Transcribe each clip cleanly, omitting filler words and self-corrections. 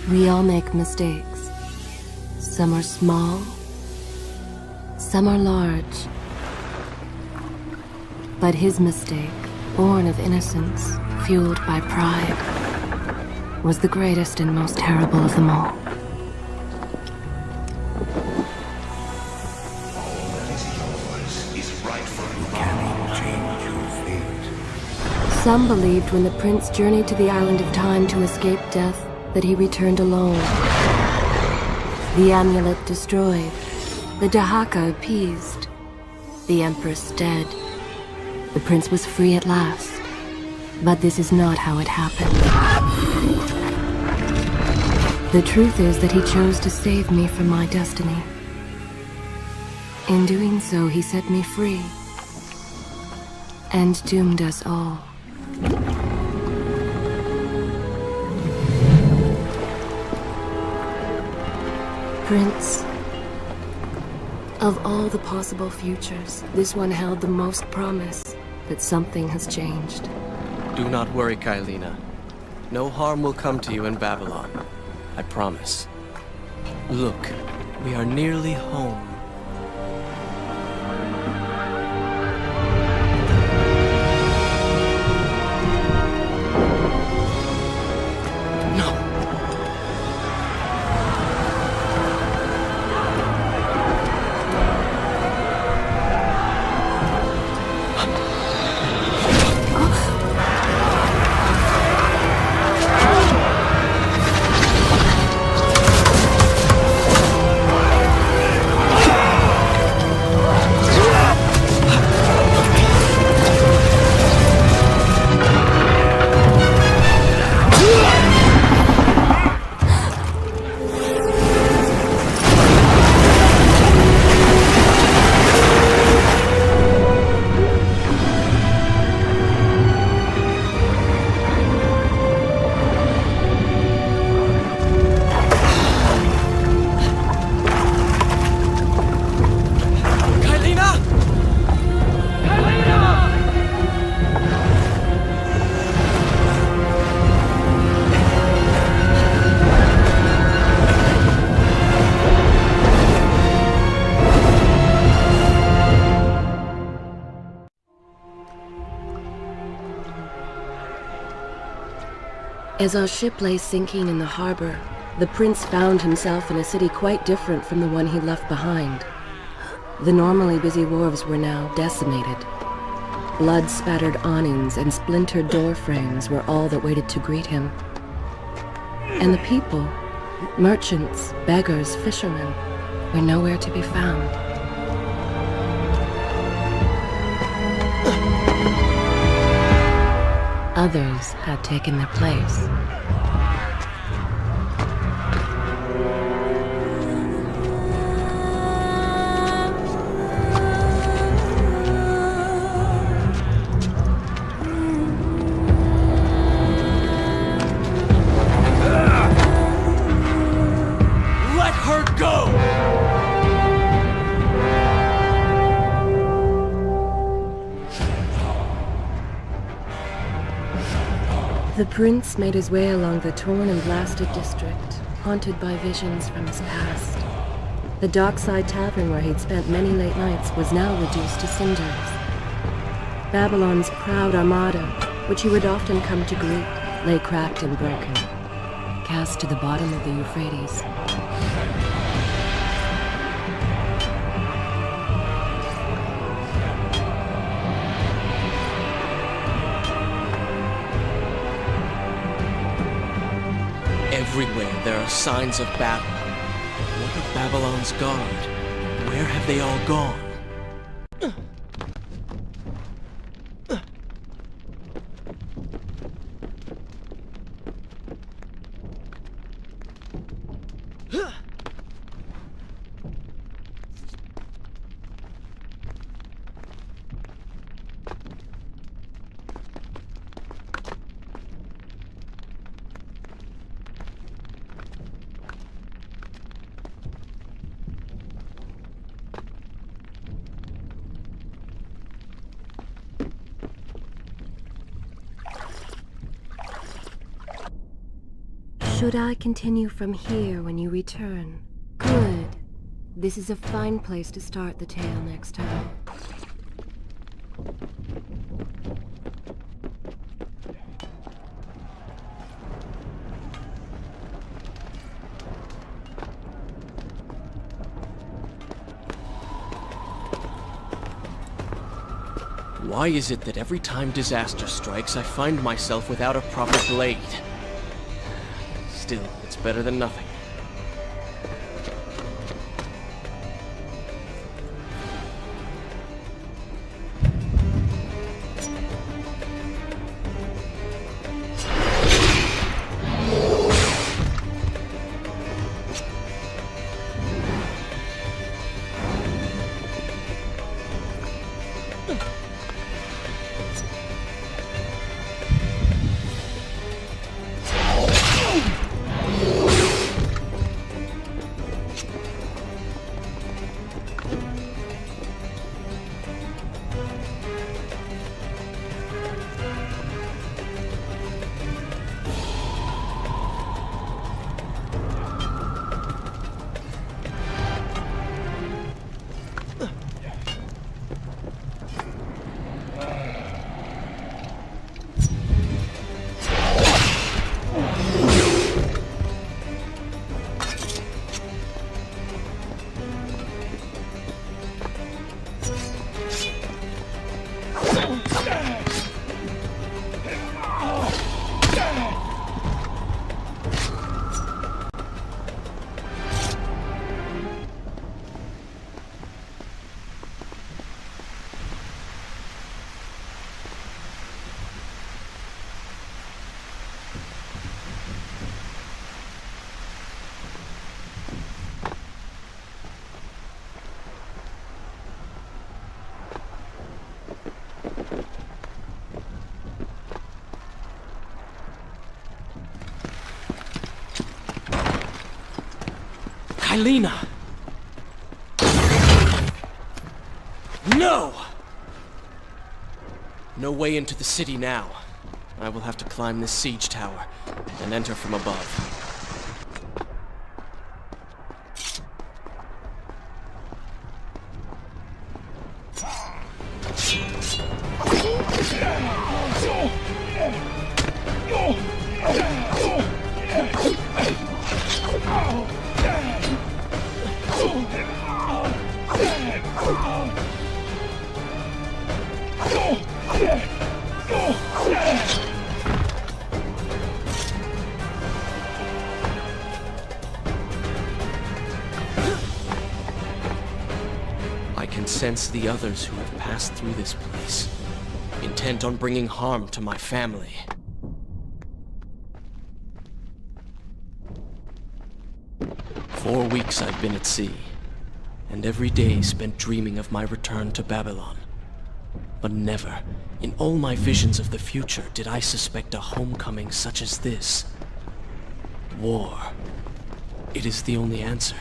We all make mistakes. Some are small, some are large. But his mistake, born of innocence, fueled by pride, was the greatest and most terrible of them all. Some believed when the prince journeyed to the Island of Time to escape death that he returned alone. The amulet destroyed, the Dahaka appeased, the Empress dead. The prince was free at last. But this is not how it happened. The truth is that he chose to save me from my destiny. In doing so, he set me free and doomed us all. Prince, of all the possible futures, this one held the most promise that something has changed. Do not worry, Kailina. No harm will come to you in Babylon. I promise. Look, we are nearly home. As our ship lay sinking in the harbor, the prince found himself in a city quite different from the one he left behind. The normally busy wharves were now decimated. Blood-spattered awnings and splintered door frames were all that waited to greet him. And the people, merchants, beggars, fishermen, were nowhere to be found. Others had taken their place. Let her go! The prince made his way along the torn and blasted district, haunted by visions from his past. The dockside tavern where he'd spent many late nights was now reduced to cinders. Babylon's proud armada, which he would often come to greet, lay cracked and broken, cast to the bottom of the Euphrates. Everywhere there are signs of battle. What of Babylon's guard? Where have they all gone? Should I continue from here when you return? Good. This is a fine place to start the tale next time. Why is it that every time disaster strikes, I find myself without a proper blade? Still, it's better than nothing. Kailina! No! No way into the city now. I will have to climb this siege tower and enter from above. I can sense the others who have passed through this place, intent on bringing harm to my family. For 4 weeks I've been at sea, and every day spent dreaming of my return to Babylon. But never, in all my visions of the future, did I suspect a homecoming such as this. War. It is the only answer.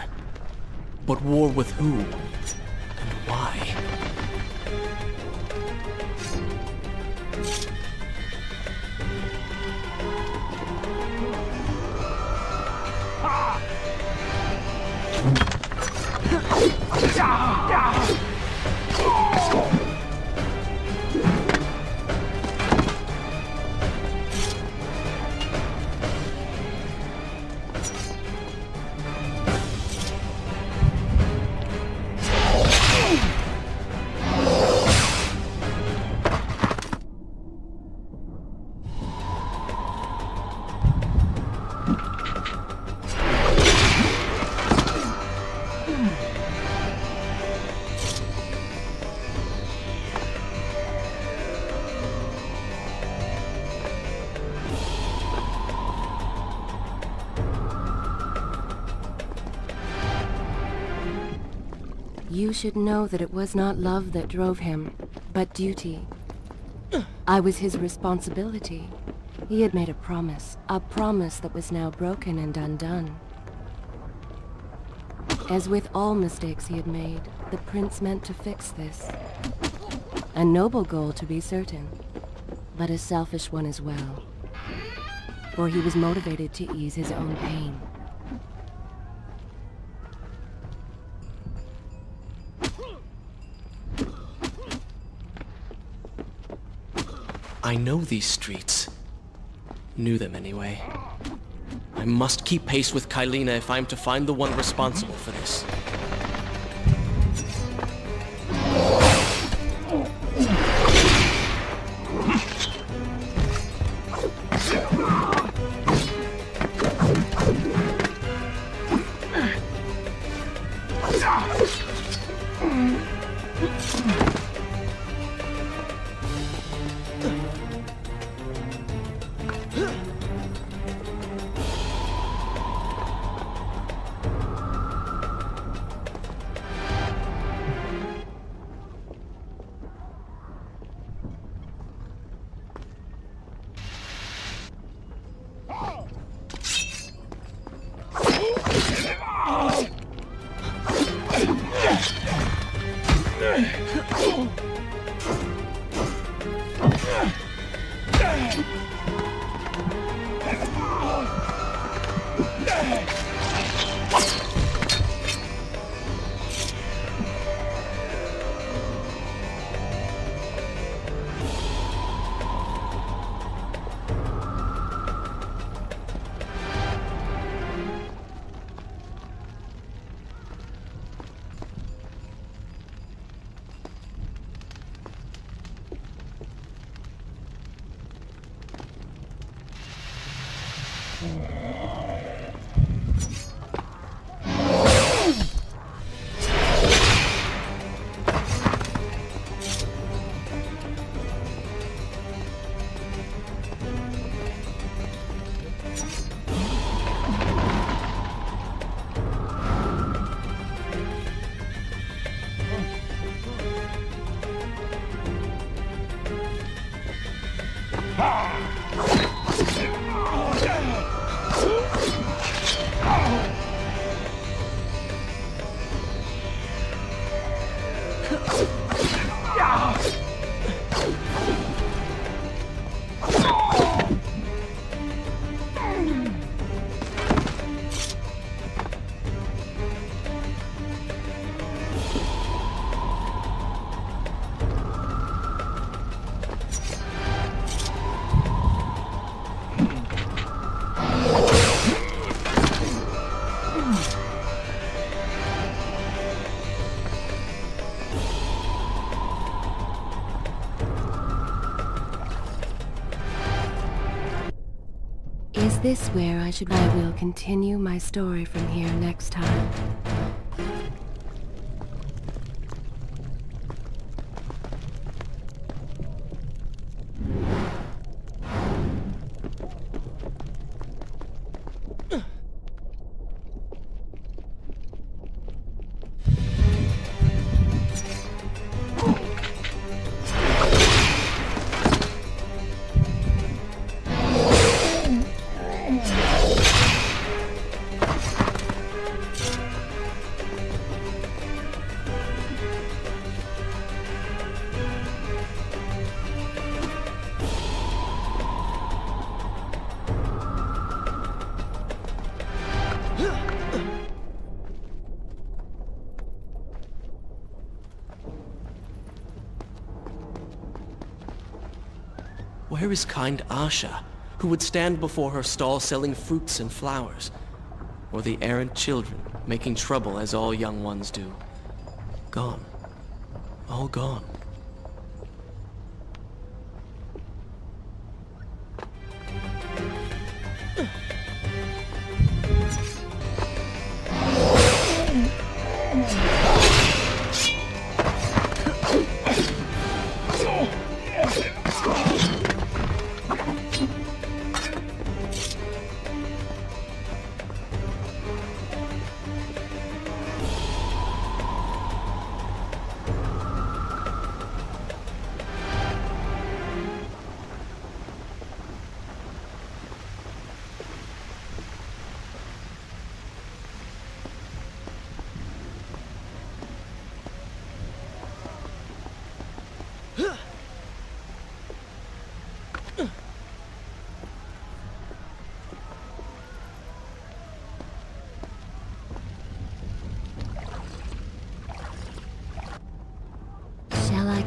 But war with who? And why? You should know that it was not love that drove him, but duty. I was his responsibility. He had made a promise that was now broken and undone. As with all mistakes he had made, the prince meant to fix this. A noble goal, to be certain, but a selfish one as well. or he was motivated to ease his own pain. I know these streets. Knew them anyway. I must keep pace with Kylina if I'm to find the one responsible for this. Is this where I should... I will continue my story from here next time. Where is kind Asha, who would stand before her stall selling fruits and flowers? Or the errant children, making trouble as all young ones do? Gone. All gone.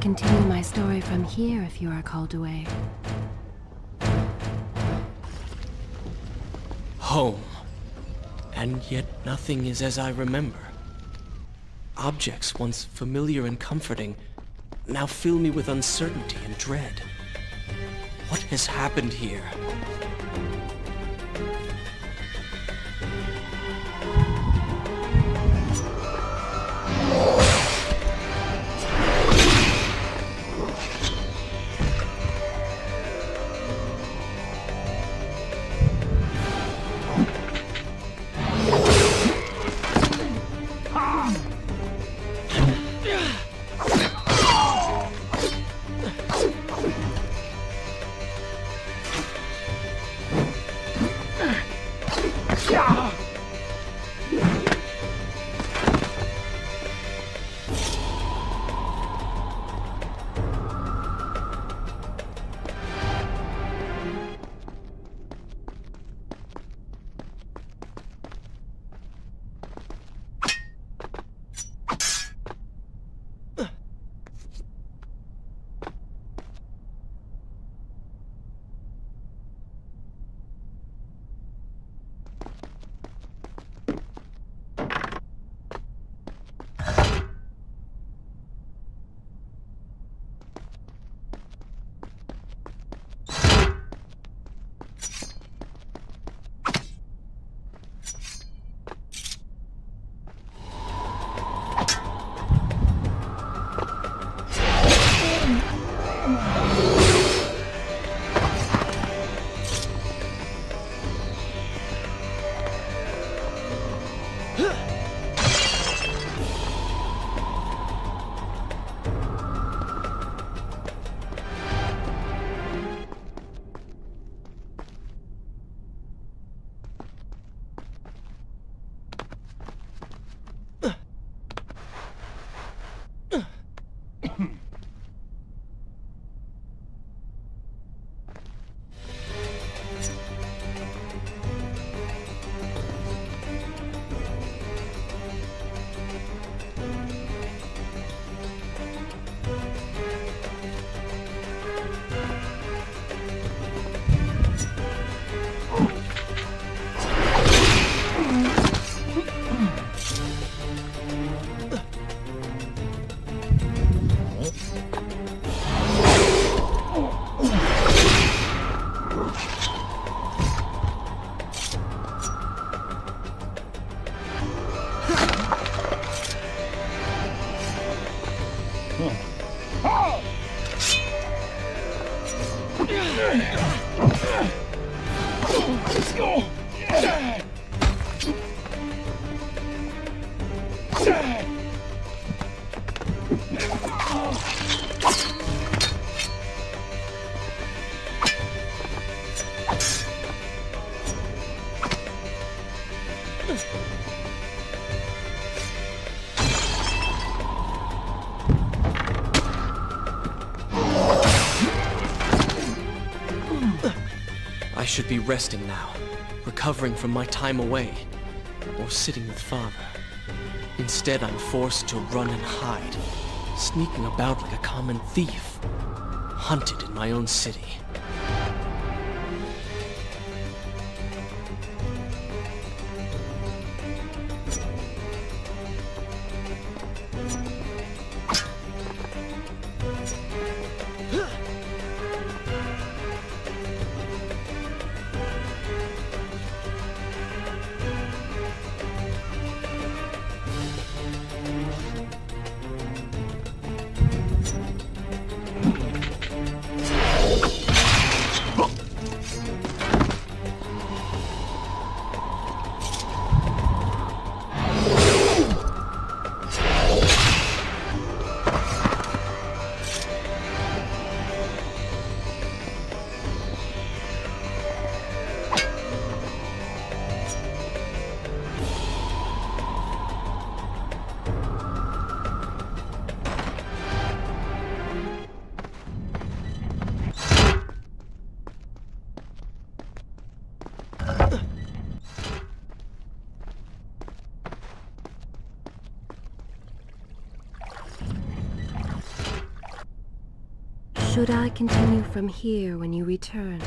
continue my story from here if you are called away. Home. And yet nothing is as I remember. Objects once familiar and comforting now fill me with uncertainty and dread. What has happened here? I should be resting now, recovering from my time away, or sitting with father. Instead, I'm forced to run and hide, sneaking about like a common thief, hunted in my own city. should I continue from here when you return?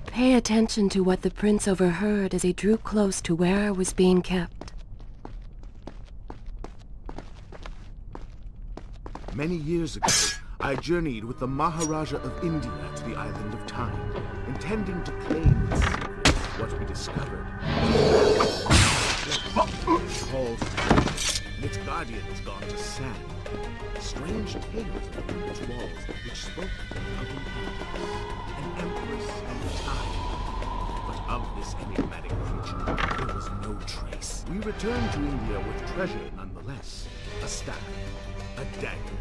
Pay attention to what the prince overheard as he drew close to where I was being kept. Many years ago, I journeyed with the Maharaja of India to the island of Time, intending to claim its secrets. What we discovered called and its guardian has gone to sand. Strange tales upon its walls which spoke of an empress and a time. But of this enigmatic creature, there was no trace. We returned to India with treasure nonetheless. A staff, a dagger,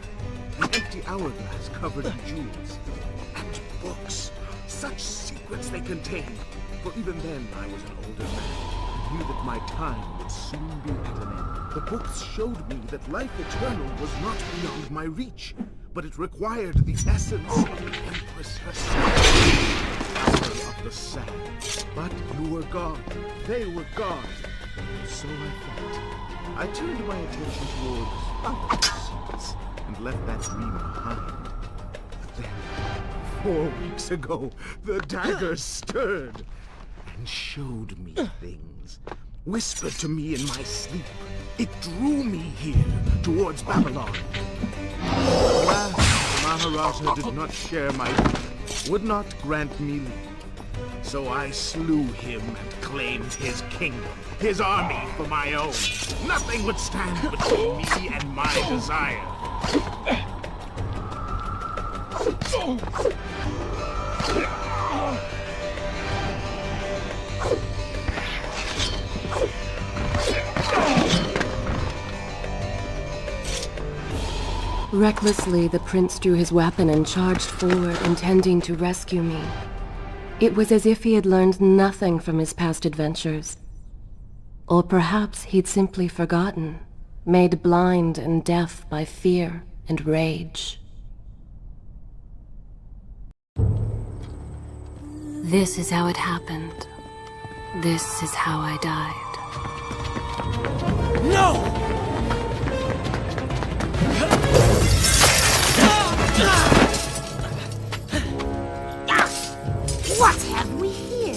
an empty hourglass covered in jewels, and books. Such secrets they contained. For even then, I was an older man, and knew that my time would soon be at an end. The books showed me that life eternal was not beyond my reach, but it required the essence of the Empress herself. Power of the sand. But you were gone. They were gone. So I thought. I turned my attention towards other pursuits and left that dream behind. But then, 4 weeks ago, the dagger stirred and showed me things. Whispered to me in my sleep. It drew me here, towards Babylon. Alas, the Maharaja did not share my view, would not grant me leave. So I slew him and claimed his kingdom, his army for my own. Nothing would stand between me and my desire. Recklessly, the prince drew his weapon and charged forward, intending to rescue me. It was as if he had learned nothing from his past adventures. Or perhaps he'd simply forgotten, made blind and deaf by fear and rage. This is how it happened. This is how I died. No! What have we here?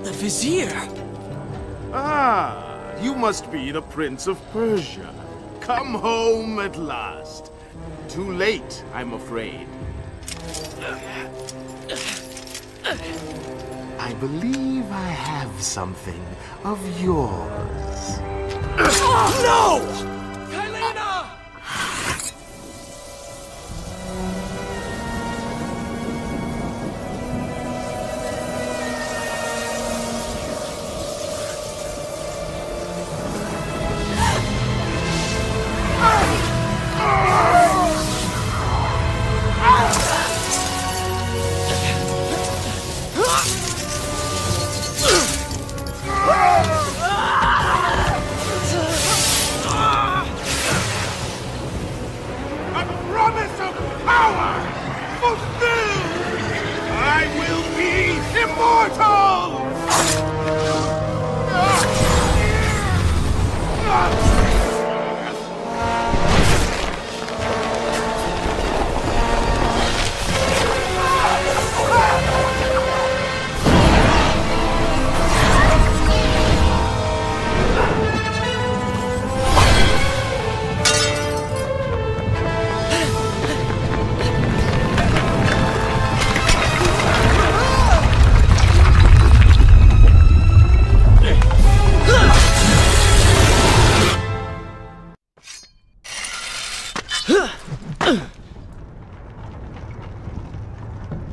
The Vizier! Ah, you must be the Prince of Persia. Come home at last. Too late, I'm afraid. I believe I have something of yours. No! Kylena!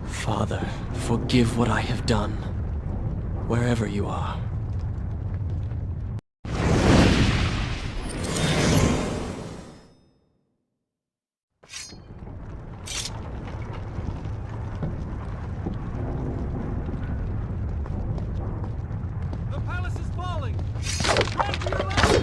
Father, forgive what I have done, wherever you are. The palace is falling! Run to your left!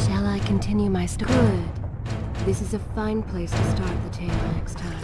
Shall I continue my story? Good. This is a fine place to start the tale next time.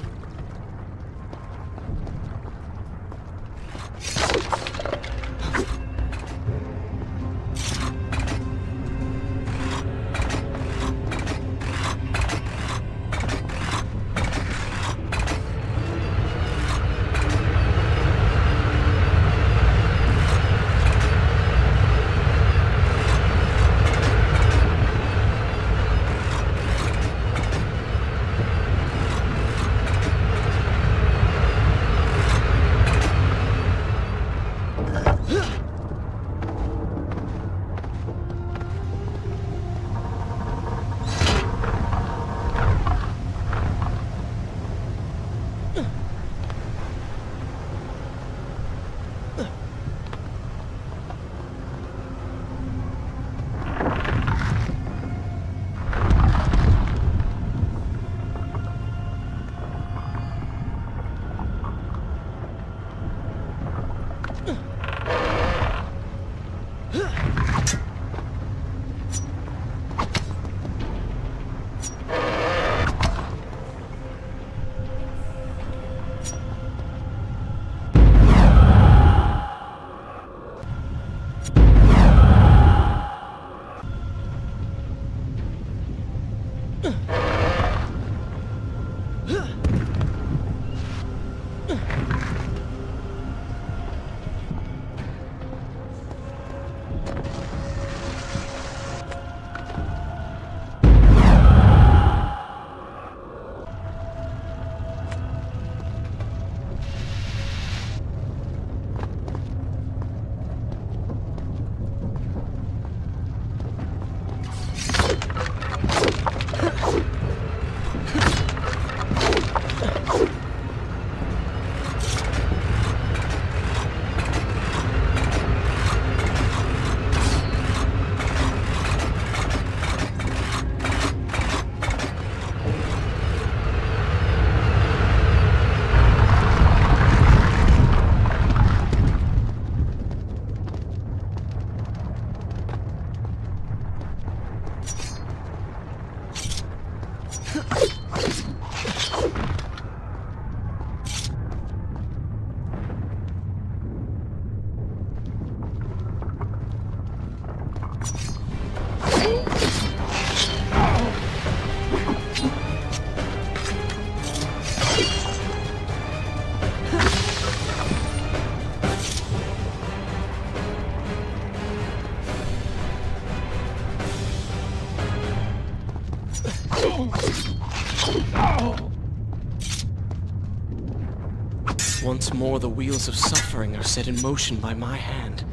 Once more, the wheels of suffering are set in motion by my hand.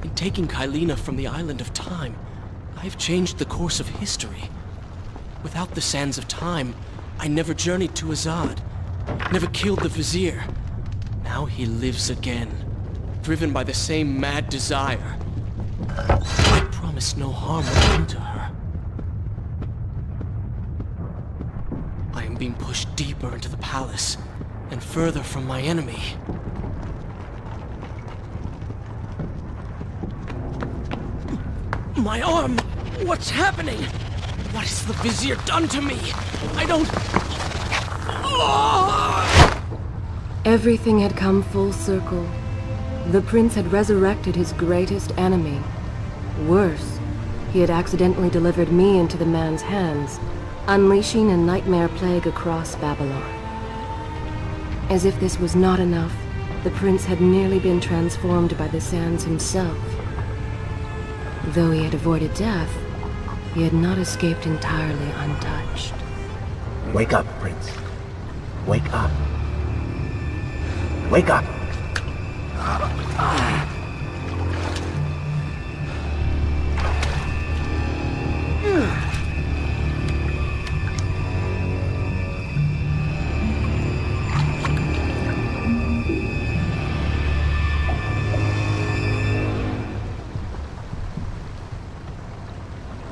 In taking Kylina from the island of time, I have changed the course of history. Without the sands of time, I never journeyed to Azad, never killed the Vizier. Now he lives again, driven by the same mad desire. I promised no harm would come to her. I am being pushed deeper into the palace, and further from my enemy. My arm! What's happening? What has the Vizier done to me? I don't... Everything had come full circle. The prince had resurrected his greatest enemy. Worse, he had accidentally delivered me into the man's hands, unleashing a nightmare plague across Babylon. As if this was not enough, the prince had nearly been transformed by the sands himself. Though he had avoided death, he had not escaped entirely untouched. Wake up, Prince. Wake up. Wake up!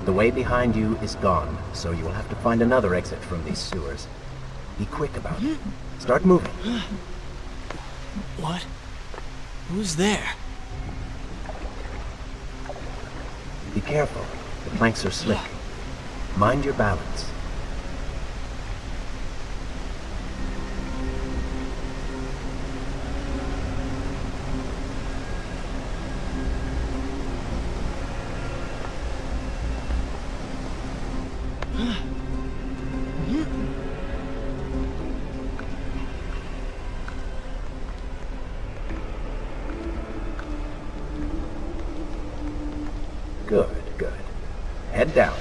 The way behind you is gone, so you will have to find another exit from these sewers. Be quick about it. Start moving. What? Who's there? Be careful. The planks are slick. Mind your balance. Good, good. Head down.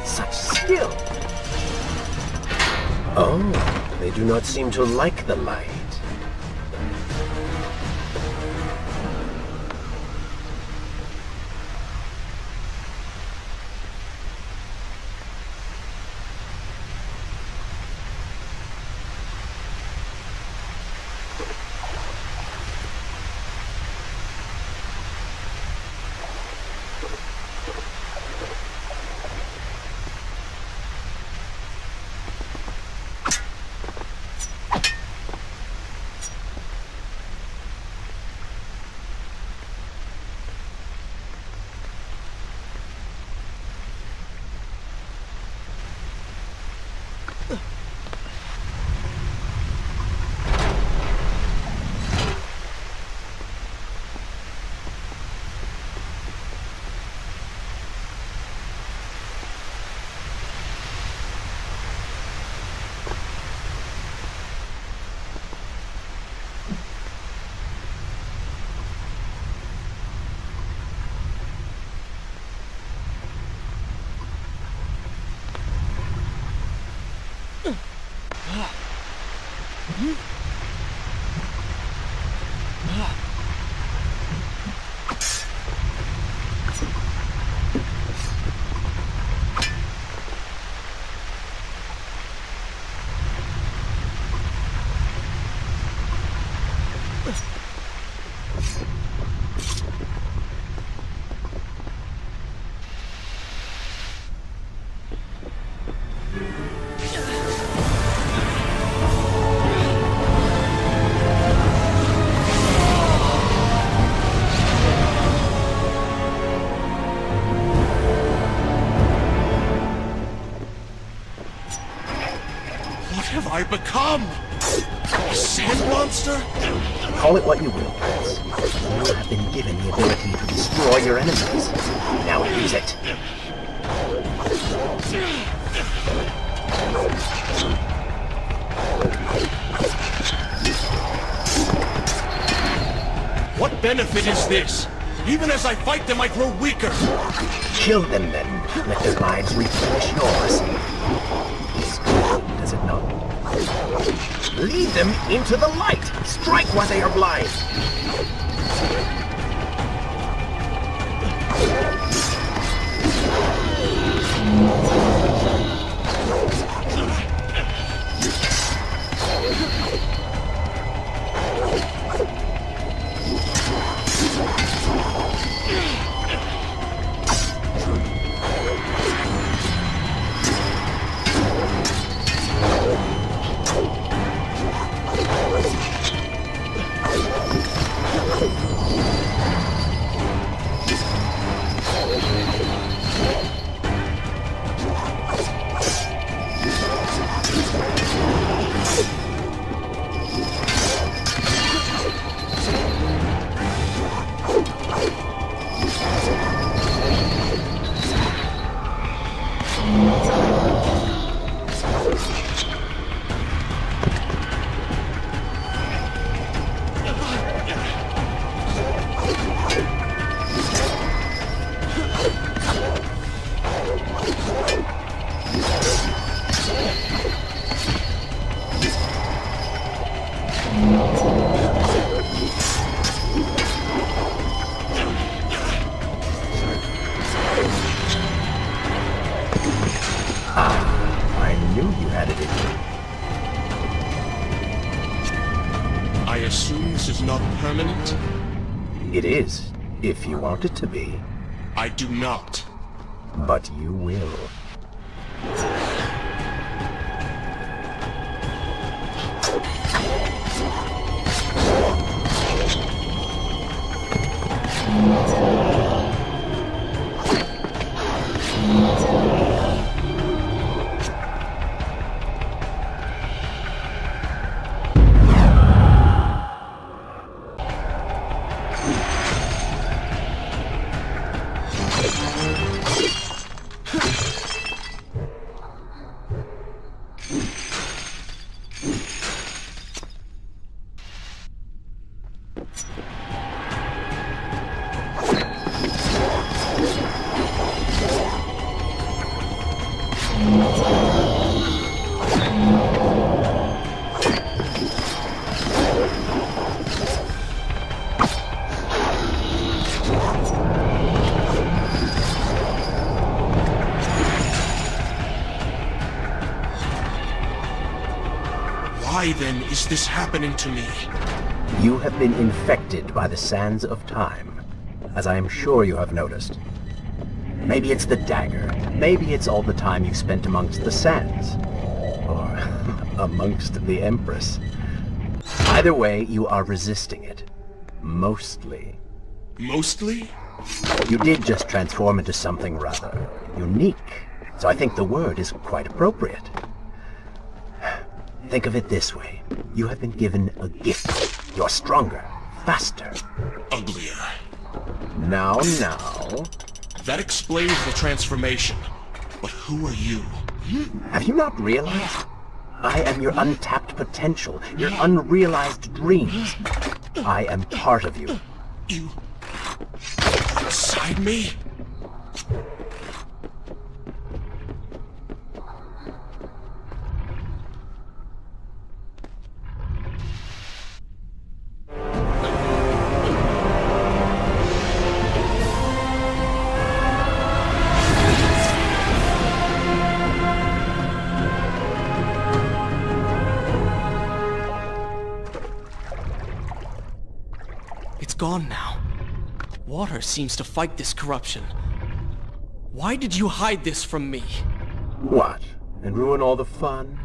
Such skill! Oh, they do not seem to like the light. What have I become? A sand monster? Call it what you will, Prince. You have been given the ability to destroy your enemies. Now use it. benefit is this? Even as I fight them, I grow weaker. Kill them then. Let their lives replenish yours. It's good, does it not? Lead them into the light. Strike while they are blind. I knew you had it in you. I assume this is not permanent? It is, if you want it to be. I do not. But you will. Why then is this happening to me? You have been infected by the sands of time, as I am sure you have noticed. Maybe it's the dagger. Maybe it's all the time you spent amongst the sands. Or amongst the Empress. Either way, you are resisting it. Mostly. Mostly? You did just transform into something rather unique, so I think the word is quite appropriate. Think of it this way. You have been given a gift. You're stronger, faster. Uglier. Now. That explains the transformation. But who are you? Have you not realized? I am your untapped potential, your unrealized dreams. I am part of you. You... inside me? It's gone now. Water seems to fight this corruption. Why did you hide this from me? What? And ruin all the fun?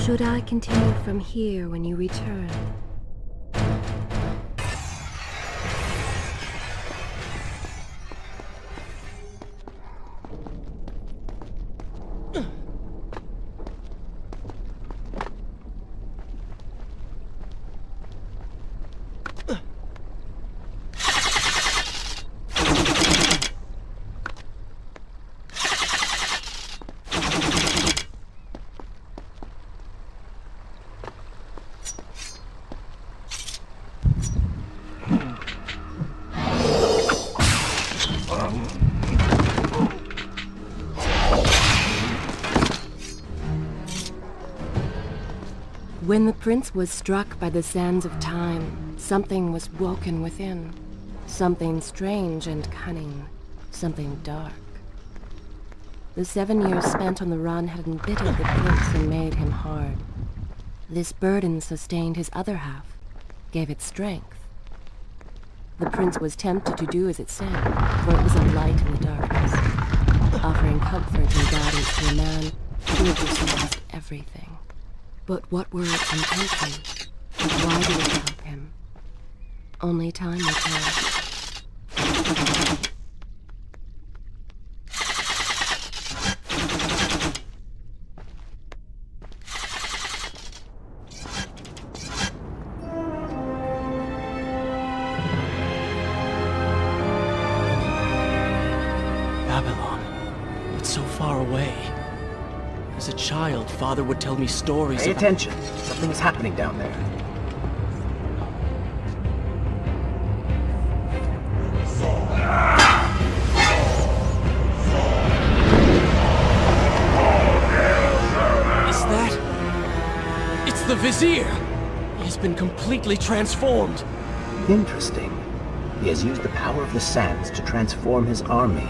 Should I continue from here when you return? When the prince was struck by the sands of time, something was woken within. Something strange and cunning. Something dark. The 7 years spent on the run had embittered the prince and made him hard. This burden sustained his other half, gave it strength. The prince was tempted to do as it said, for it was a light in the darkness, offering comfort and guidance to a man who had just lost everything. But what were its intentions? And why did it help him? Only time will tell. Babylon. It's so far away. As a child, Father would tell me stories Pay of... attention. Something is happening down there. Is that... It's the Vizier! He has been completely transformed. Interesting. He has used the power of the sands to transform his army.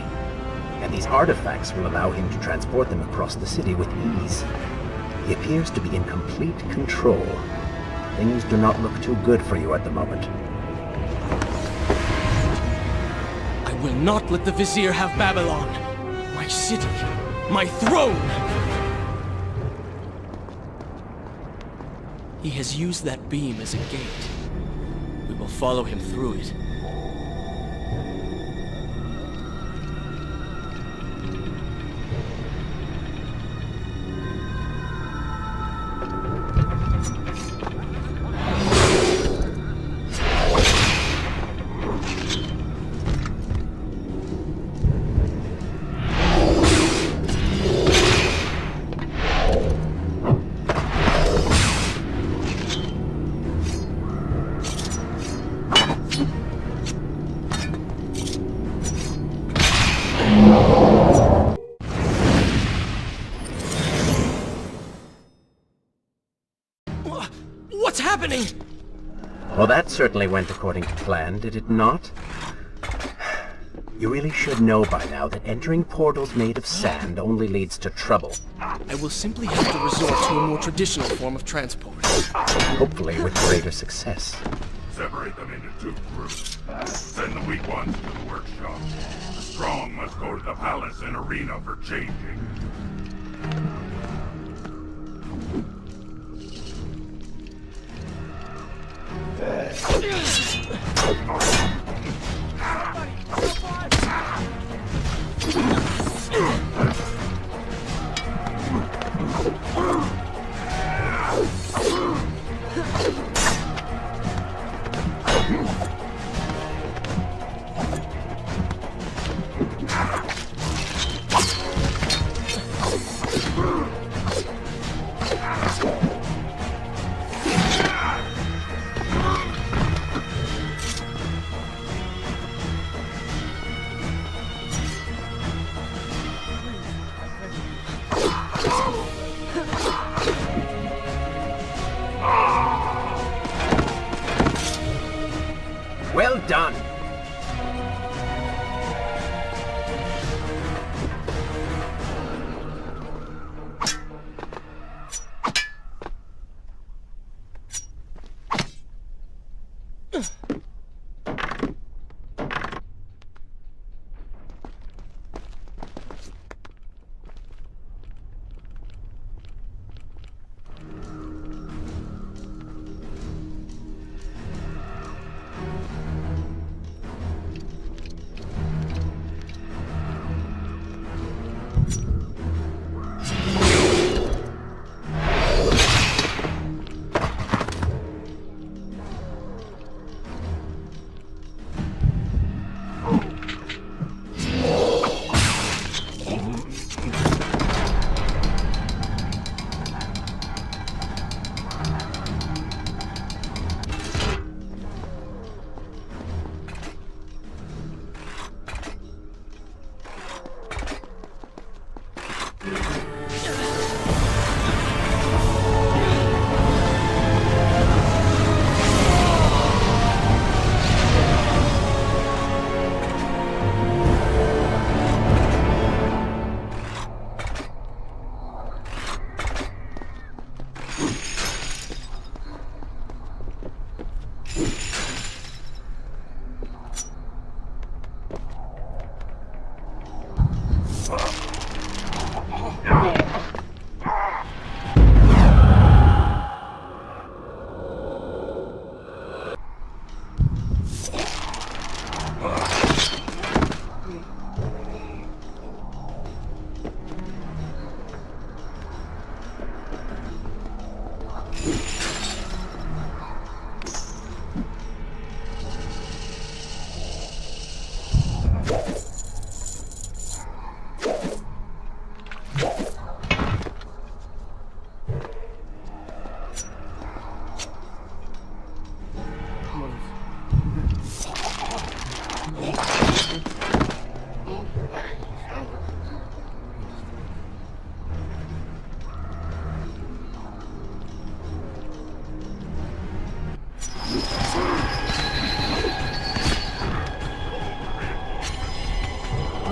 And these artifacts will allow him to transport them across the city with ease. He appears to be in complete control. Things do not look too good for you at the moment. I will not let the Vizier have Babylon. My city. My throne! He has used that beam as a gate. We will follow him through it. What's happening? Well, that certainly went according to plan, did it not? You really should know by now that entering portals made of sand only leads to trouble. I will simply have to resort to a more traditional form of transport. Hopefully with greater success. Separate them into 2 groups. Send the weak ones to the workshop. The strong must go to the palace and arena for changing. Well done!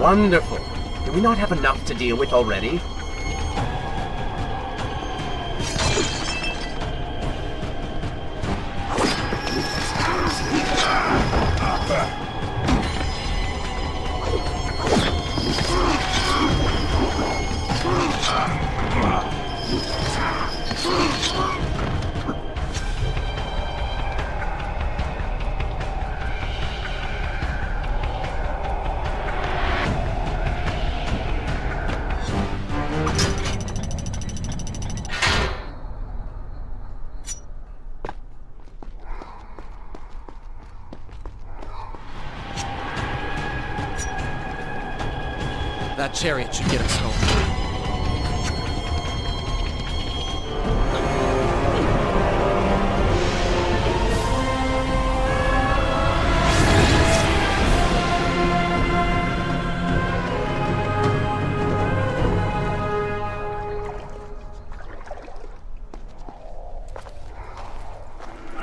Wonderful. Do we not have enough to deal with already? That chariot should get us home.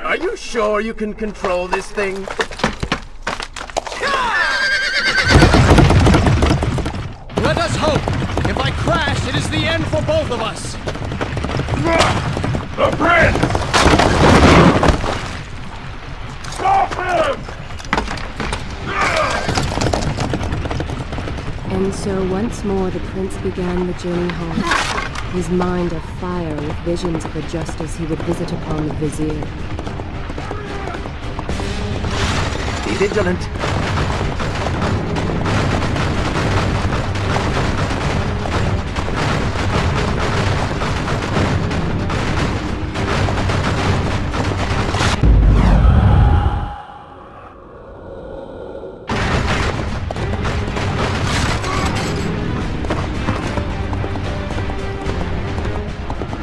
Are you sure you can control this thing? Let us hope! If I crash, it is the end for both of us! The prince! Stop him! And so once more the prince began the journey home, his mind afire with visions of the justice he would visit upon the vizier. Be vigilant.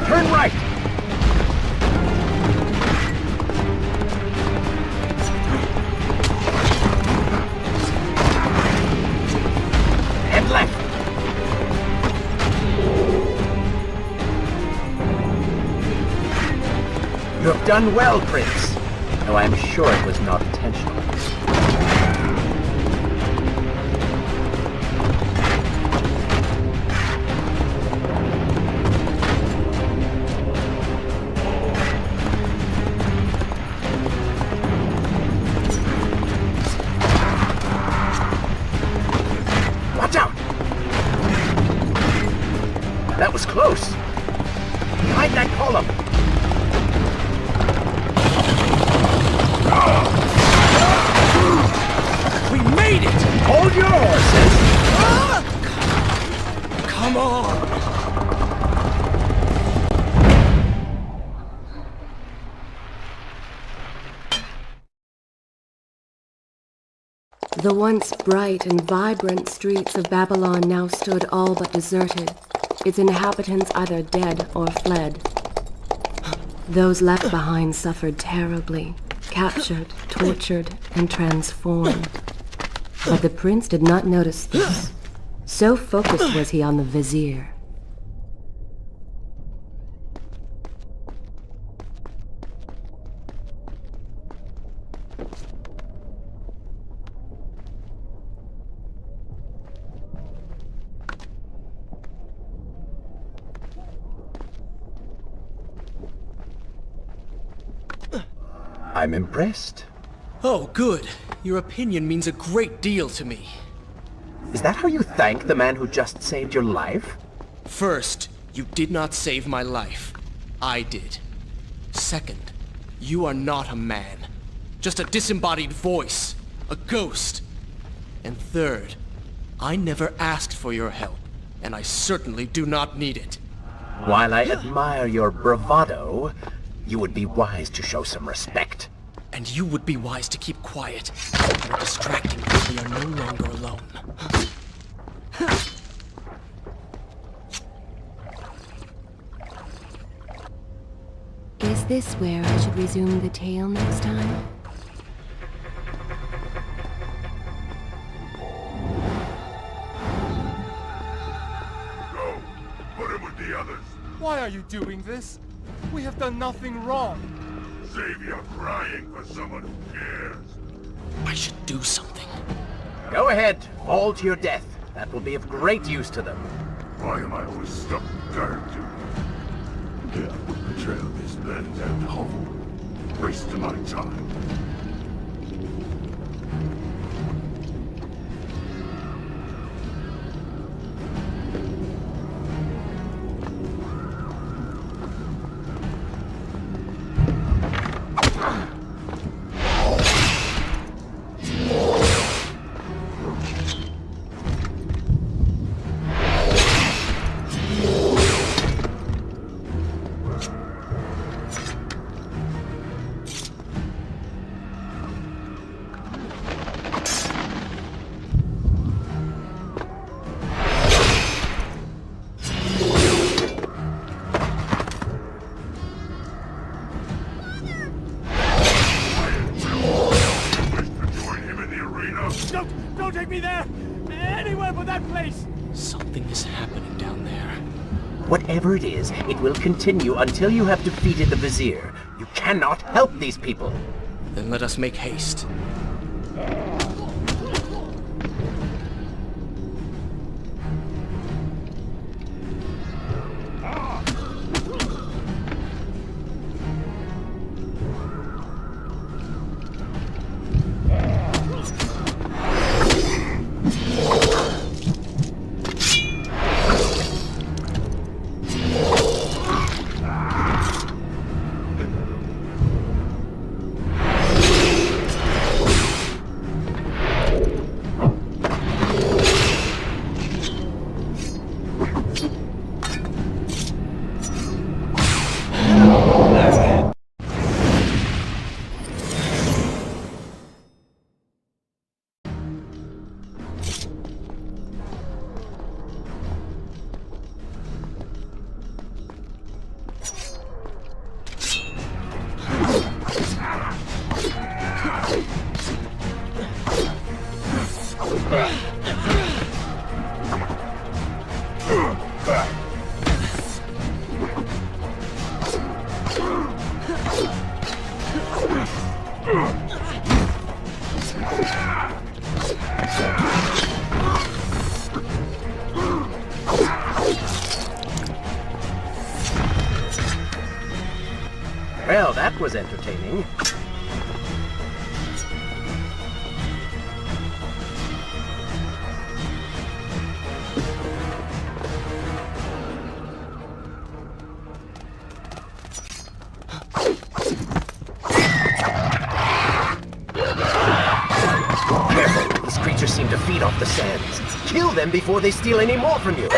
Turn right! Head left! You have done well, Prince, though I am sure it was not intentional. Watch out! That was close. Behind that column. We made it! Hold your horses. Come on! The once bright and vibrant streets of Babylon now stood all but deserted, its inhabitants either dead or fled. Those left behind suffered terribly, captured, tortured, and transformed. But the prince did not notice this. So focused was he on the vizier. I'm impressed. Oh, good. Your opinion means a great deal to me. Is that how you thank the man who just saved your life? First, you did not save my life. I did. Second, you are not a man. Just a disembodied voice. A ghost. And third, I never asked for your help, and I certainly do not need it. While I admire your bravado, you would be wise to show some respect. And you would be wise to keep quiet. You're distracting me. We are no longer alone. Is this where I should resume the tale next time? Go. Put him with the others. Why are you doing this? We have done nothing wrong. Save your crying for someone who cares. I should do something. Go ahead, fall to your death, That will be of great use to them. Why am I always stuck with guard duty? Yeah, I would betrayal these men at home. Wasting my time. Don't take me there! Anywhere but that place! Something is happening down there. Whatever it is, it will continue until you have defeated the Vizier. You cannot help these people. Then let us make haste. Well, that was entertaining. Careful! These creatures seem to feed off the sands. Kill them before they steal any more from you.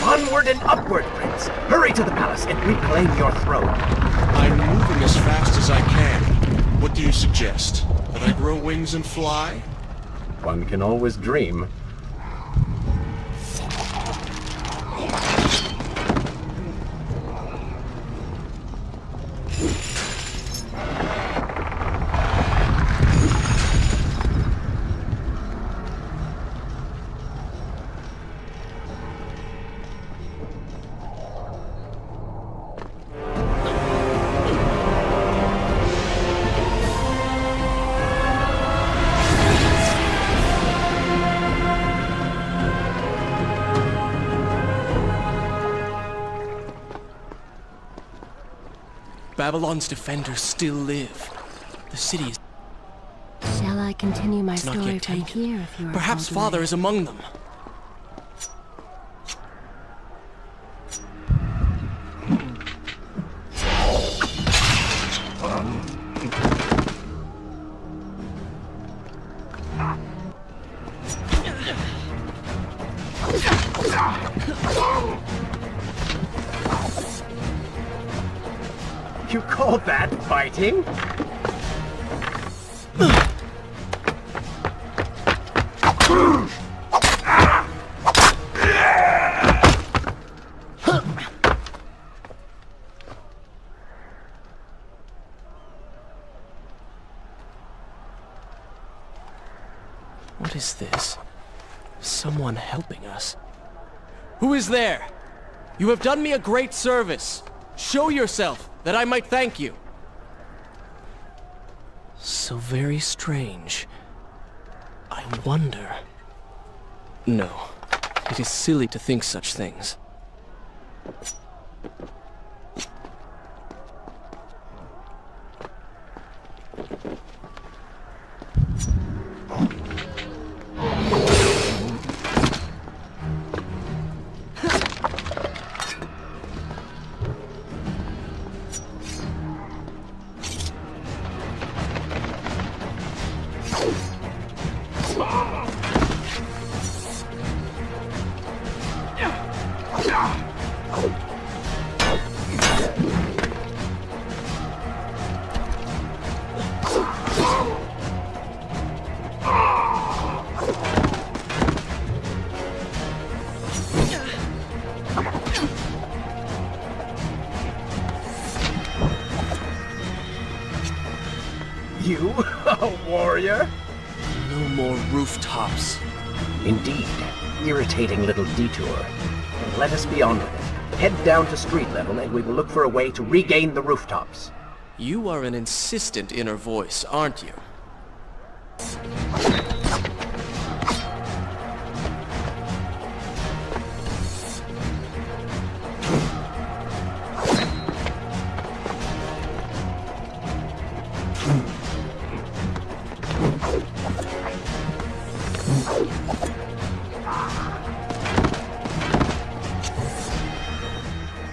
Onward and upward, Prince! Hurry to the palace and reclaim your throne! I'm moving as fast as I can. What do you suggest? That I grow wings and fly? One can always dream. Babylon's defenders still live. The city is Shall I continue my not story yet from taken. here if you are Perhaps called Father away? is among them. You call that fighting? What is this? Someone helping us. Who is there? You have done me a great service. Show yourself, that I might thank you. So very strange. I wonder... No, it is silly to think such things. You, a warrior? No more rooftops. Indeed. Irritating little detour. Let us be on with it. Head down to street level and we will look for a way to regain the rooftops. You are an insistent inner voice, aren't you?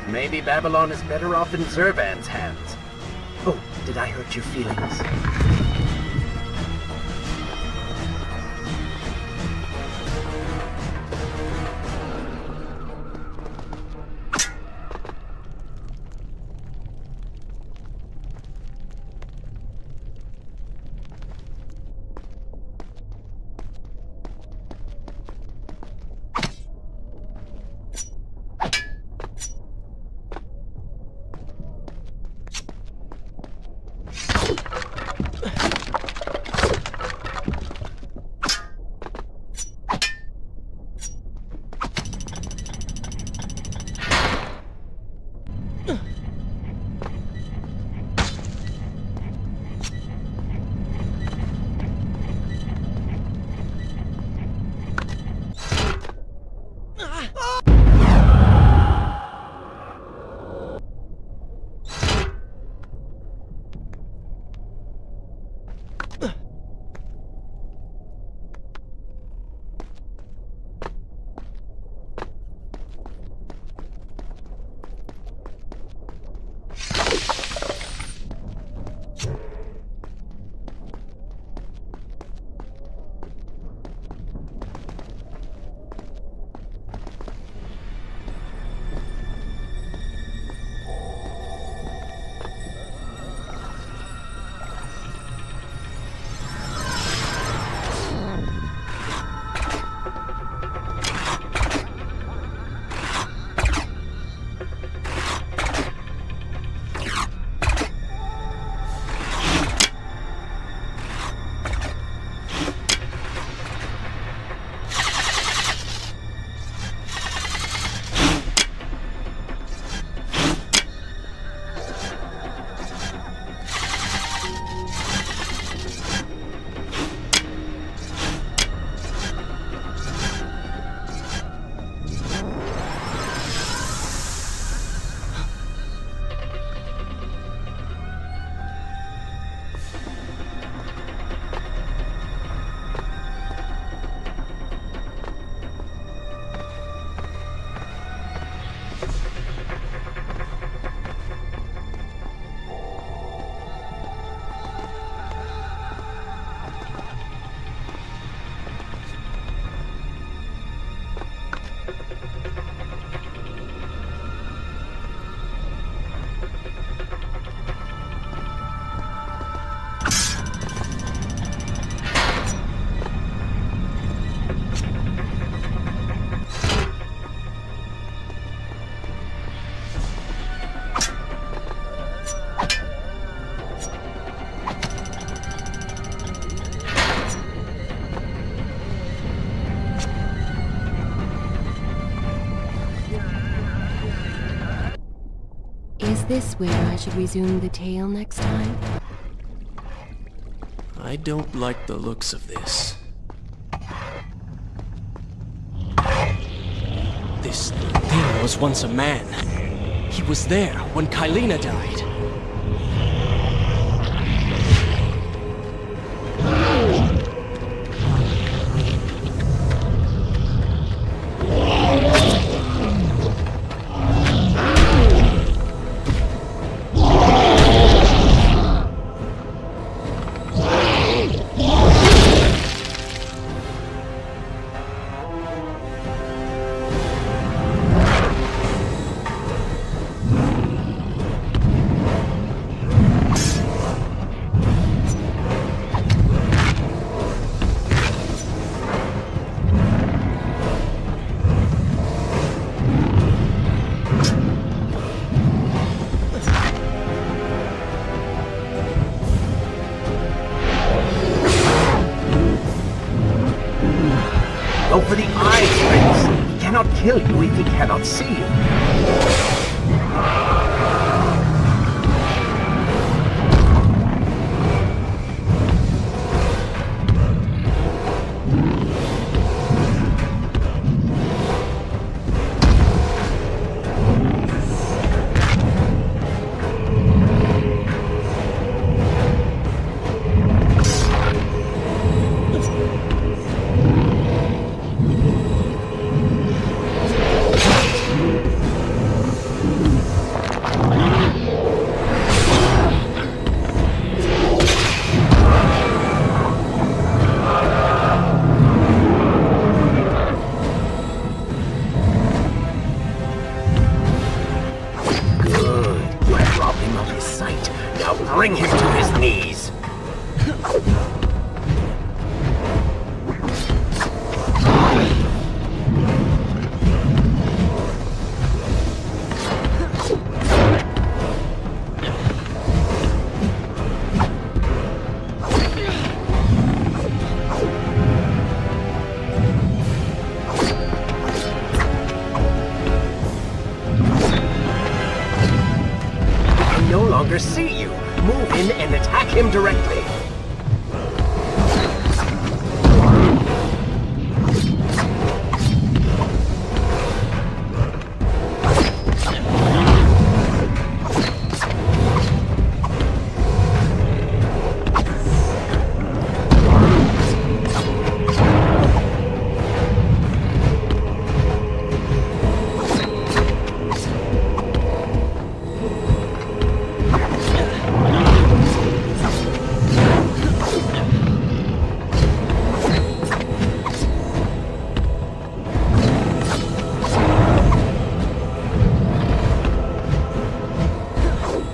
Maybe Babylon is better off in Zurvan's hands. Oh, did I hurt your feelings? this where I should resume the tale next time? I don't like the looks of this. This thing was once a man. He was there when Kylena died. Go for the eyes, Prince! He cannot kill you if he cannot see you. Bring him to his knees. I no longer see you. Move in and attack him directly.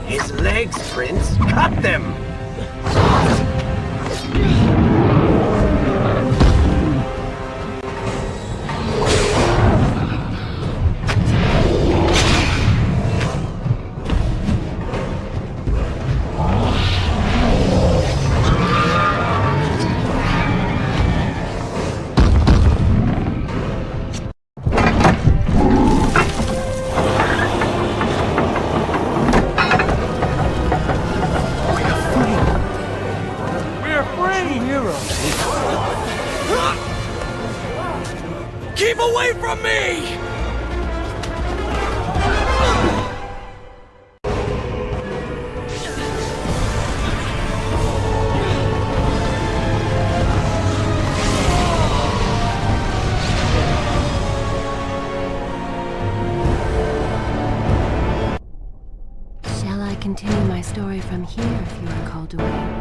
His legs, Prince! Cut them! Keep away from me! Shall I continue my story from here if you are called away?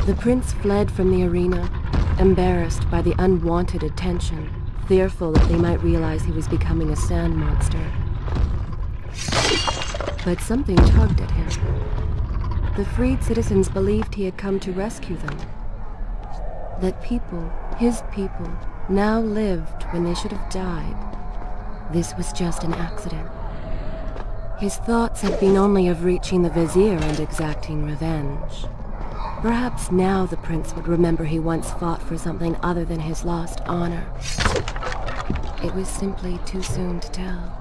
The prince fled from the arena, embarrassed by the unwanted attention, fearful that they might realize he was becoming a sand monster. But something tugged at him. The freed citizens believed he had come to rescue them. That people, his people, now lived when they should have died. This was just an accident. His thoughts had been only of reaching the vizier and exacting revenge. Perhaps now the prince would remember he once fought for something other than his lost honor. It was simply too soon to tell.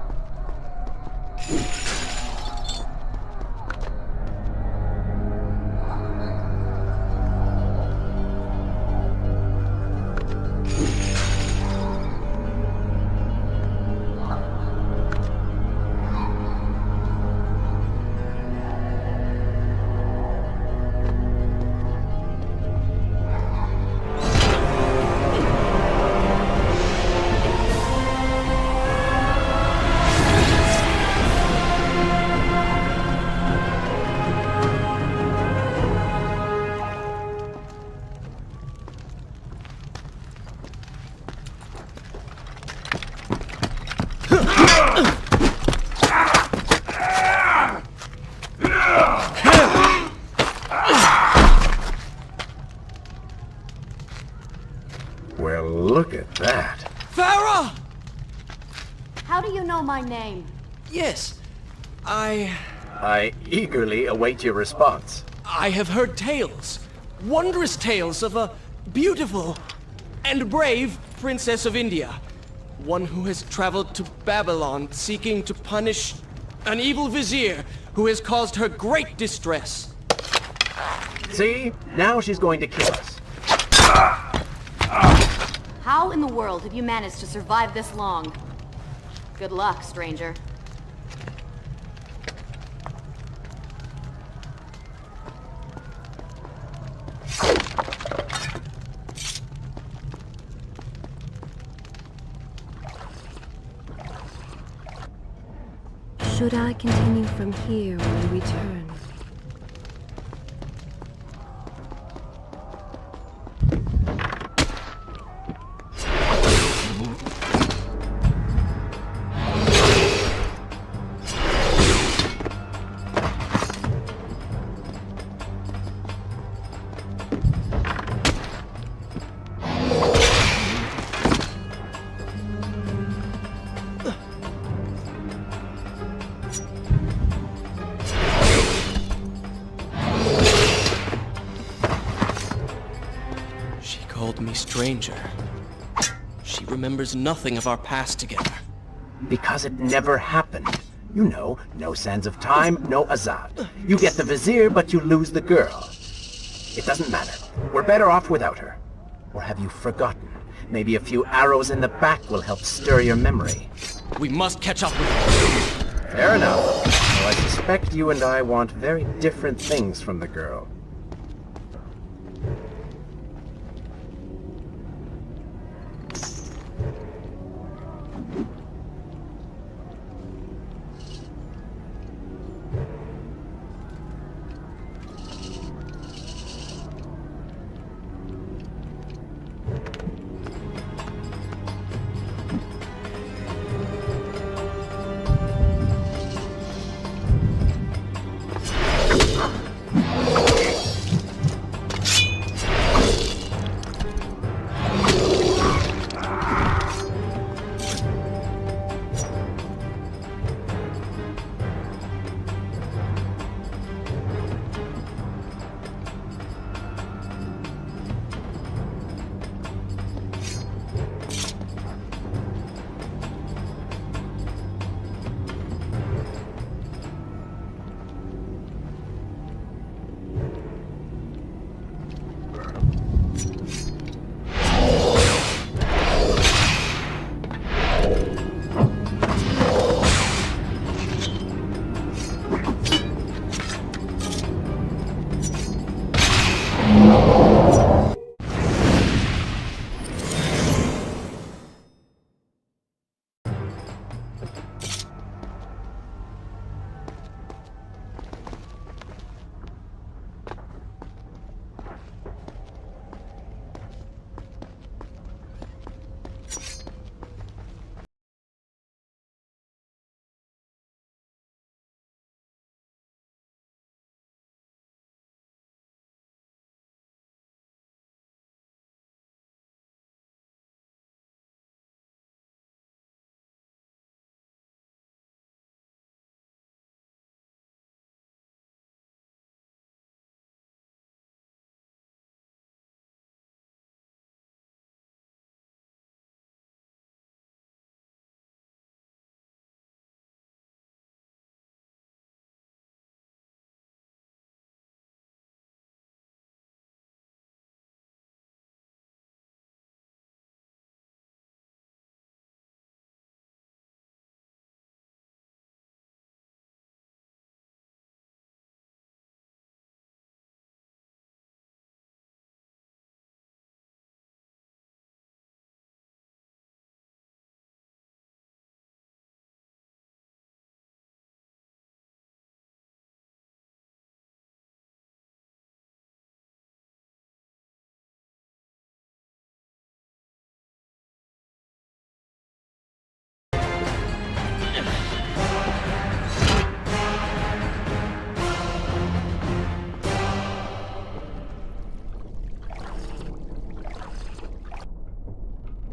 Well, look at that. Farah! How do you know my name? Yes, I eagerly await your response. I have heard tales, wondrous tales of a beautiful and brave princess of India. One who has traveled to Babylon seeking to punish an evil vizier who has caused her great distress. See? Now she's going to kill us. How in the world have you managed to survive this long? Good luck, stranger. Should I continue from here when we return? Called me stranger. She remembers nothing of our past together. Because it never happened. You know, no sands of time, no Azad. You get the vizier, but you lose the girl. It doesn't matter. We're better off without her. Or have you forgotten? Maybe a few arrows in the back will help stir your memory. We must catch up with her. Fair enough. Though I suspect you and I want very different things from the girl.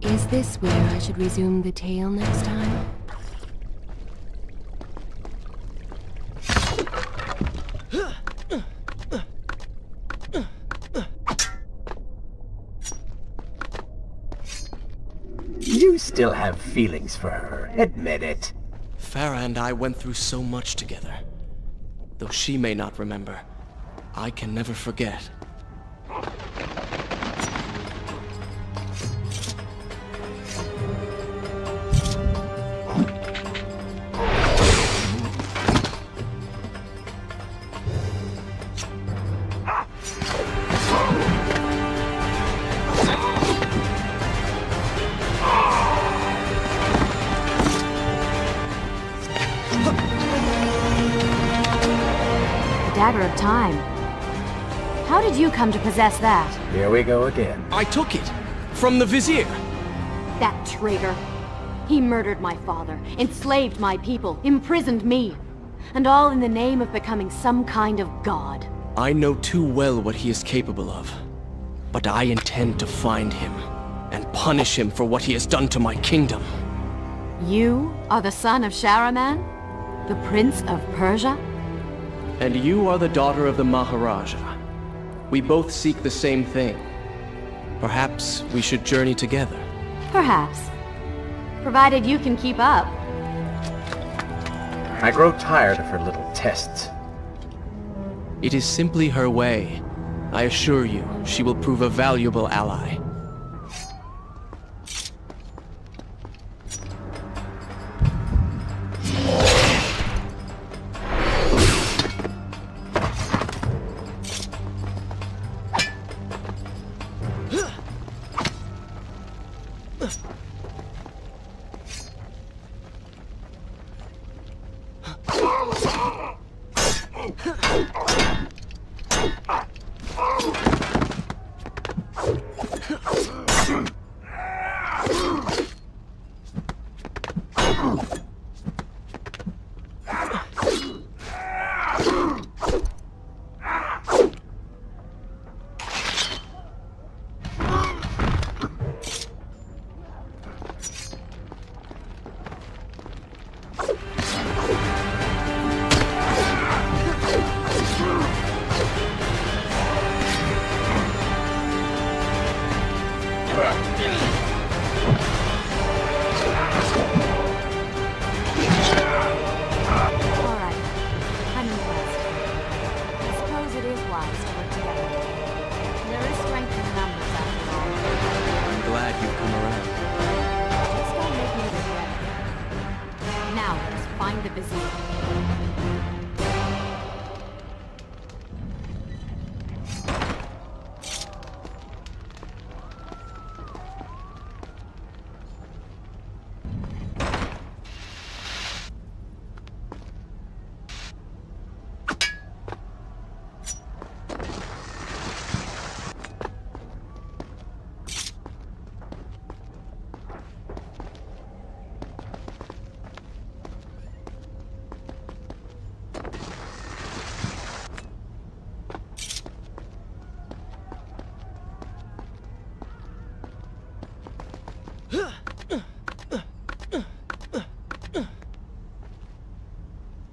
Is this where I should resume the tale next time? You still have feelings for her. Admit it. Farah and I went through so much together. Though she may not remember, I can never forget. Dagger of Time. How did you come to possess that? Here we go again. I took it! From the Vizier! That traitor. He murdered my father, enslaved my people, imprisoned me. And all in the name of becoming some kind of god. I know too well what he is capable of. But I intend to find him, and punish him for what he has done to my kingdom. You are the son of Shahraman? The Prince of Persia? And you are the daughter of the Maharaja. We both seek the same thing. Perhaps we should journey together. Perhaps. Provided you can keep up. I grow tired of her little tests. It is simply her way. I assure you, she will prove a valuable ally.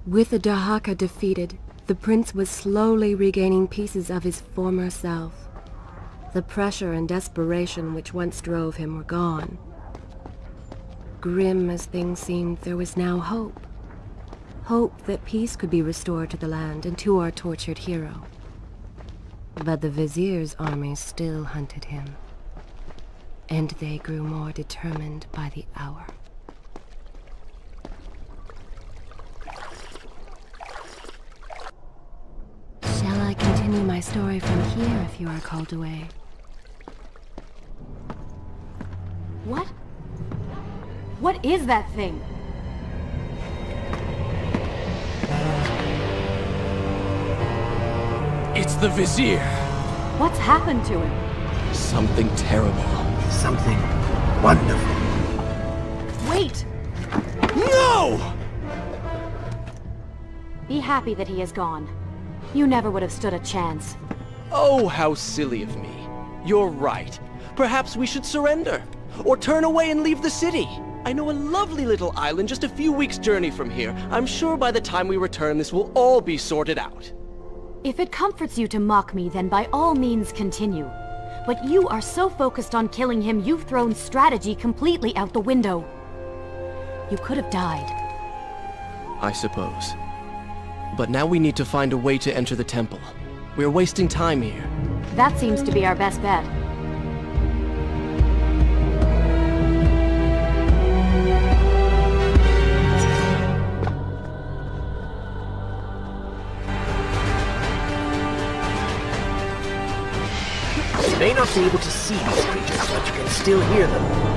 With the Dahaka defeated, the prince was slowly regaining pieces of his former self. The pressure and desperation which once drove him were gone. Grim as things seemed, there was now hope. Hope that peace could be restored to the land and to our tortured hero. But the Vizier's armies still hunted him, and they grew more determined by the hour. Shall I continue my story from here if you are called away? What? What is that thing? It's the Vizier! What's happened to him? Something terrible. Something wonderful. Wait! No! Be happy that he is gone. You never would have stood a chance. Oh, how silly of me. You're right. Perhaps we should surrender. or turn away and leave the city. I know a lovely little island just a few weeks' journey from here. I'm sure by the time we return, this will all be sorted out. If it comforts you to mock me, then by all means continue. But you are so focused on killing him, you've thrown strategy completely out the window. You could have died. I suppose. But now we need to find a way to enter the temple. We're wasting time here. That seems to be our best bet. You may not be able to see these creatures, but you can still hear them.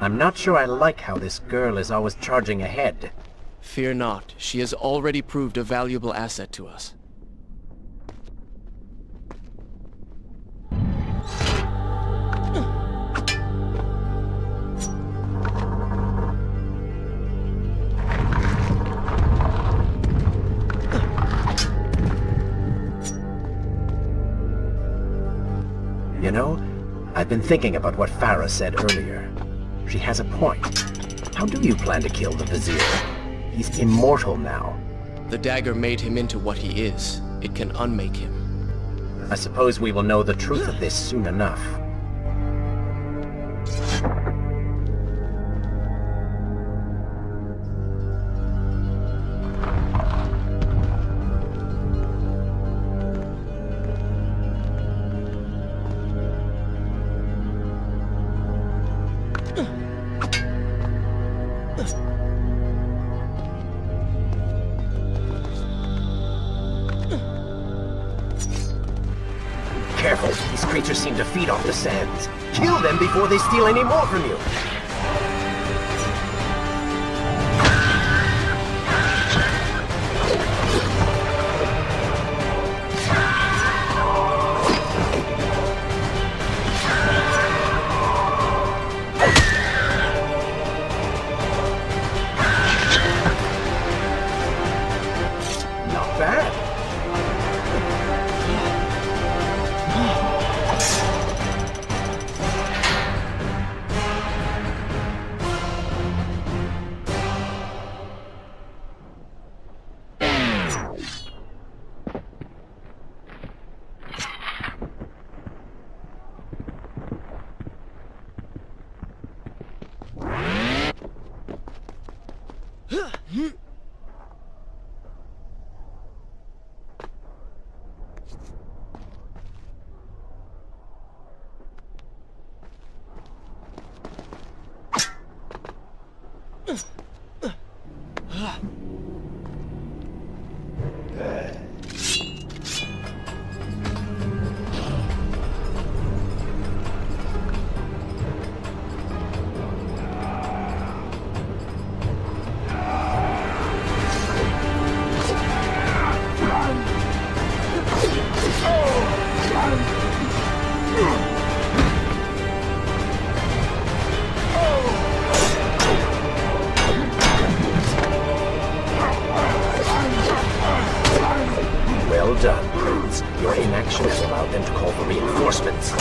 I'm not sure I like how this girl is always charging ahead. Fear not, she has already proved a valuable asset to us. You know, I've been thinking about what Farah said earlier. She has a point. How do you plan to kill the Vizier? He's immortal now. The dagger made him into what he is. It can unmake him. I suppose we will know the truth of this soon enough. Careful, these creatures seem to feed off the sands. Kill them before they steal any more from you. Not bad. Well done, Prince. Your inaction has allowed them to call for reinforcements.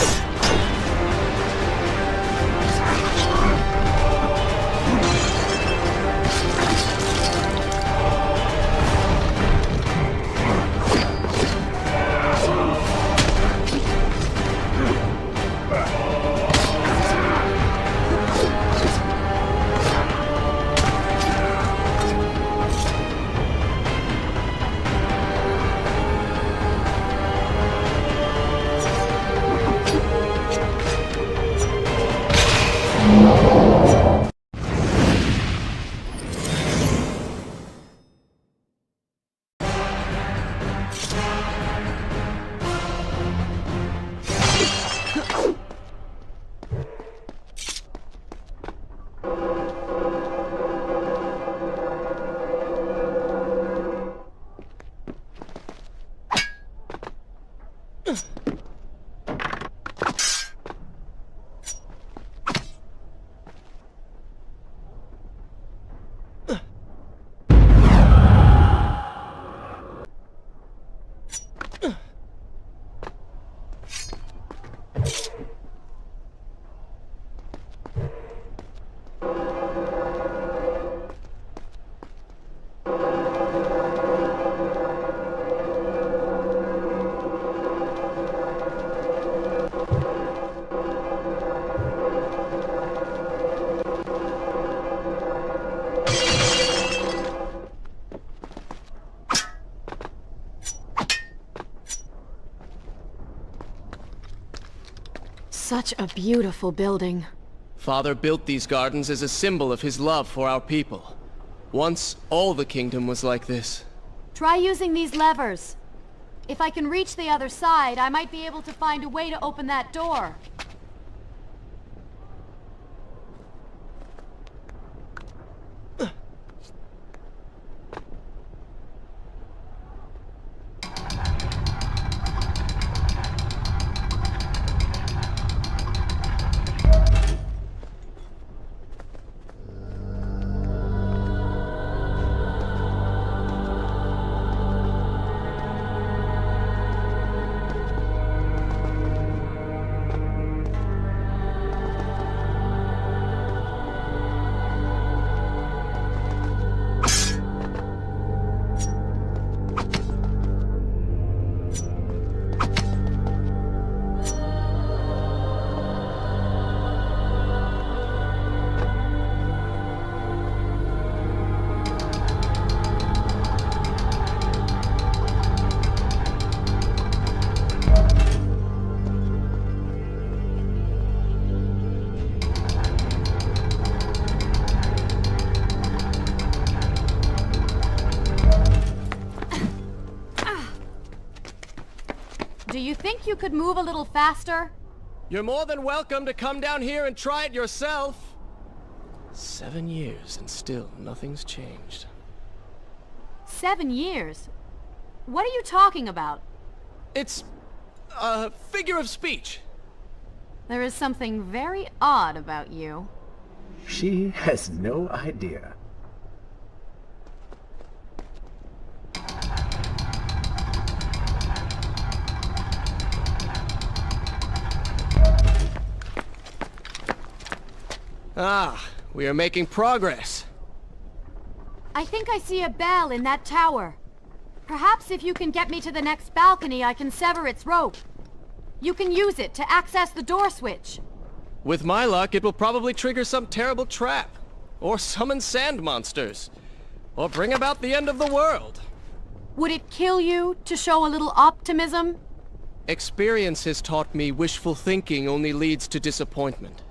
Such a beautiful building. Father built these gardens as a symbol of his love for our people. Once, all the kingdom was like this. Try using these levers. If I can reach the other side, I might be able to find a way to open that door. Do you think you could move a little faster? You're more than welcome to come down here and try it yourself. 7 years and still nothing's changed. 7 years? What are you talking about? It's a figure of speech. There is something very odd about you. She has no idea. Ah, we are making progress. I think I see a bell in that tower. Perhaps if you can get me to the next balcony, I can sever its rope. You can use it to access the door switch. With my luck, it will probably trigger some terrible trap. Or summon sand monsters. Or bring about the end of the world. Would it kill you to show a little optimism? Experience has taught me wishful thinking only leads to disappointment.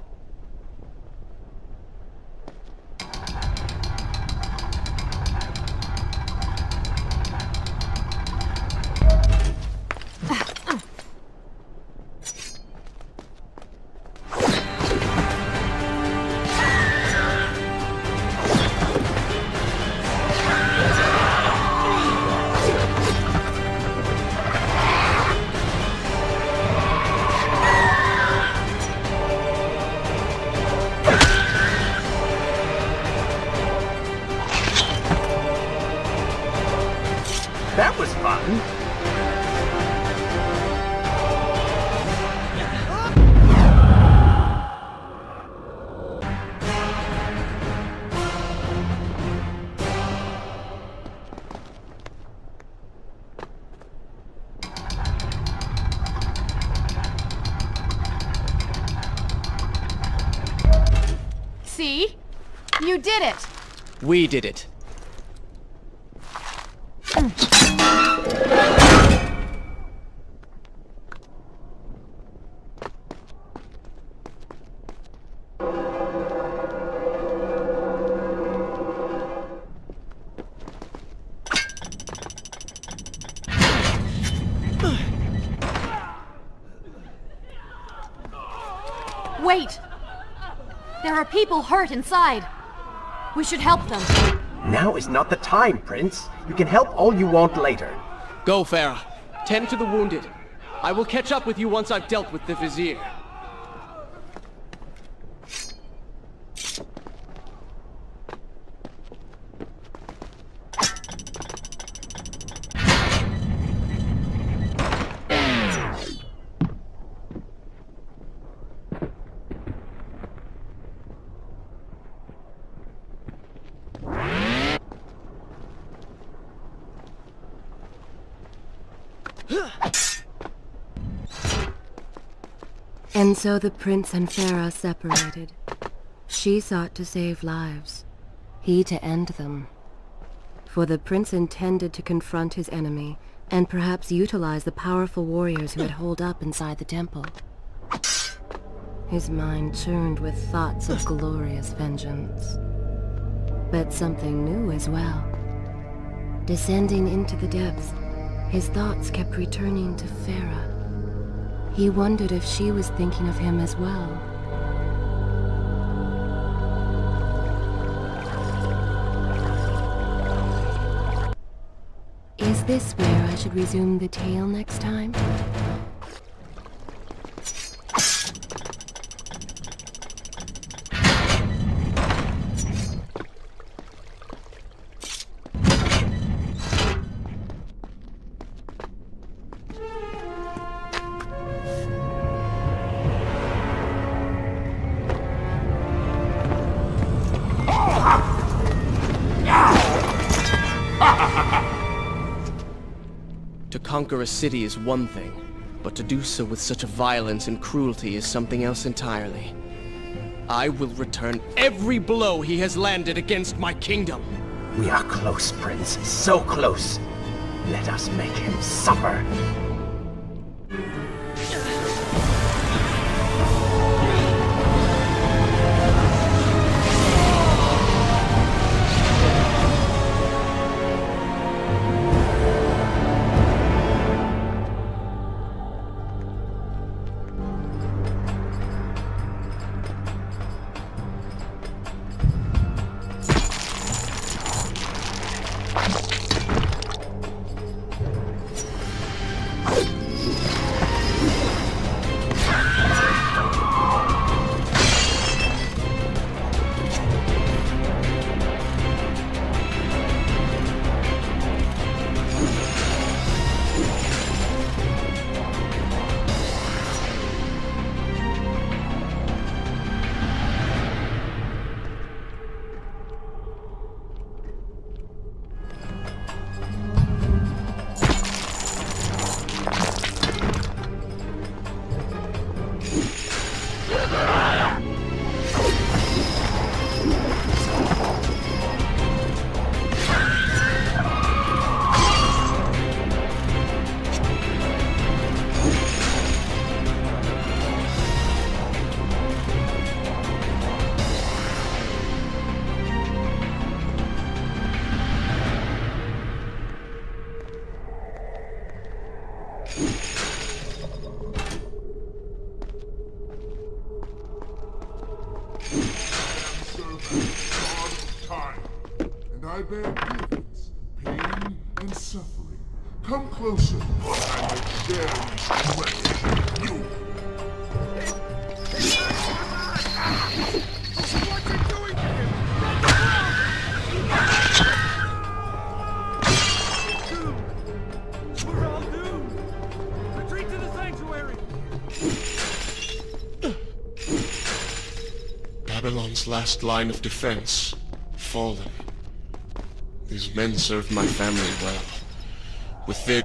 See? You did it! We did it. Wait! There are people hurt inside. We should help them. Now is not the time, Prince. You can help all you want later. Go, Farah. Tend to the wounded. I will catch up with you once I've dealt with the Vizier. And so the prince and Farah separated. She sought to save lives, he to end them. For the prince intended to confront his enemy, and perhaps utilize the powerful warriors who had holed up inside the temple. His mind churned with thoughts of glorious vengeance. But something new as well. Descending into the depths, his thoughts kept returning to Farah. He wondered if she was thinking of him as well. Is this where I should resume the tale next time? To conquer a city is one thing, but to do so with such violence and cruelty is something else entirely. I will return every blow he has landed against my kingdom. We are close, Prince. So close. Let us make him suffer. I bear grievance, pain, and suffering. Come closer, that I might share these questions with you. What's it doing to him? We're all doomed! Retreat to the sanctuary! Babylon's last line of defense, fallen. These men served my family well. With their...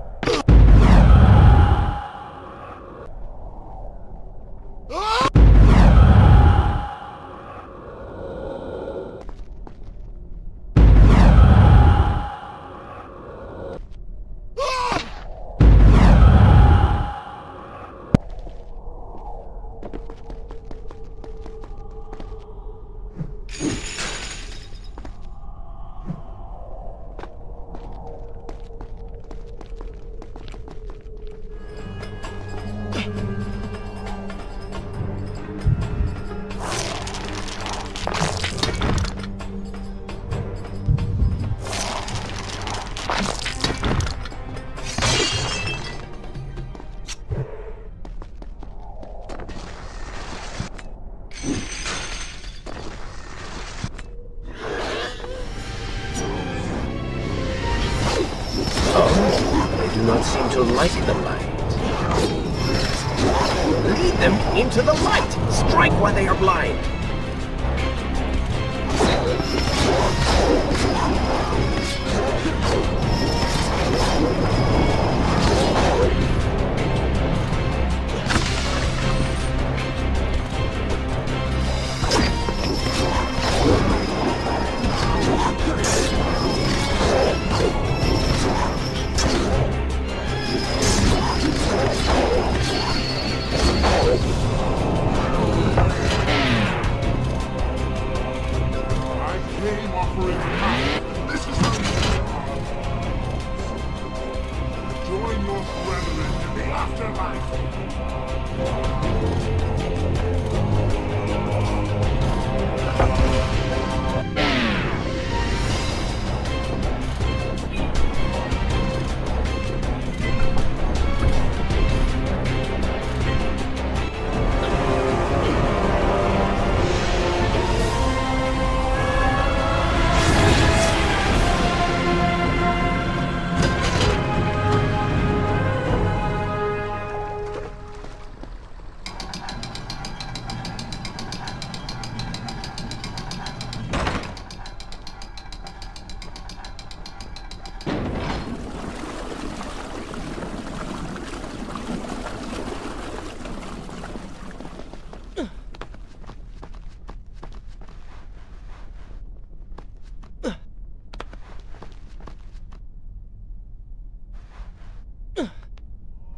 seem to like the light. Lead them into the light! Strike while they are blind!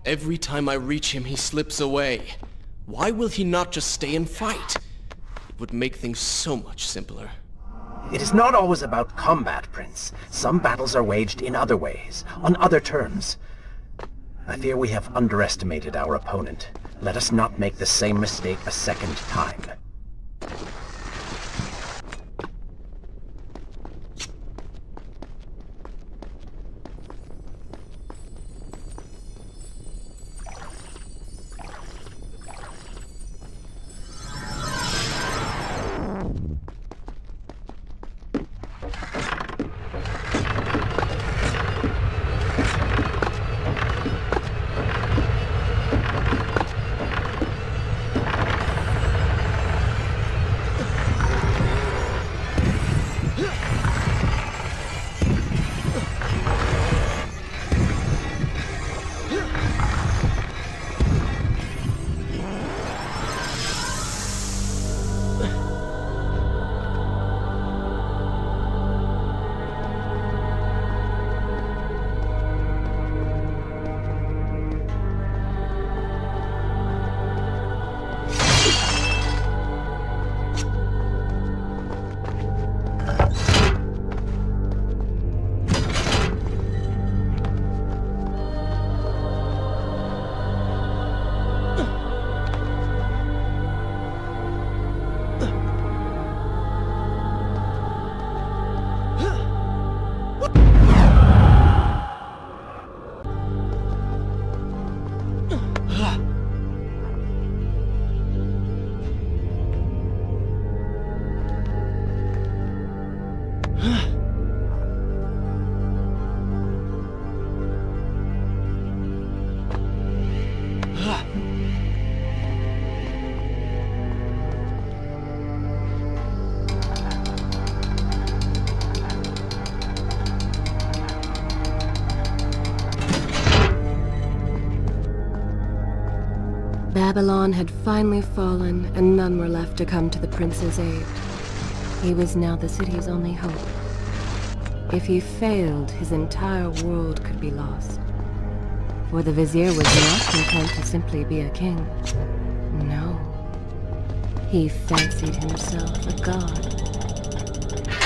Every time I reach him, he slips away. Why will he not just stay and fight? It would make things so much simpler. It is not always about combat, Prince. Some battles are waged in other ways, on other terms. I fear we have underestimated our opponent. Let us not make the same mistake a second time. Babylon had finally fallen, and none were left to come to the prince's aid. He was now the city's only hope. If he failed, his entire world could be lost. For the vizier was not content to simply be a king. No. He fancied himself a god.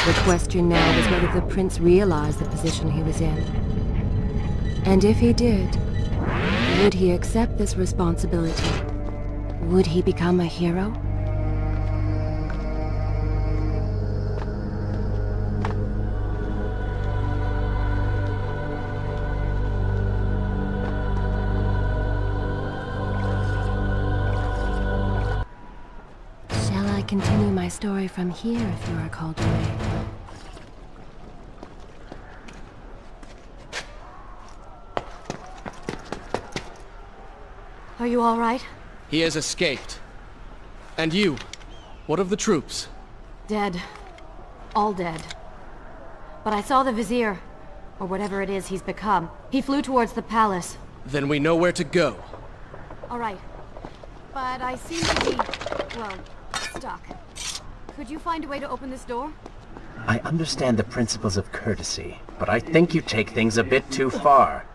The question now was whether the prince realized the position he was in. And if he did, would he accept this responsibility? Would he become a hero? Shall I continue my story from here if you are called away? Are you all right? He has escaped. And you? What of the troops? Dead. All dead. But I saw the Vizier, or whatever it is he's become. He flew towards the palace. Then we know where to go. All right. But I seem to be, well, stuck. Could you find a way to open this door? I understand the principles of courtesy, but I think you take things a bit too far.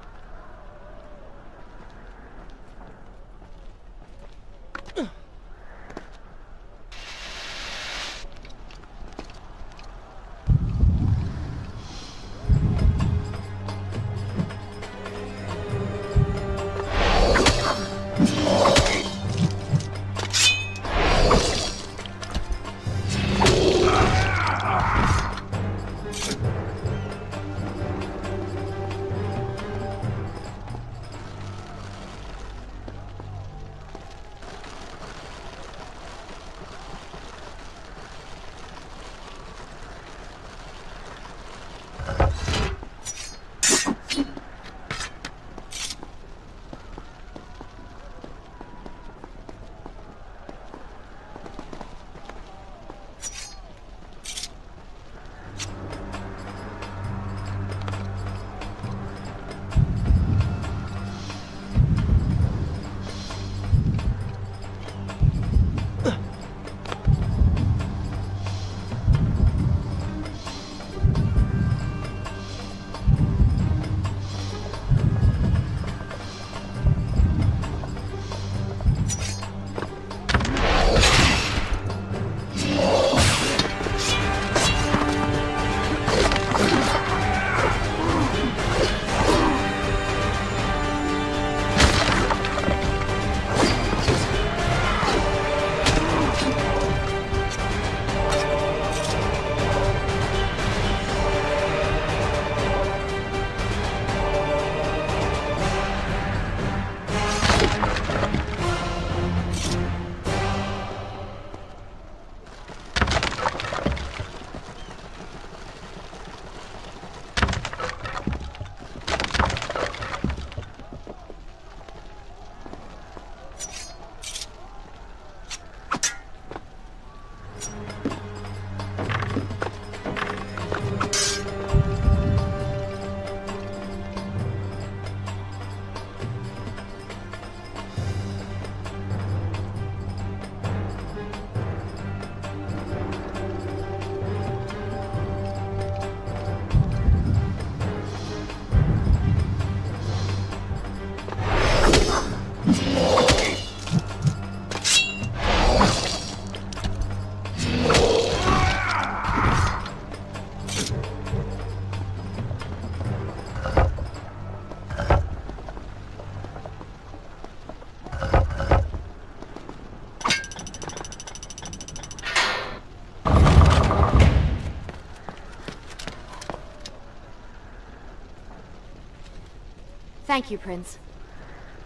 Thank you, Prince.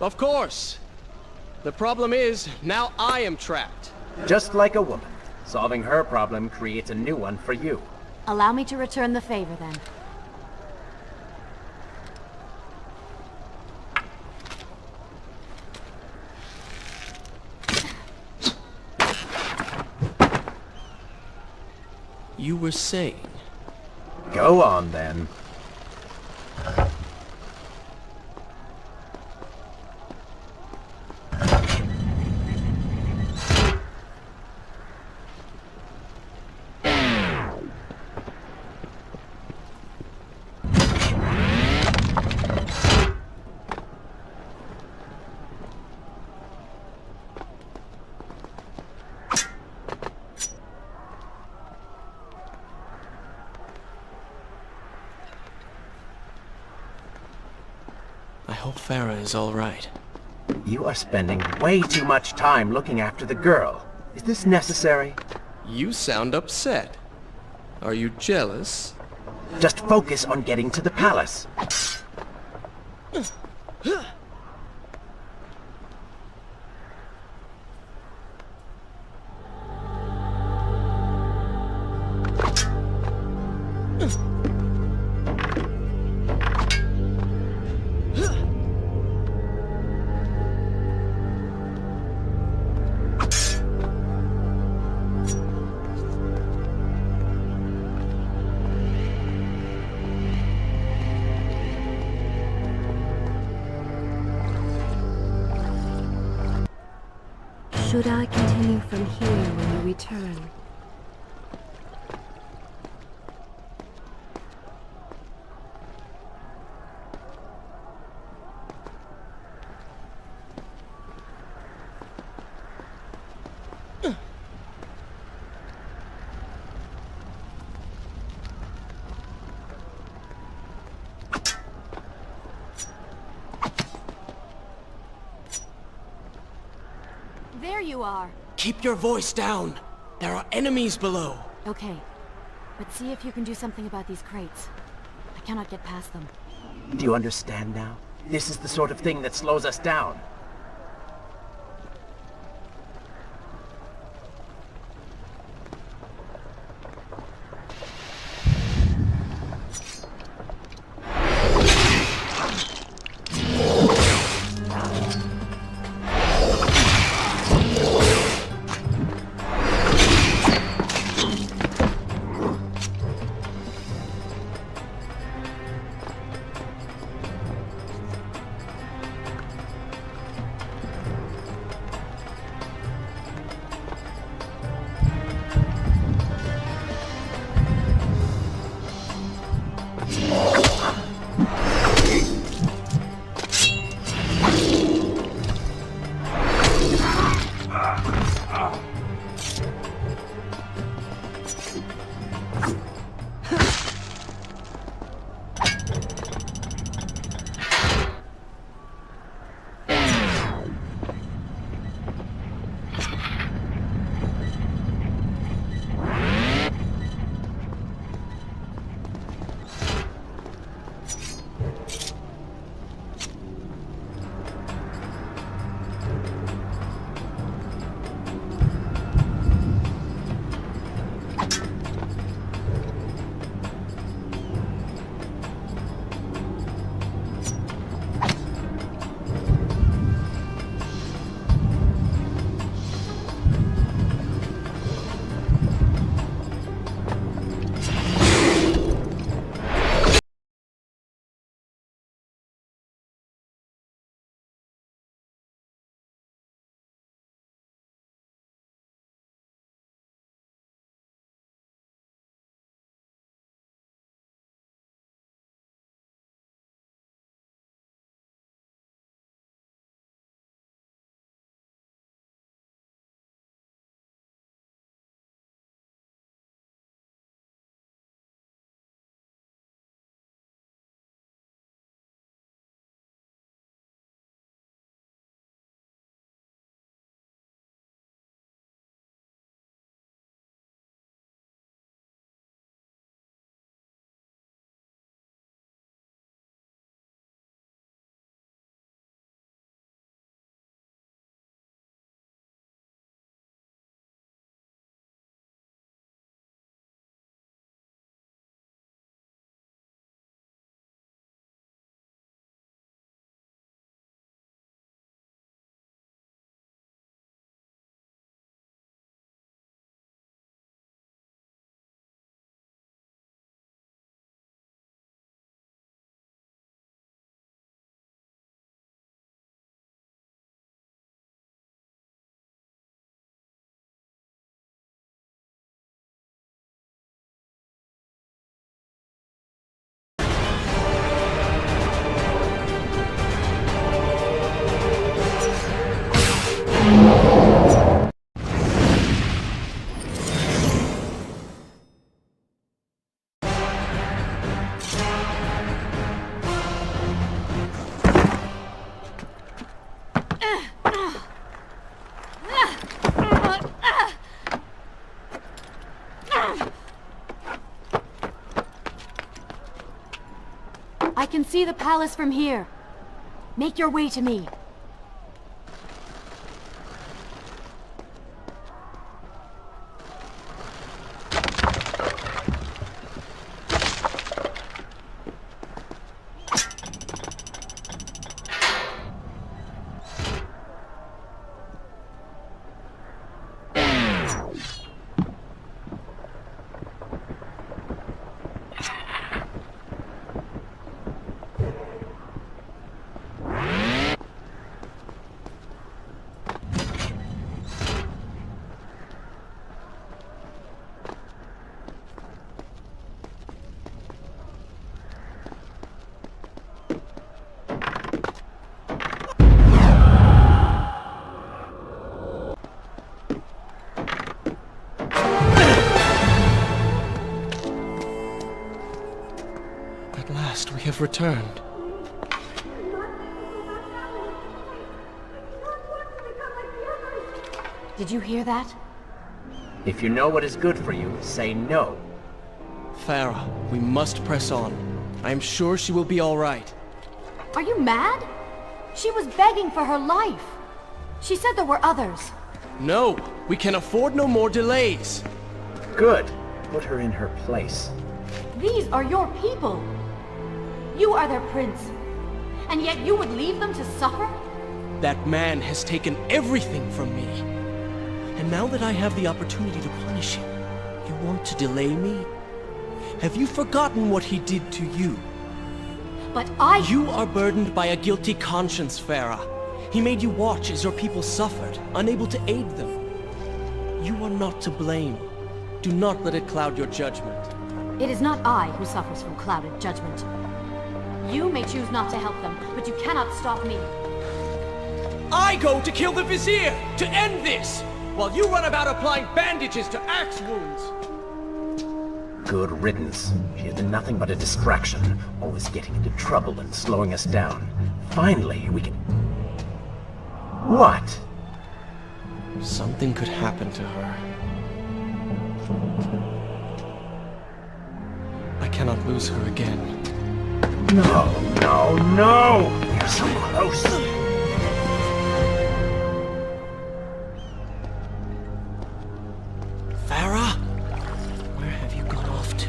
Of course. The problem is, now I am trapped. Just like a woman. Solving her problem creates a new one for you. Allow me to return the favor, then. You were saying? Go on, then. I hope Farah is all right. You are spending way too much time looking after the girl. Is this necessary? You sound upset. Are you jealous? Just focus on getting to the palace. Should I continue from here when you return? There you are. Keep your voice down. There are enemies below. Okay, but see if you can do something about these crates. I cannot get past them. Do you understand now? This is the sort of thing that slows us down. I can see the palace from here. Make your way to me. have returned. Did you hear that? If you know what is good for you, say no. Farah, we must press on. I am sure she will be all right. Are you mad? She was begging for her life. She said there were others. No, we can afford no more delays. Good. Put her in her place. These are your people. You are their prince. And yet you would leave them to suffer? That man has taken everything from me. And now that I have the opportunity to punish him, you want to delay me? Have you forgotten what he did to you? But You are burdened by a guilty conscience, Farah. He made you watch as your people suffered, unable to aid them. You are not to blame. Do not let it cloud your judgment. It is not I who suffers from clouded judgment. You may choose not to help them, but you cannot stop me. I go to kill the Vizier, to end this, while you run about applying bandages to axe wounds. Good riddance. She has been nothing but a distraction, always getting into trouble and slowing us down. Finally, we can... What? Something could happen to her. I cannot lose her again. No, no, no! You're so close! Farah? Where have you gone off to?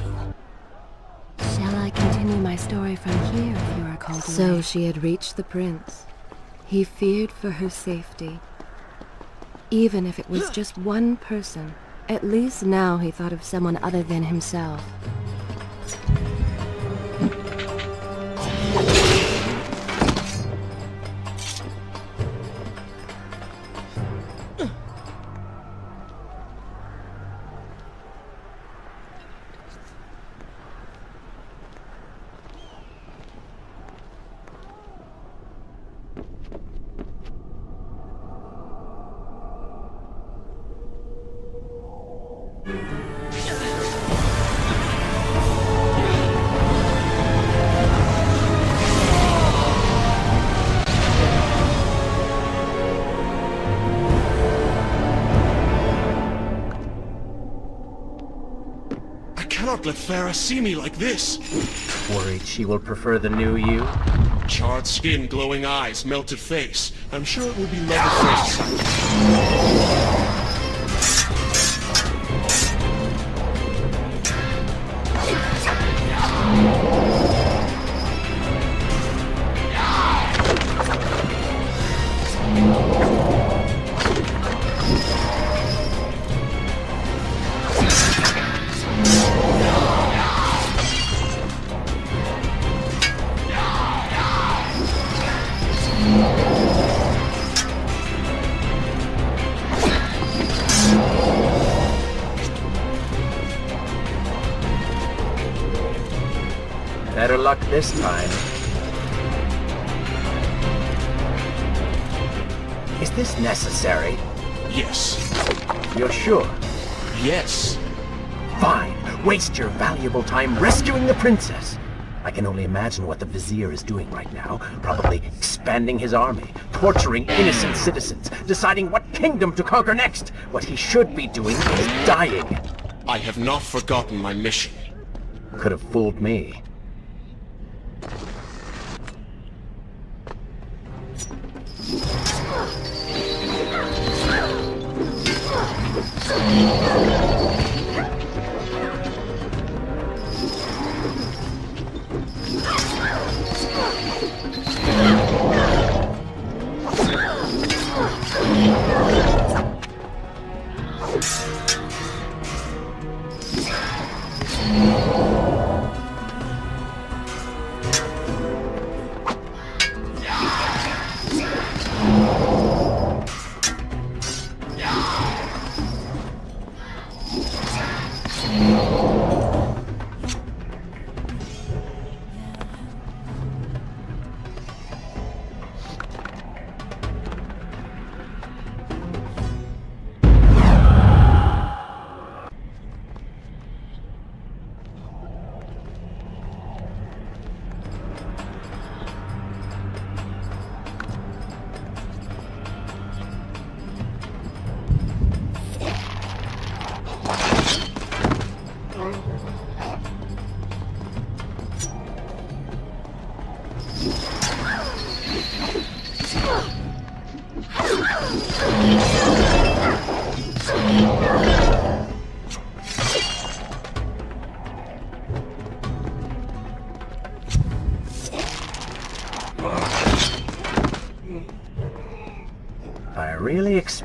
Shall I continue my story from here if you are called away? So she had reached the prince. He feared for her safety. Even if it was just one person, at least now he thought of someone other than himself. I cannot let Farah see me like this. Worried she will prefer the new you? Charred skin, glowing eyes, melted face. I'm sure it will be love at first sight. Better luck this time. Is this necessary? Yes. You're sure? Yes. Fine. Waste your valuable time rescuing the princess. I can only imagine what the Vizier is doing right now. Probably expanding his army, torturing innocent citizens, deciding what kingdom to conquer next. What he should be doing is dying. I have not forgotten my mission. Could have fooled me.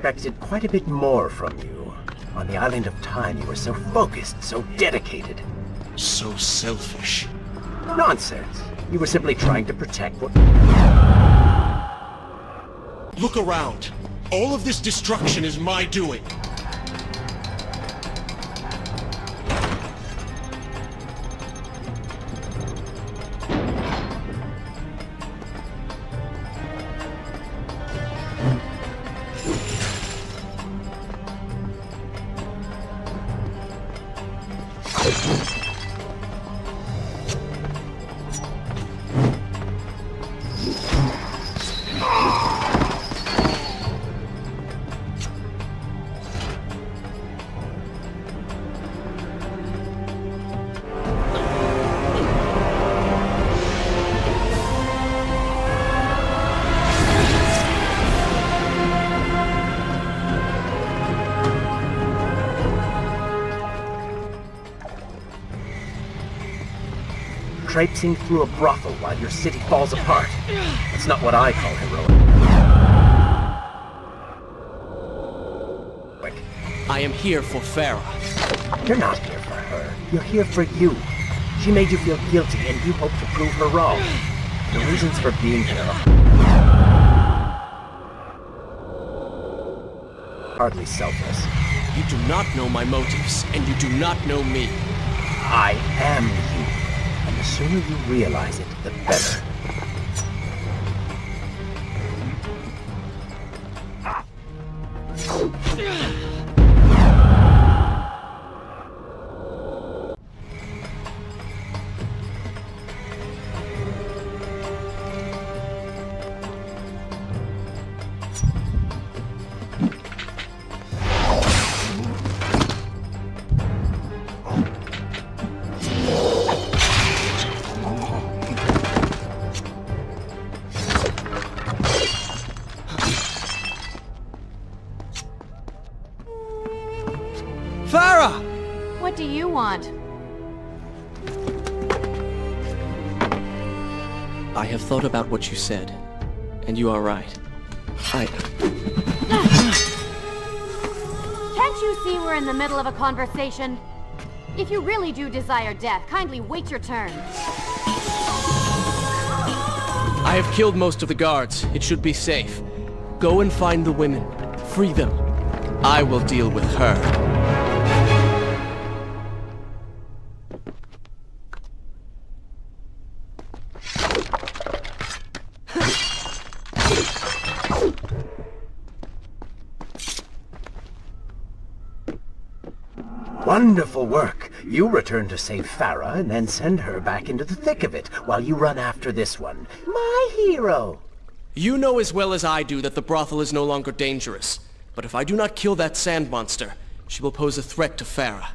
expected quite a bit more from you. On the island of time, you were so focused, so dedicated. So selfish. Nonsense. You were simply trying to protect what... Look around. All of this destruction is my doing. Traipsing through a brothel while your city falls apart. That's not what I call heroic. I am here for Farah. You're not here for her. You're here for you. She made you feel guilty, and you hope to prove her wrong. The reasons for being here are hardly selfless. You do not know my motives, and you do not know me. I am you. And the sooner you realize it, the better. Farah! What do you want? I have thought about what you said, and you are right. Can't you see we're in the middle of a conversation? If you really do desire death, kindly wait your turn. I have killed most of the guards. It should be safe. Go and find the women. Free them. I will deal with her. Wonderful work. You return to save Farah and then send her back into the thick of it while you run after this one. My hero! You know as well as I do that the brothel is no longer dangerous. But if I do not kill that sand monster, she will pose a threat to Farah.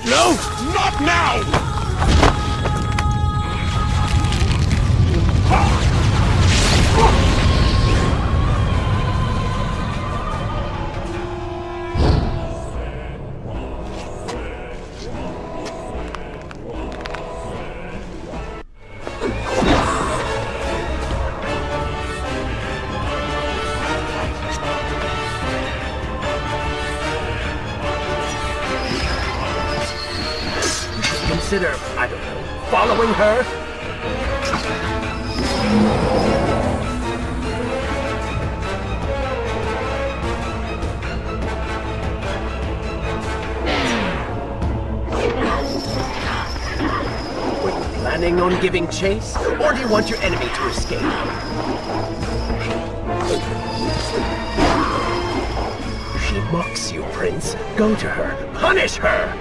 No! Not now! consider, I don't know, following her? Were you planning on giving chase? Or do you want your enemy to escape? She mocks you, Prince. Go to her. Punish her!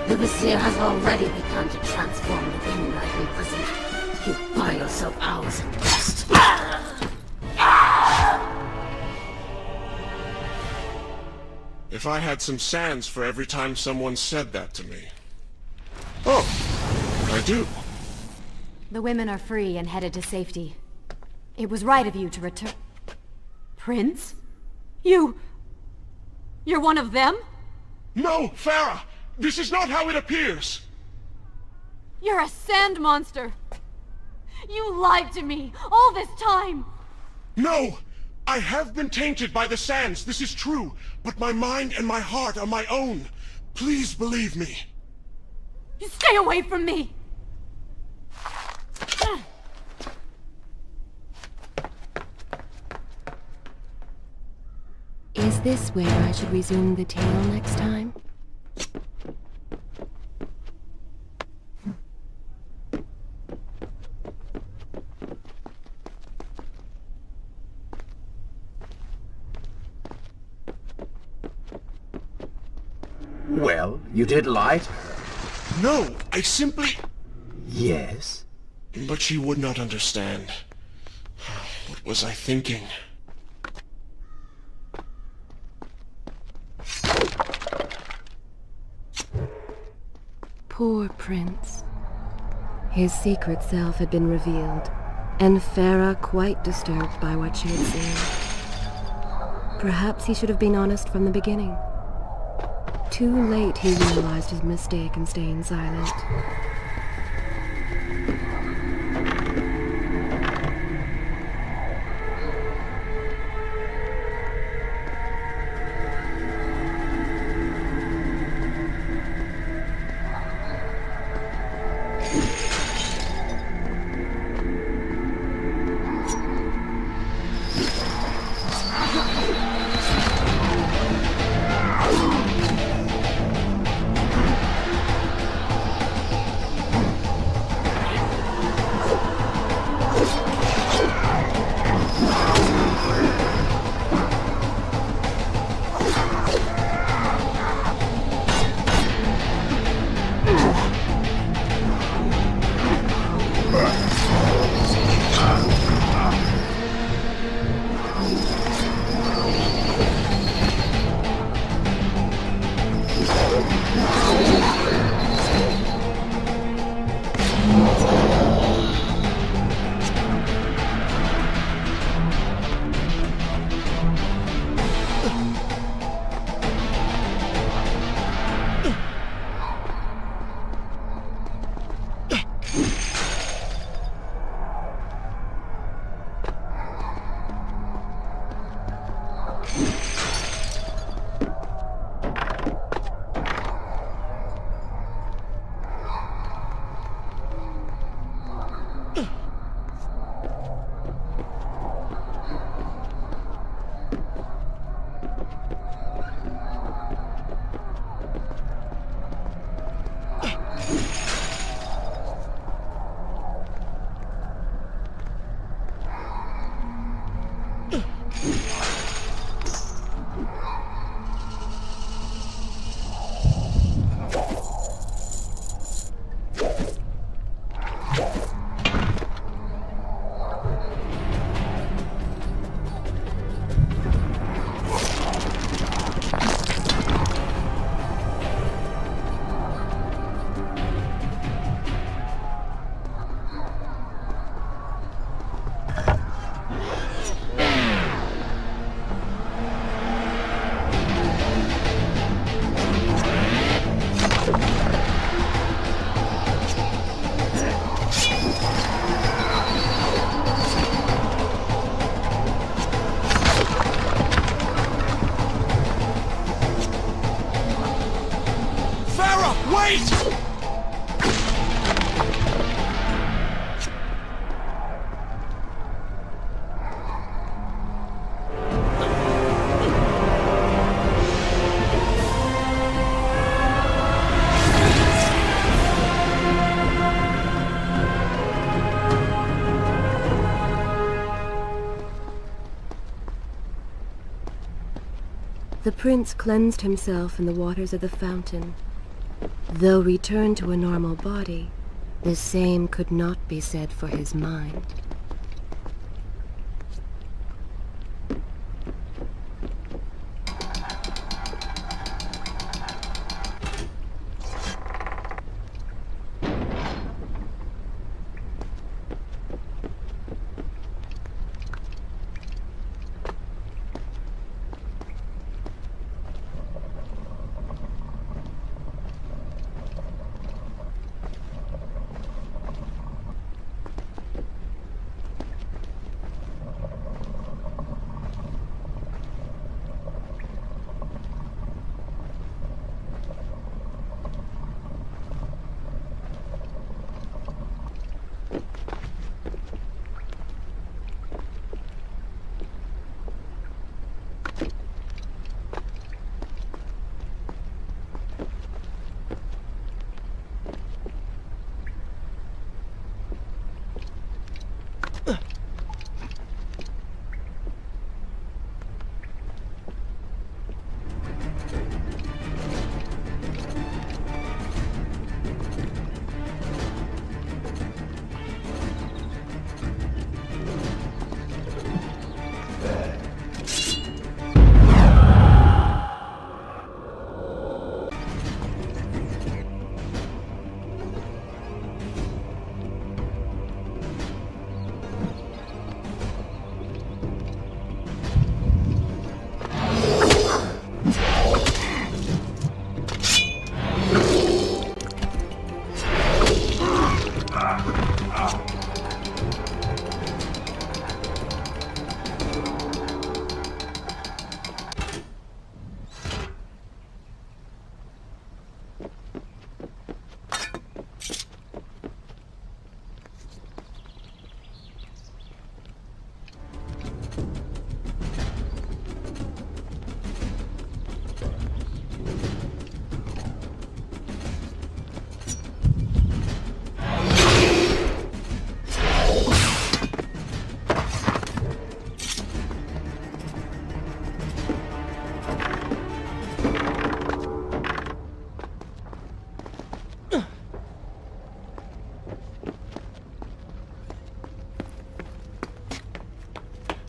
The Vizier has already begun to transform the women I've imprisoned. You buy yourself hours at best. If I had some sands for every time someone said that to me. Oh, I do. The women are free and headed to safety. It was right of you to return... Prince? You're one of them? No, Farah! This is not how it appears! You're a sand monster! You lied to me all this time! No! I have been tainted by the sands, this is true, but my mind and my heart are my own. Please believe me. Stay away from me! Is this where I should resume the tale next time? Well, you did lie to her. No, I simply... Yes? But she would not understand. What was I thinking? Poor Prince. His secret self had been revealed, and Farah quite disturbed by what she had seen. Perhaps he should have been honest from the beginning. Too late he realized his mistake in staying silent. Wait! The prince cleansed himself in the waters of the fountain. Though returned to a normal body, the same could not be said for his mind.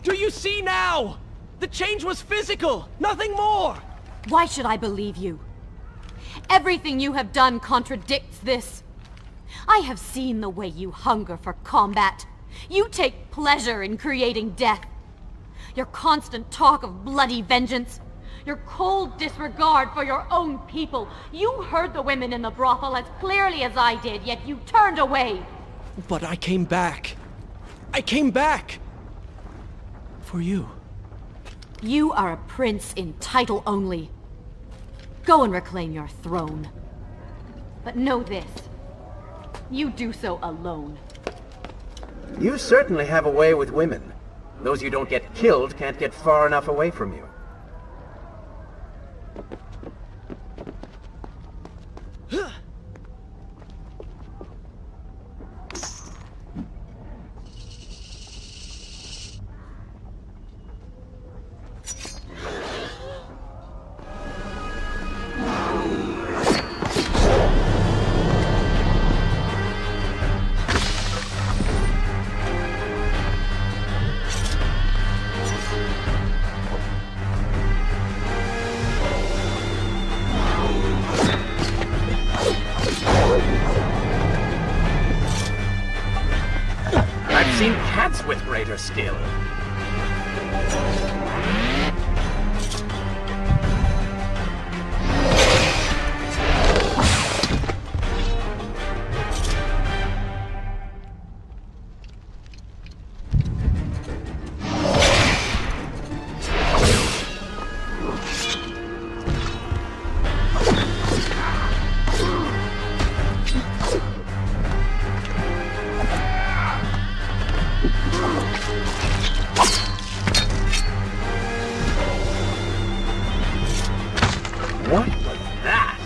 Do you see now? The change was physical, nothing more! Why should I believe you? Everything you have done contradicts this. I have seen the way you hunger for combat. You take pleasure in creating death. Your constant talk of bloody vengeance. Your cold disregard for your own people. You heard the women in the brothel as clearly as I did, yet you turned away. But I came back. I came back! For you. You are a prince in title only. Go and reclaim your throne. But know this. You do so alone. You certainly have a way with women. Those you don't get killed can't get far enough away from you. I've seen cats with greater skill. What was that?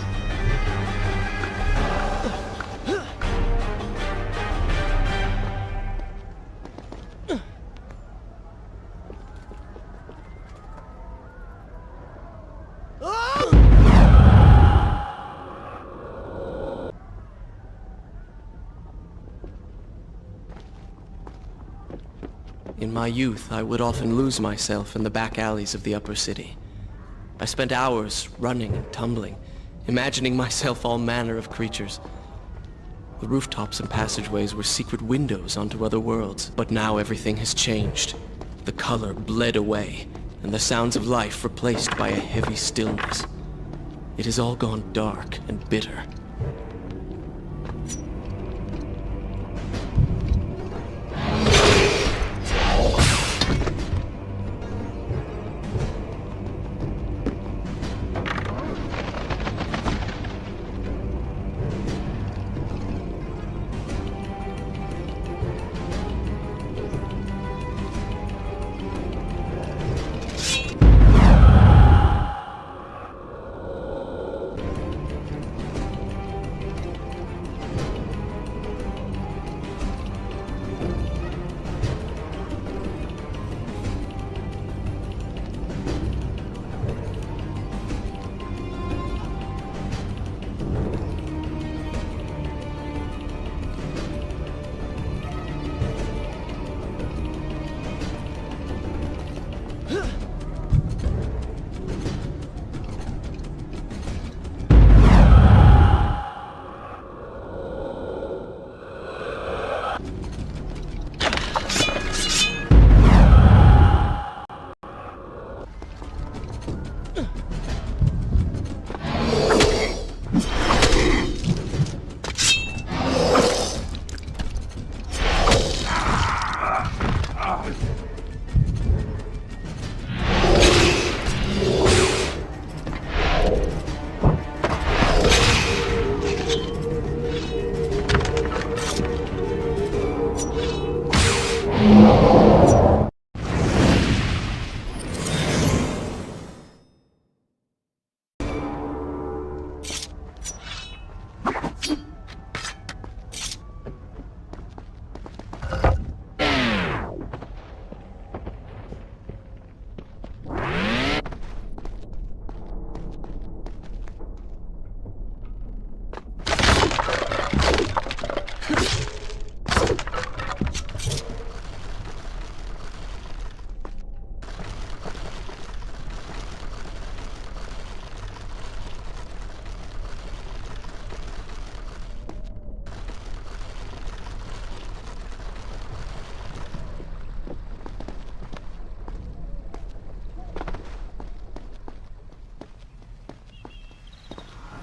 In my youth, I would often lose myself in the back alleys of the upper city. I spent hours running and tumbling, imagining myself all manner of creatures. The rooftops and passageways were secret windows onto other worlds, but now everything has changed. The color bled away, and the sounds of life replaced by a heavy stillness. It has all gone dark and bitter.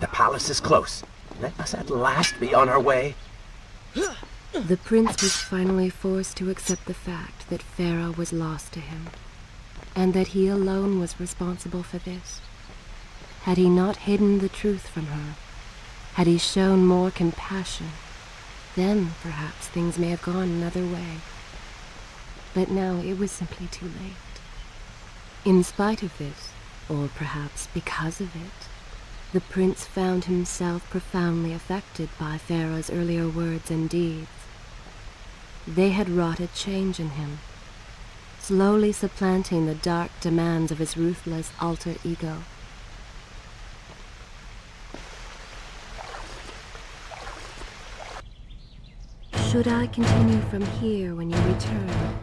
The palace is close. Let us at last be on our way. The prince was finally forced to accept the fact that Farah was lost to him, and that he alone was responsible for this. Had he not hidden the truth from her, had he shown more compassion, then perhaps things may have gone another way. But now it was simply too late. In spite of this, or perhaps because of it, the prince found himself profoundly affected by Farah's earlier words and deeds. They had wrought a change in him, slowly supplanting the dark demands of his ruthless alter ego. Should I continue from here when you return?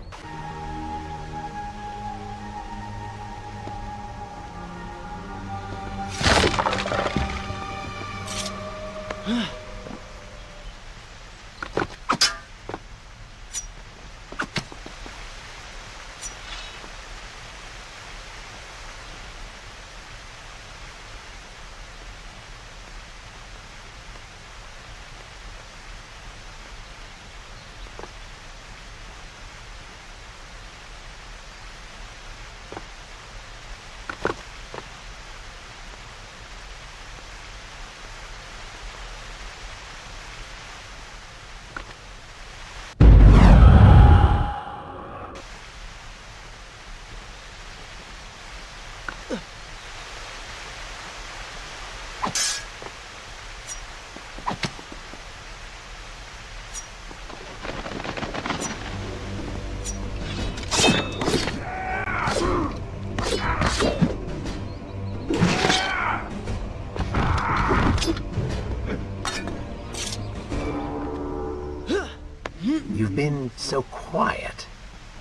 You've been so quiet.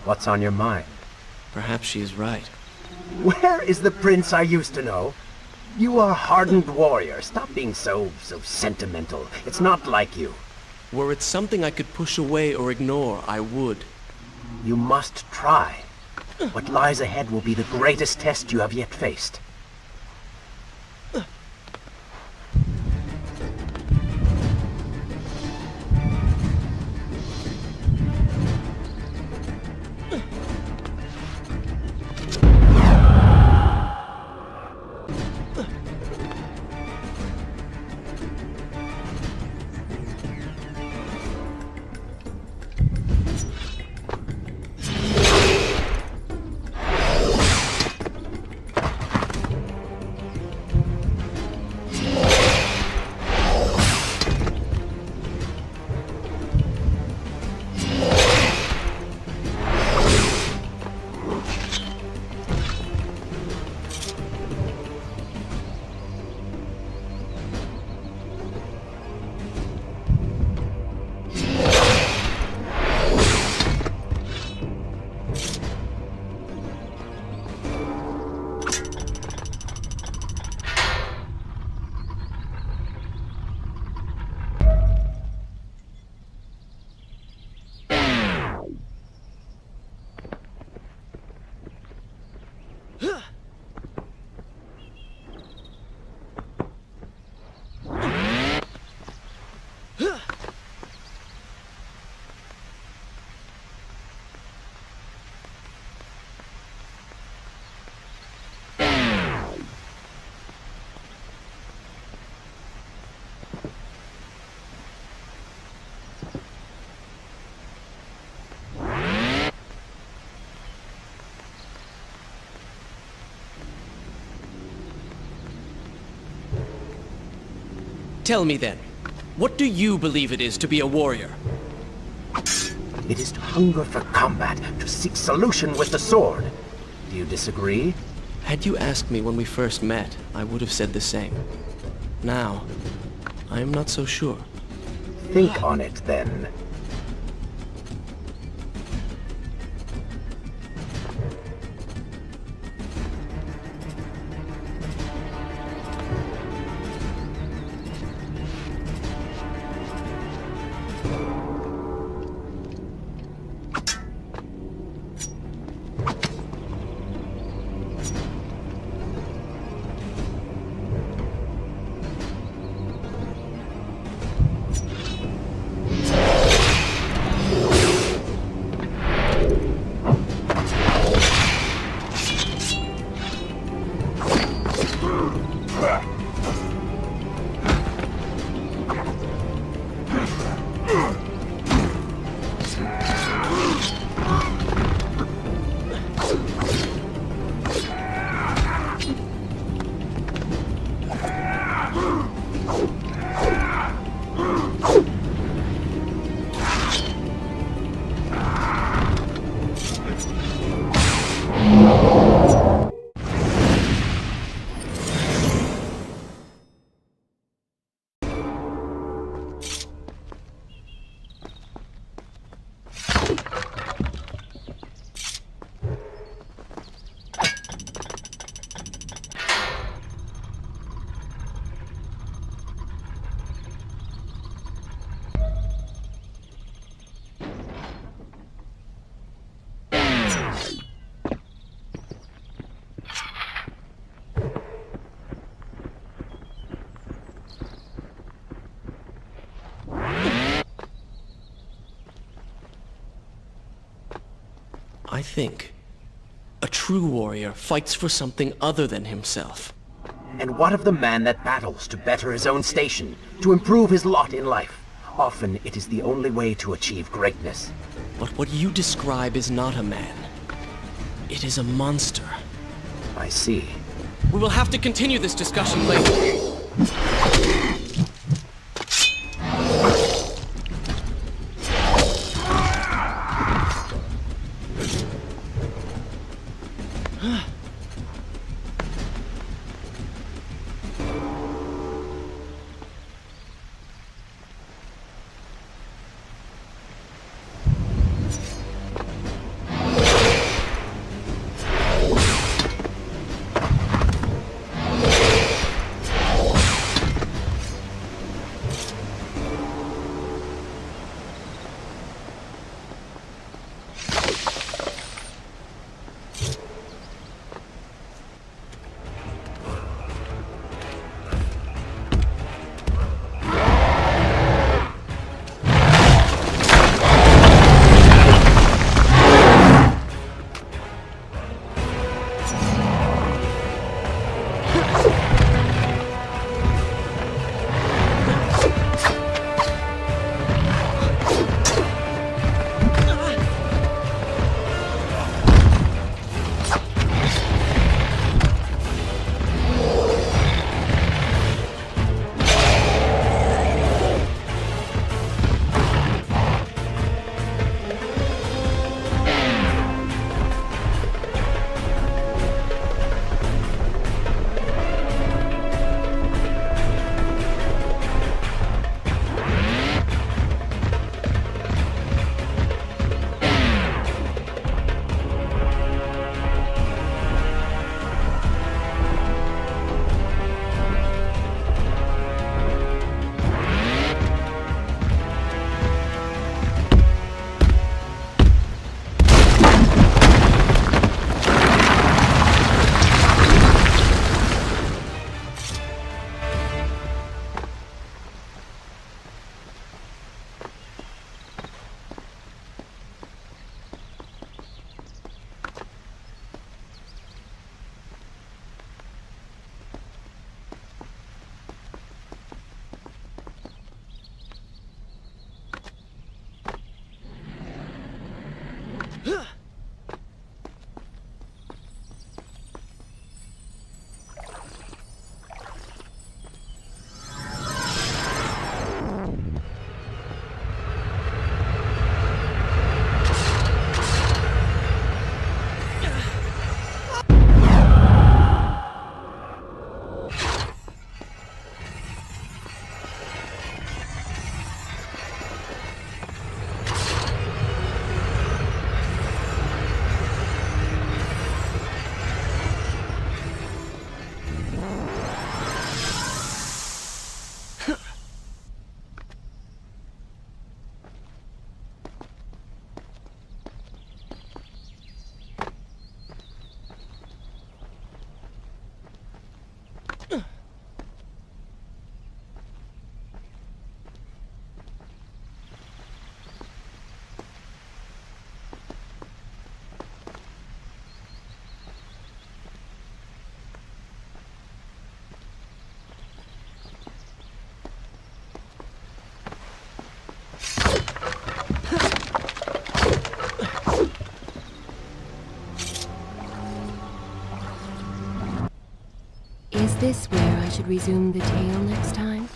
What's on your mind? Perhaps she is right. Where is the prince I used to know? You are a hardened warrior. Stop being so sentimental. It's not like you. Were it something I could push away or ignore, I would. You must try. What lies ahead will be the greatest test you have yet faced. Tell me then, what do you believe it is to be a warrior? It is to hunger for combat, to seek solution with the sword. Do you disagree? Had you asked me when we first met, I would have said the same. Now, I am not so sure. Think on it, then. I think a true warrior fights for something other than himself. And what of the man that battles to better his own station, to improve his lot in life? Often it is the only way to achieve greatness. But what you describe is not a man. It is a monster. I see. We will have to continue this discussion later. Is this where I should resume the tale next time?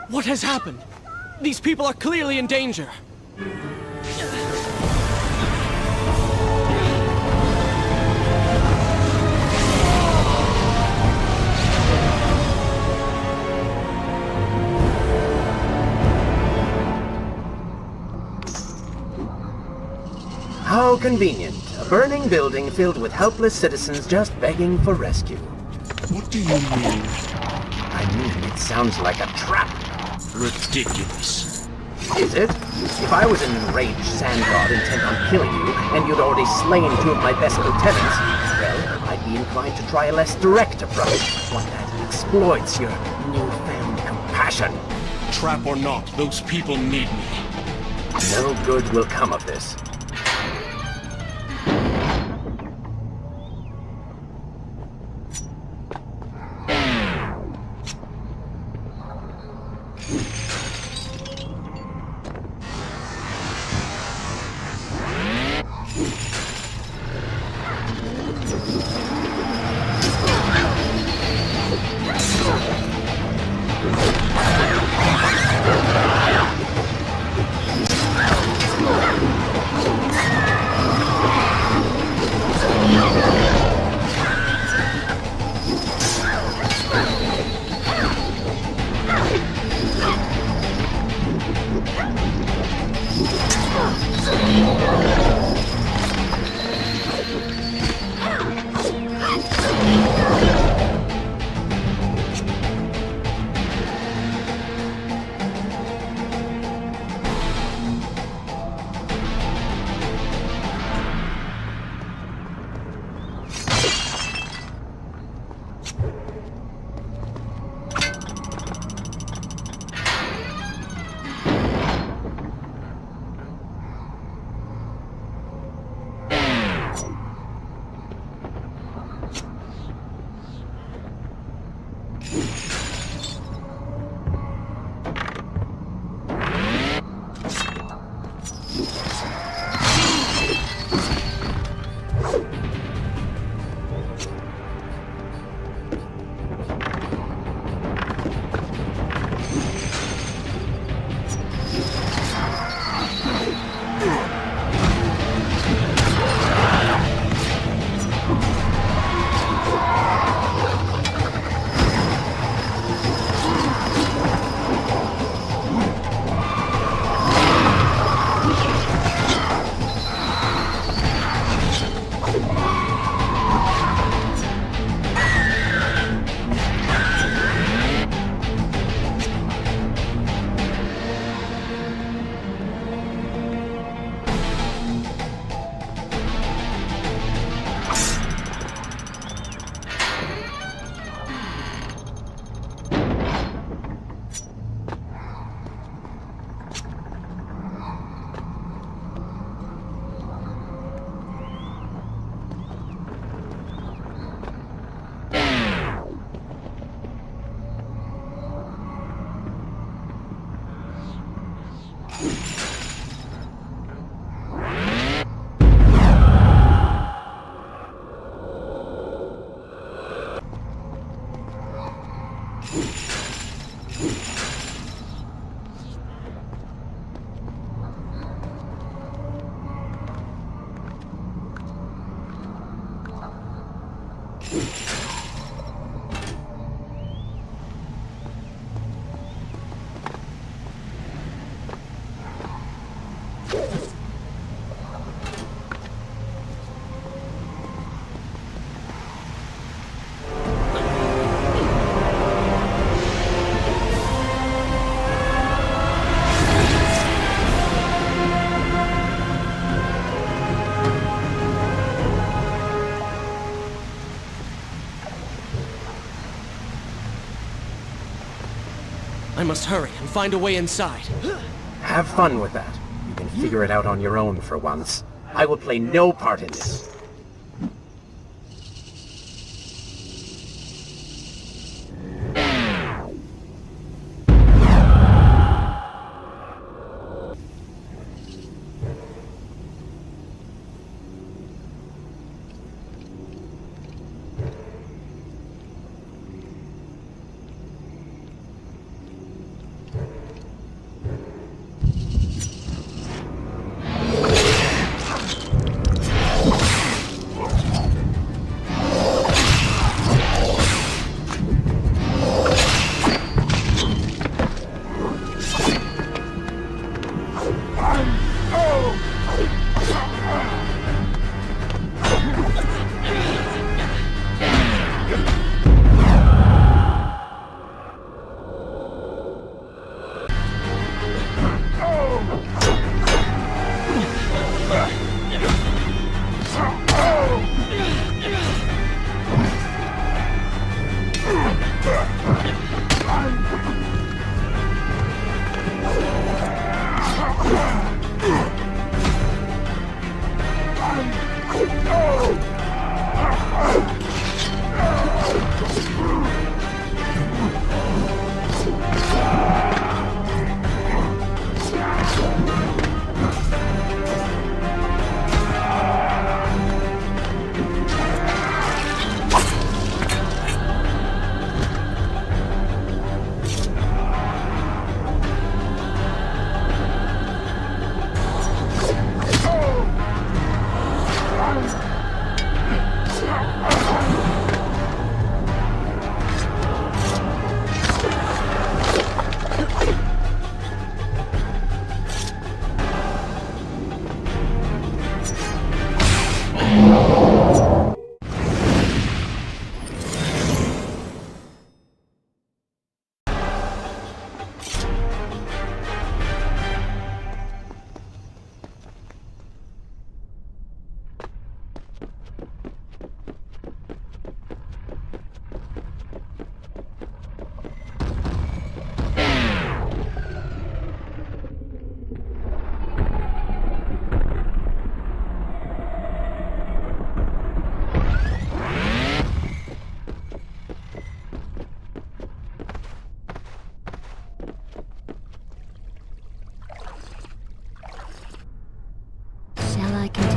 What has happened? These people are clearly in danger. How convenient. A burning building filled with helpless citizens just begging for rescue. What do you mean? I mean, it sounds like a trap. Ridiculous. Is it? If I was an enraged sand god intent on killing you, and you'd already slain two of my best lieutenants, well, I'd be inclined to try a less direct approach, one that exploits your newfound compassion. Trap or not, those people need me. No good will come of this. I must hurry and find a way inside. Have fun with that. You can figure it out on your own for once. I will play no part in this.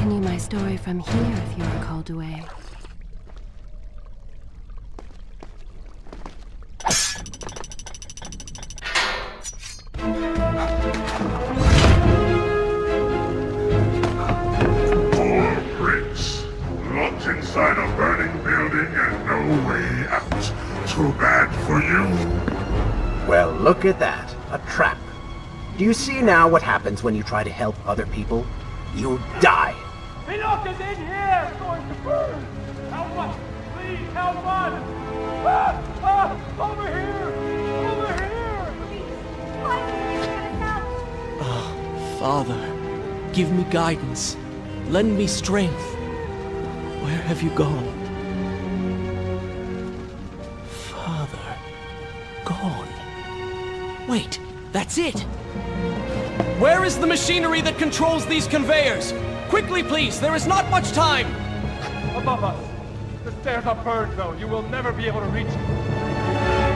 continue my story from here if you are called away. Poor Prince. Locked inside a burning building and no way out. Too bad for you. Well, look at that. A trap. Do you see now what happens when you try to help other people? You die. Enoch is in here! It's going to burn! Help us! Please help us! Ah! Ah! Over here! Over here! Father, give me guidance. Lend me strength. Where have you gone? Father, gone. Wait, that's it! Where is the machinery that controls these conveyors? Quickly, please, there is not much time! Above us! The stairs are burned, though. You will never be able to reach it.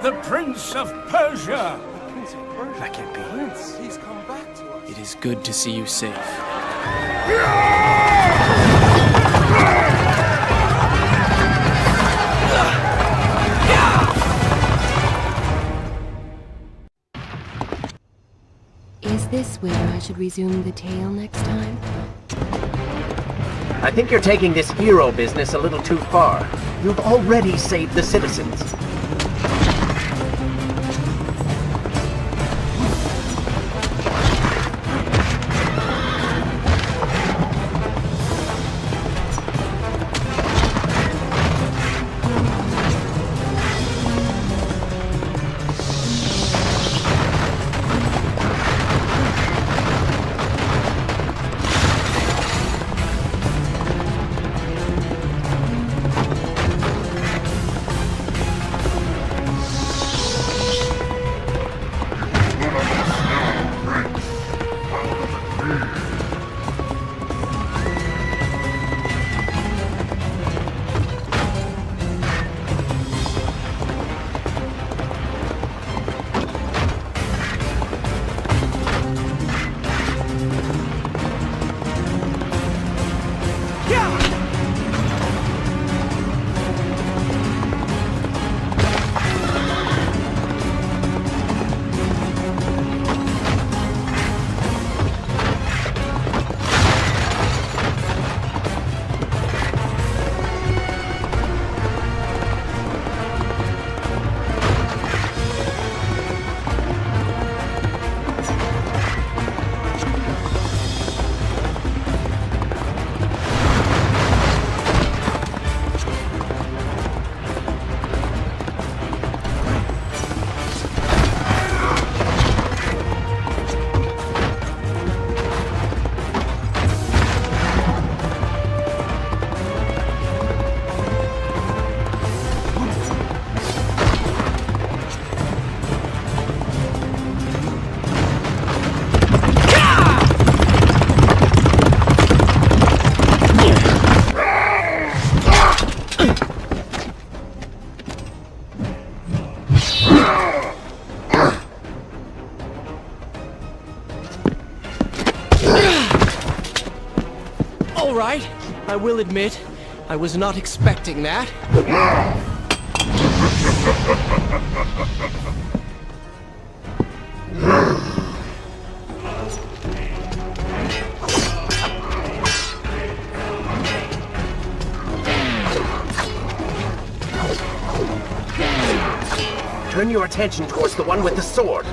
The Prince of Persia! That can't be. Prince, he's come back to us. It is good to see you safe. Is this where I should resume the tale next time? I think you're taking this hero business a little too far. You've already saved the citizens. All right, I will admit, I was not expecting that. Turn your attention towards the one with the sword.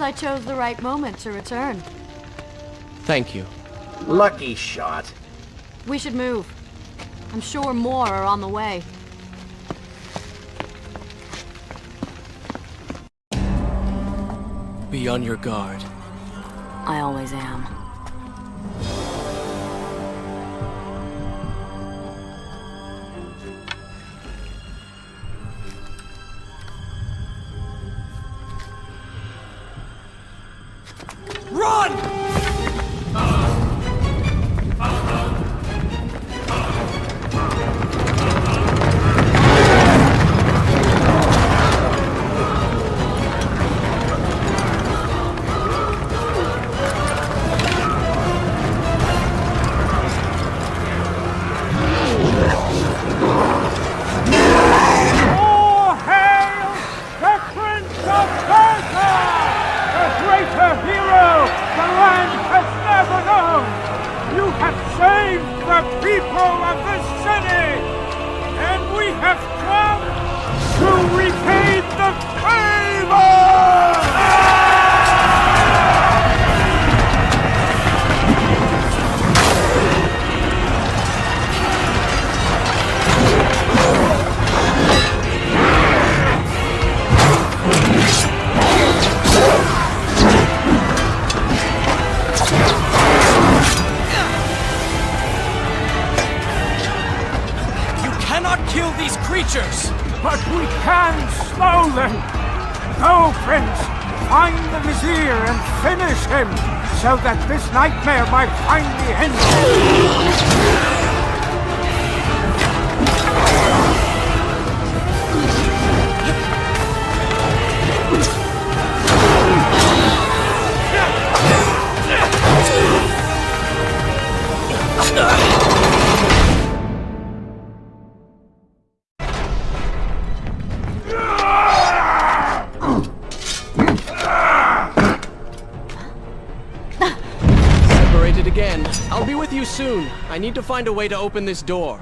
seems I chose the right moment to return. Thank you. Lucky shot. We should move. I'm sure more are on the way. Be on your guard. I always am. Run! All hail the Prince of Persia! A greater hero the land has never known! You have saved the people of this city! And we have come to repay the favor! Kill these creatures! But we can slow them! Go, Prince! Find the Vizier and finish him, so that this nightmare might finally end! Separated again. I'll be with you soon. I need to find a way to open this door.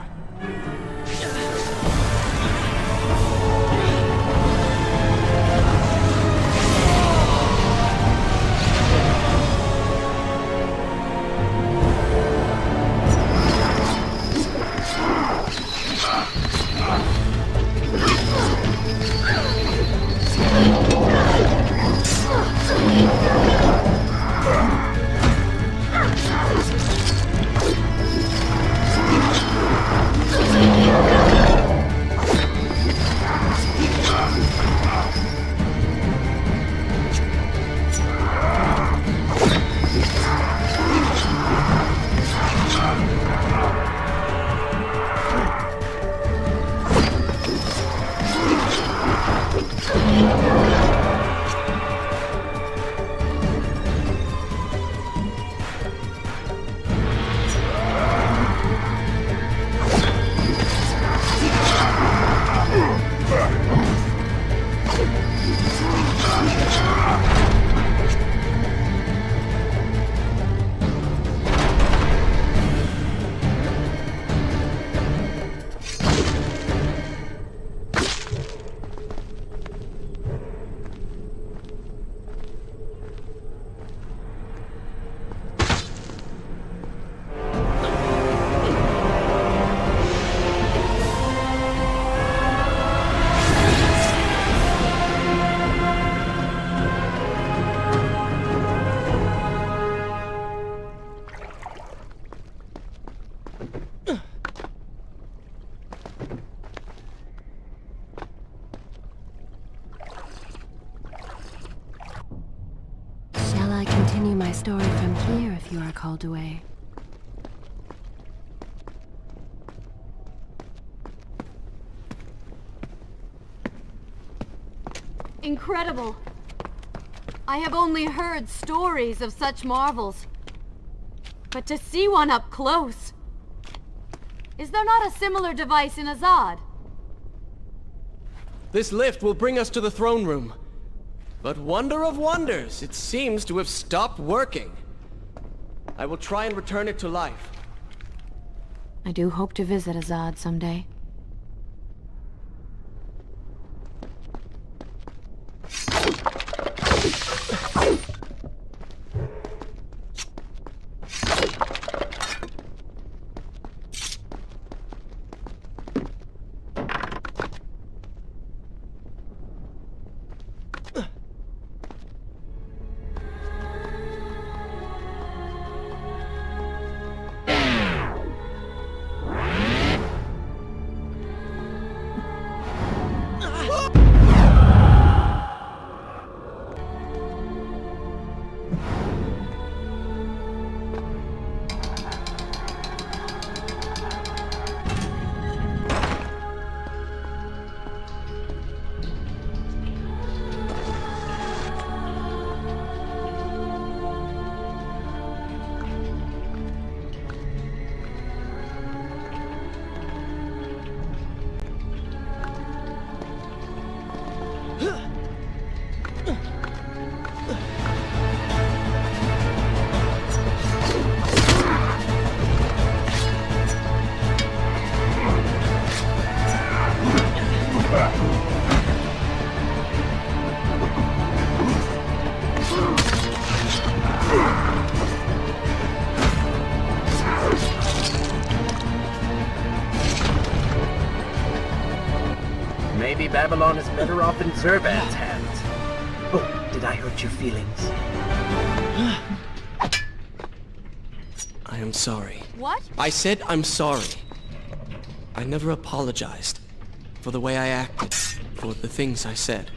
Shall I continue my story from here if you are called away? Incredible! I have only heard stories of such marvels. But to see one up close... Is there not a similar device in Azad? This lift will bring us to the throne room. But wonder of wonders, it seems to have stopped working. I will try and return it to life. I do hope to visit Azad someday. Babylon is better off in Zervan's hands. Oh, did I hurt your feelings? I am sorry. What? I said I'm sorry. I never apologized for the way I acted, for the things I said,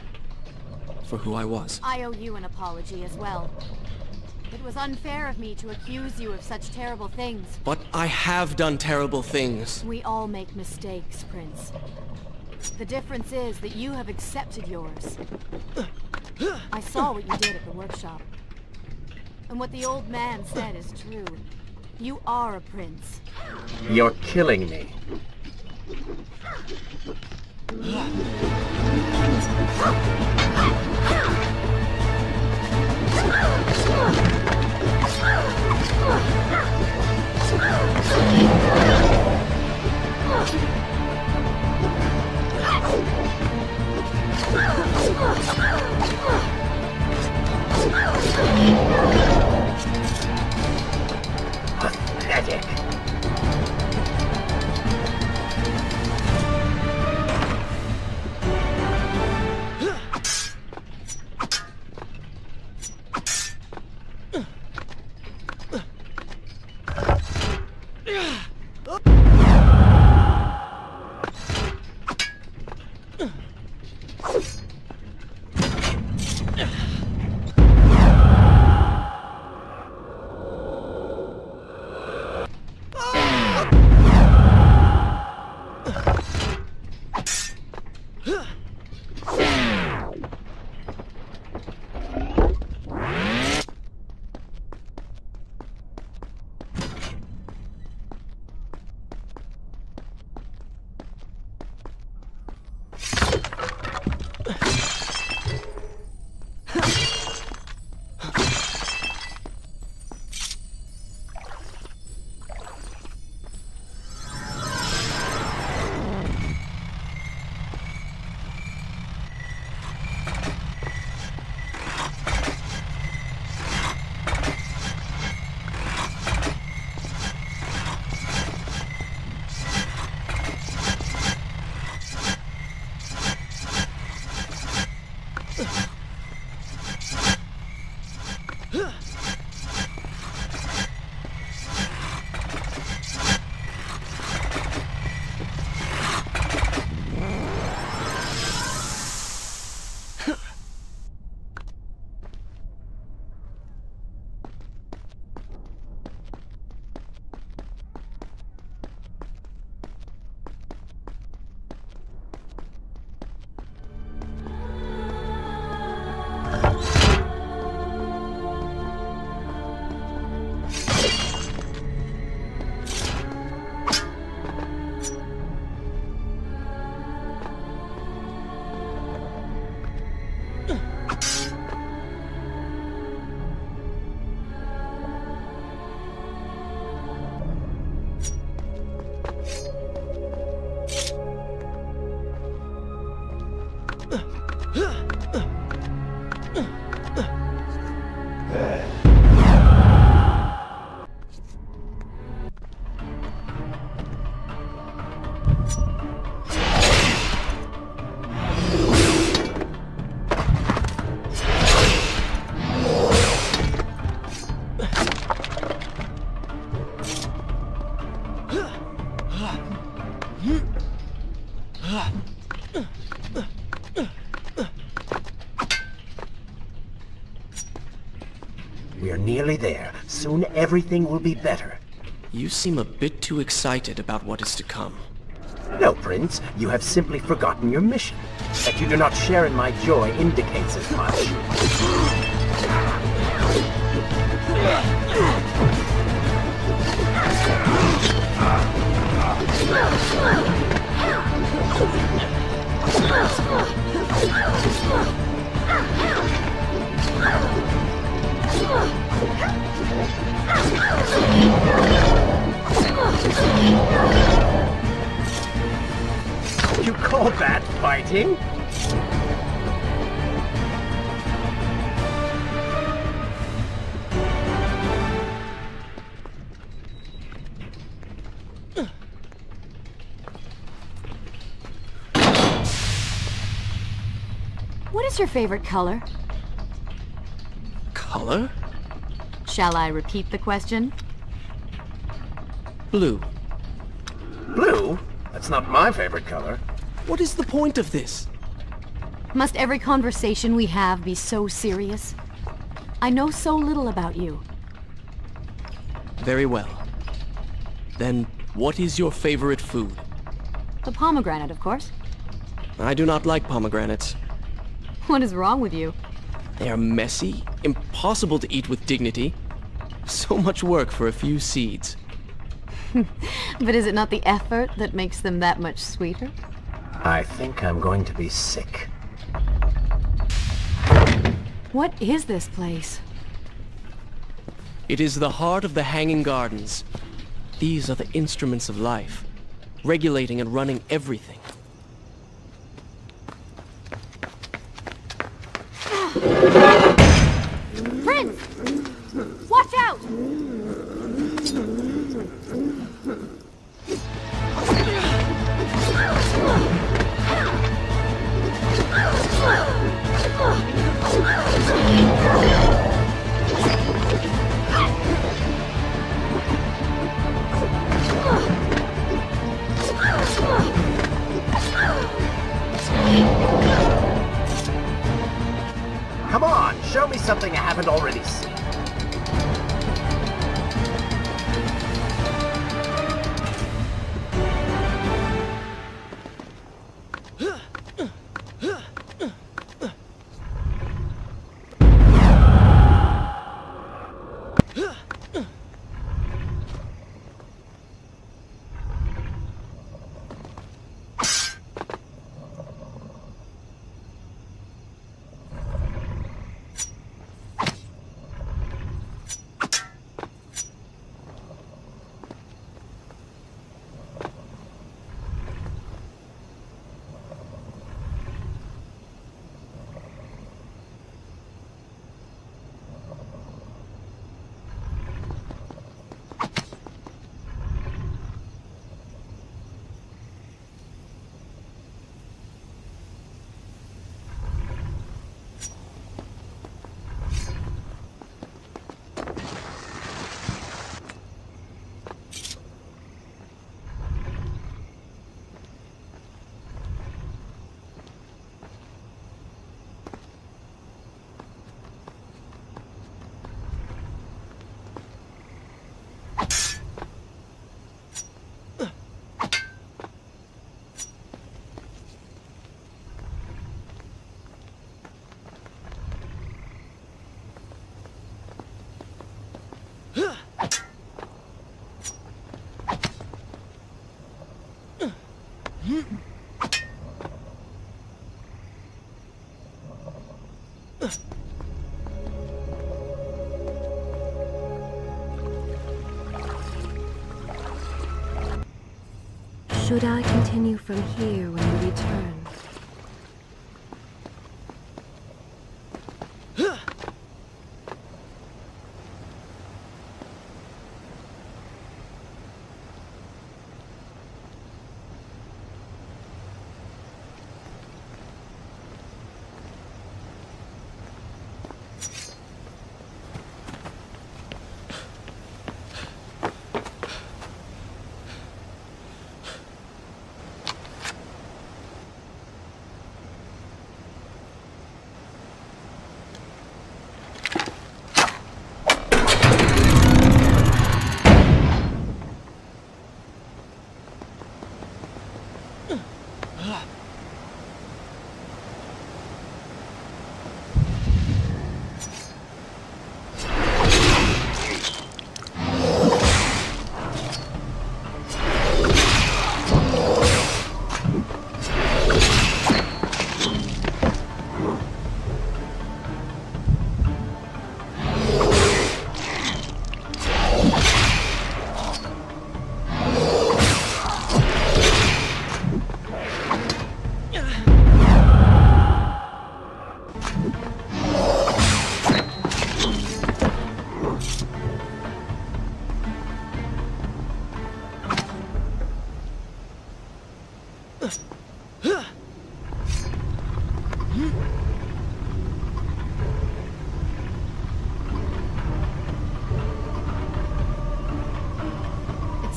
for who I was. I owe you an apology as well. It was unfair of me to accuse you of such terrible things. But I have done terrible things. We all make mistakes, Prince. The difference is that you have accepted yours. I saw what you did at the workshop. And what the old man said is true. You are a prince. You're killing me. Pathetic. We're nearly there. Soon everything will be better. You seem a bit too excited about what is to come. No, Prince. You have simply forgotten your mission. That you do not share in my joy indicates as much. You call that fighting? is your favorite color? Color? Shall I repeat the question? Blue. Blue? That's not my favorite color. What is the point of this? Must every conversation we have be so serious? I know so little about you. Very well. Then, what is your favorite food? The pomegranate, of course. I do not like pomegranates. What is wrong with you? They are messy, impossible to eat with dignity. So much work for a few seeds. But is it not the effort that makes them that much sweeter? I think I'm going to be sick. What is this place? It is the heart of the Hanging Gardens. These are the instruments of life, regulating and running everything. Prince! Watch out! Come on, show me something I haven't already seen. Should I continue from here when we return?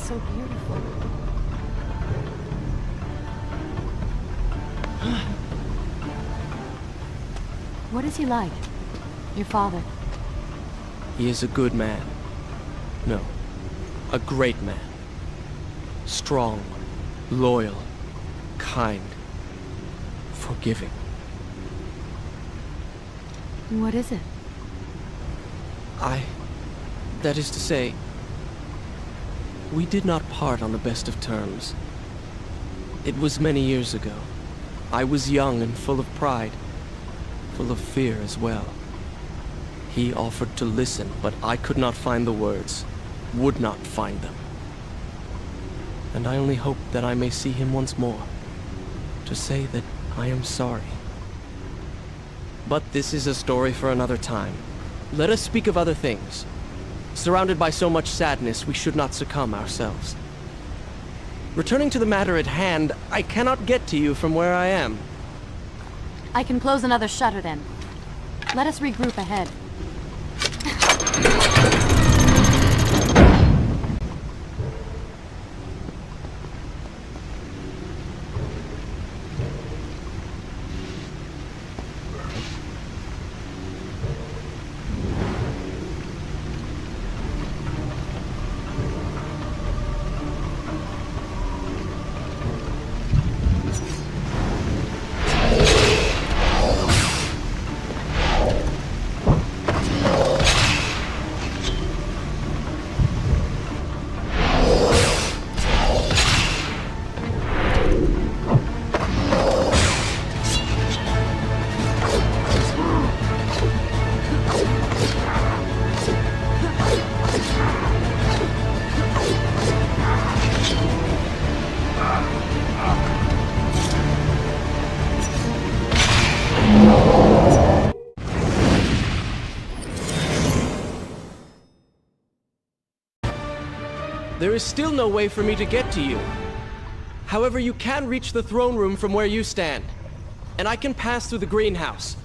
so beautiful. What is he like? Your father? He is a good man. No, a great man. Strong, loyal, kind, forgiving. What is it? That is to say, we did not part on the best of terms. It was many years ago. I was young and full of pride, full of fear as well. He offered to listen, but I could not find the words, would not find them. And I only hope that I may see him once more, to say that I am sorry. But this is a story for another time. Let us speak of other things. Surrounded by so much sadness, we should not succumb ourselves. Returning to the matter at hand, I cannot get to you from where I am. I can close another shutter then. Let us regroup ahead. There is still no way for me to get to you. However, you can reach the throne room from where you stand. And I can pass through the greenhouse.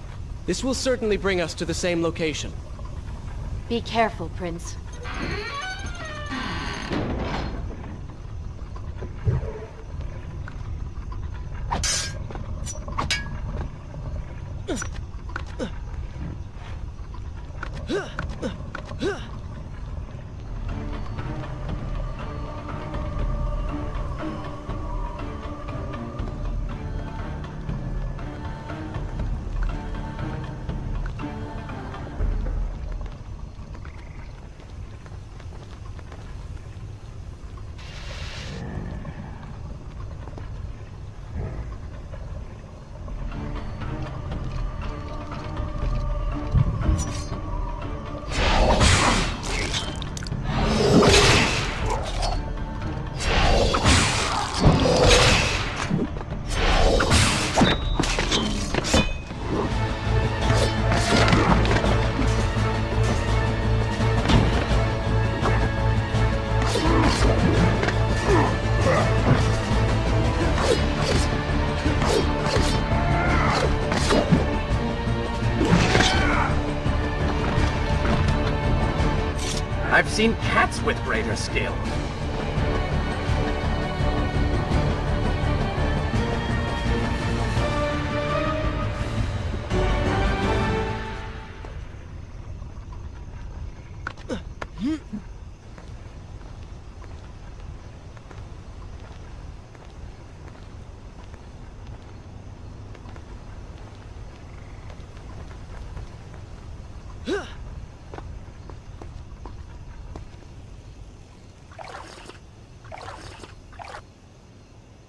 This will certainly bring us to the same location. Be careful, Prince. I've seen cats with greater skill.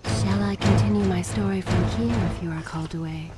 Shall I continue my story from here if you are called away?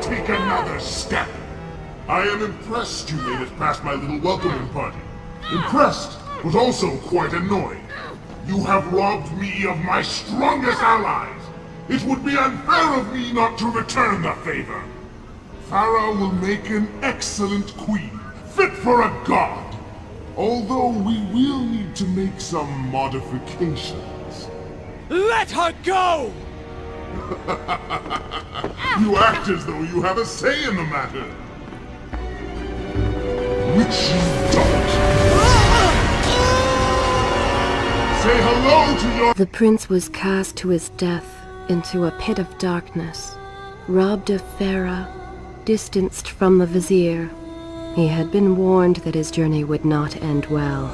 Take another step! I am impressed you made it past my little welcoming party. Impressed, but also quite annoyed. You have robbed me of my strongest allies. It would be unfair of me not to return the favor. Farah will make an excellent queen, fit for a god. Although we will need to make some modifications. Let her go! You act as though you have a say in the matter. Which you don't. Say hello to your... The prince was cast to his death into a pit of darkness, robbed of Farah, distanced from the vizier. He had been warned that his journey would not end well.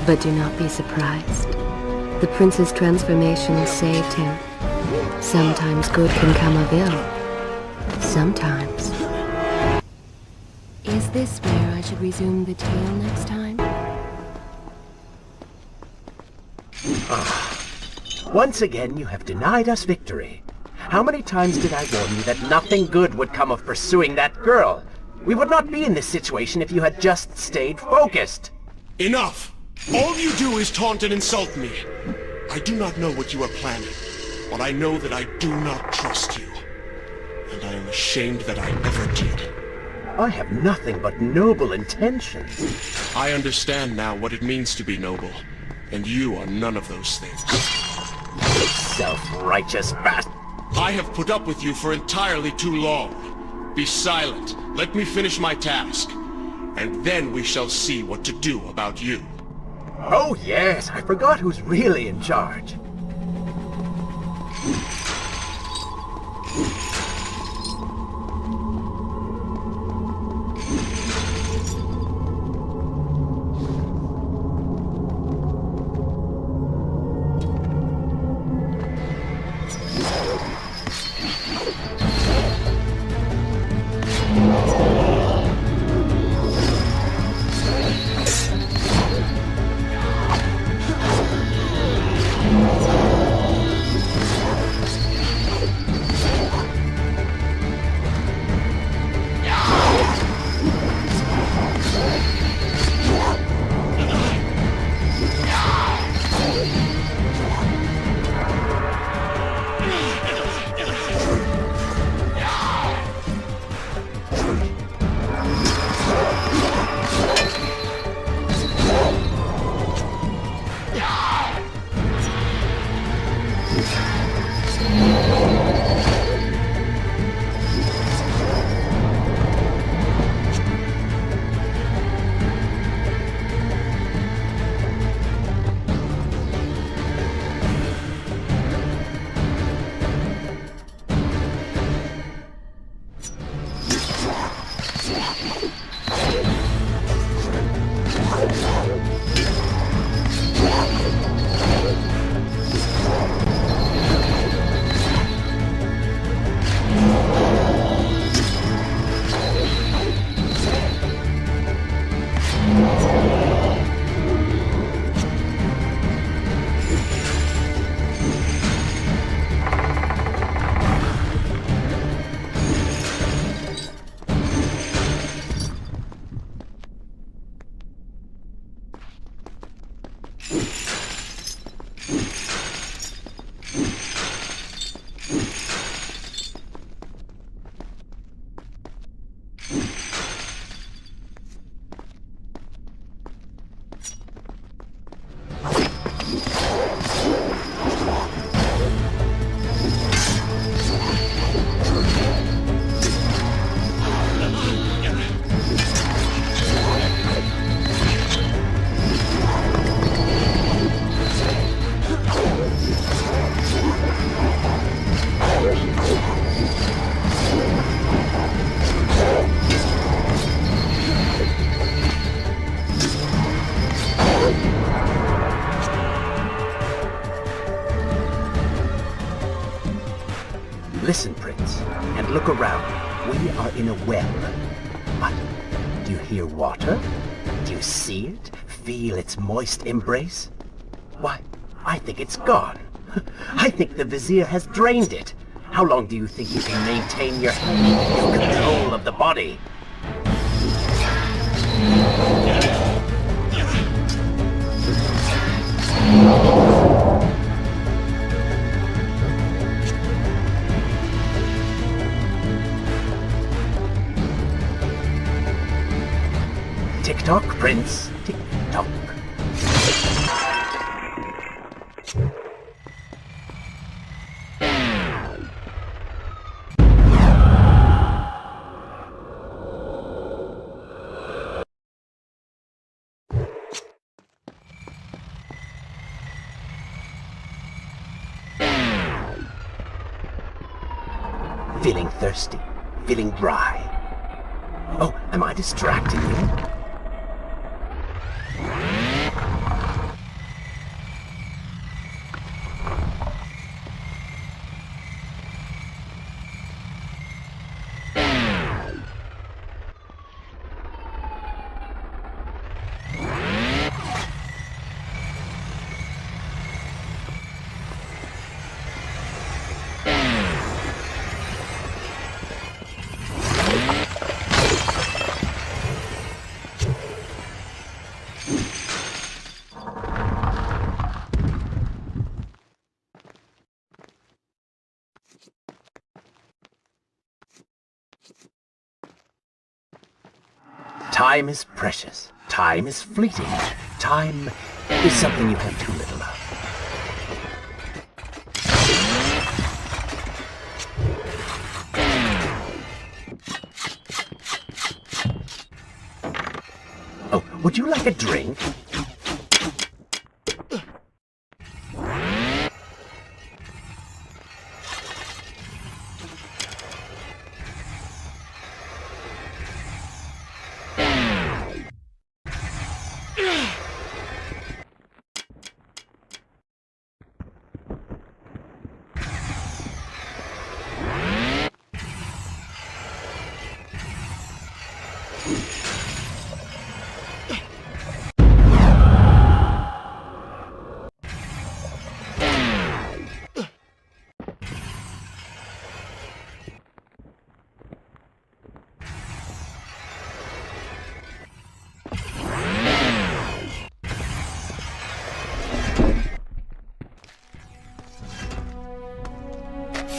But do not be surprised. The prince's transformation saved him. Sometimes good can come of ill. Sometimes. Is this where I should resume the tale next time? Once again, you have denied us victory. How many times did I warn you that nothing good would come of pursuing that girl? We would not be in this situation if you had just stayed focused. Enough! All you do is taunt and insult me. I do not know what you are planning, but I know that I do not trust you. And I am ashamed that I ever did. I have nothing but noble intentions. I understand now what it means to be noble, and you are none of those things. Self-righteous bastard. I have put up with you for entirely too long. Be silent. Let me finish my task. And then we shall see what to do about you. Oh yes, I forgot who's really in charge. Listen, Prince, and look around. We are in a well. But do you hear water? Do you see it? Feel its moist embrace? Why, I think it's gone. I think the Vizier has drained it. How long do you think you can maintain your control of the body? Tick-tock, Prince. Tick-tock. Feeling thirsty? Feeling dry? Oh, am I distracting you? Time is precious. Time is fleeting. Time is something you have too little of. Oh, would you like a drink?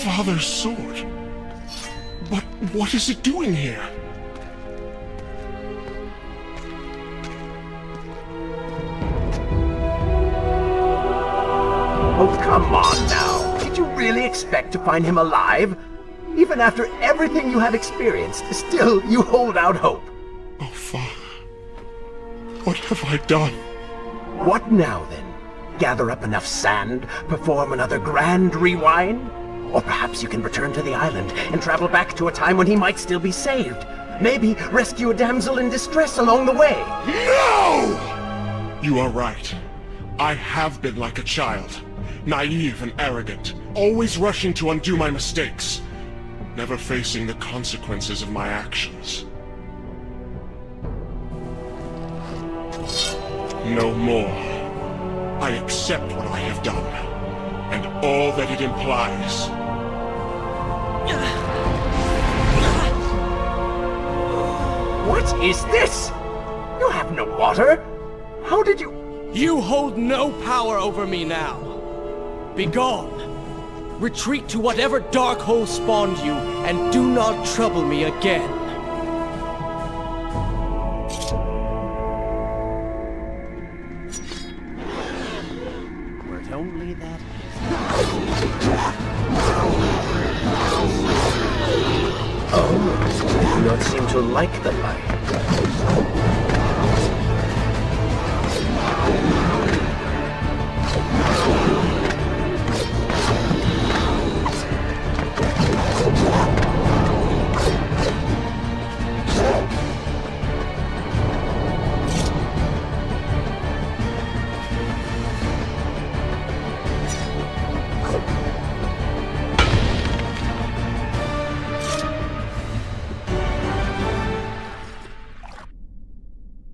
Father's sword. What is it doing here? Oh, come on now. Did you really expect to find him alive? Even after everything you have experienced, still you hold out hope. Oh, Father. What have I done? What now, then? Gather up enough sand, perform another grand rewind? Or perhaps you can return to the island and travel back to a time when he might still be saved. Maybe rescue a damsel in distress along the way. No! You are right. I have been like a child. Naive and arrogant. Always rushing to undo my mistakes. Never facing the consequences of my actions. No more. I accept what I have done, and all that it implies. What is this? You have no water? How did you... You hold no power over me now. Begone. Retreat to whatever dark hole spawned you, and do not trouble me again. Were it only that Oh, you do not seem to like the light.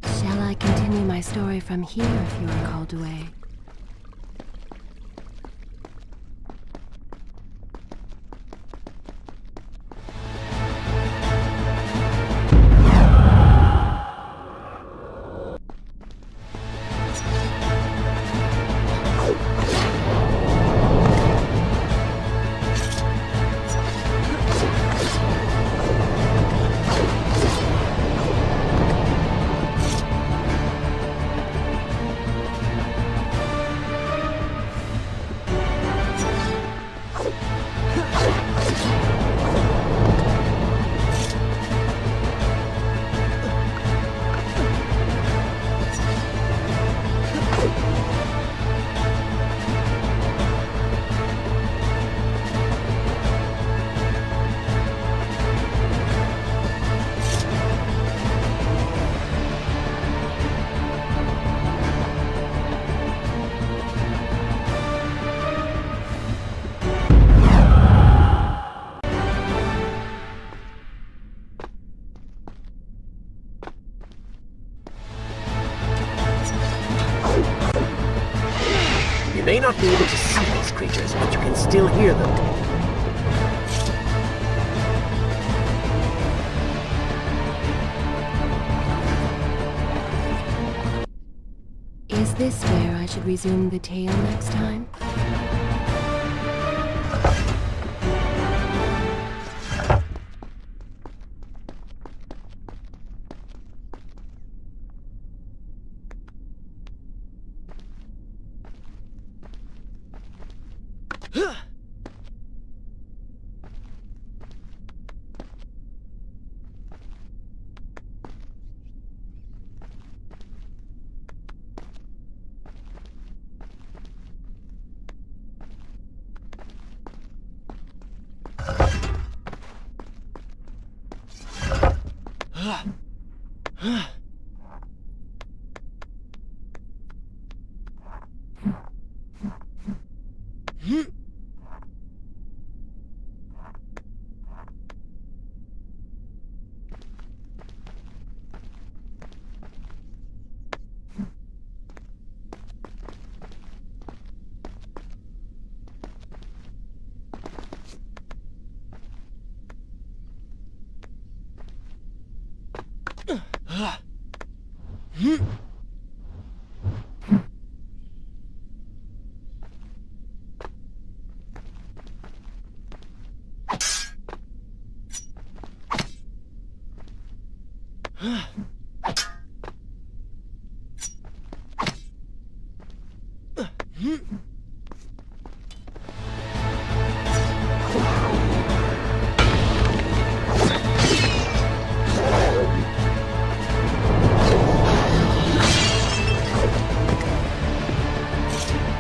Shall I continue my story from here if you are called away? You may not be able to see these creatures, but you can still hear them. Is this where I should resume the tale next time?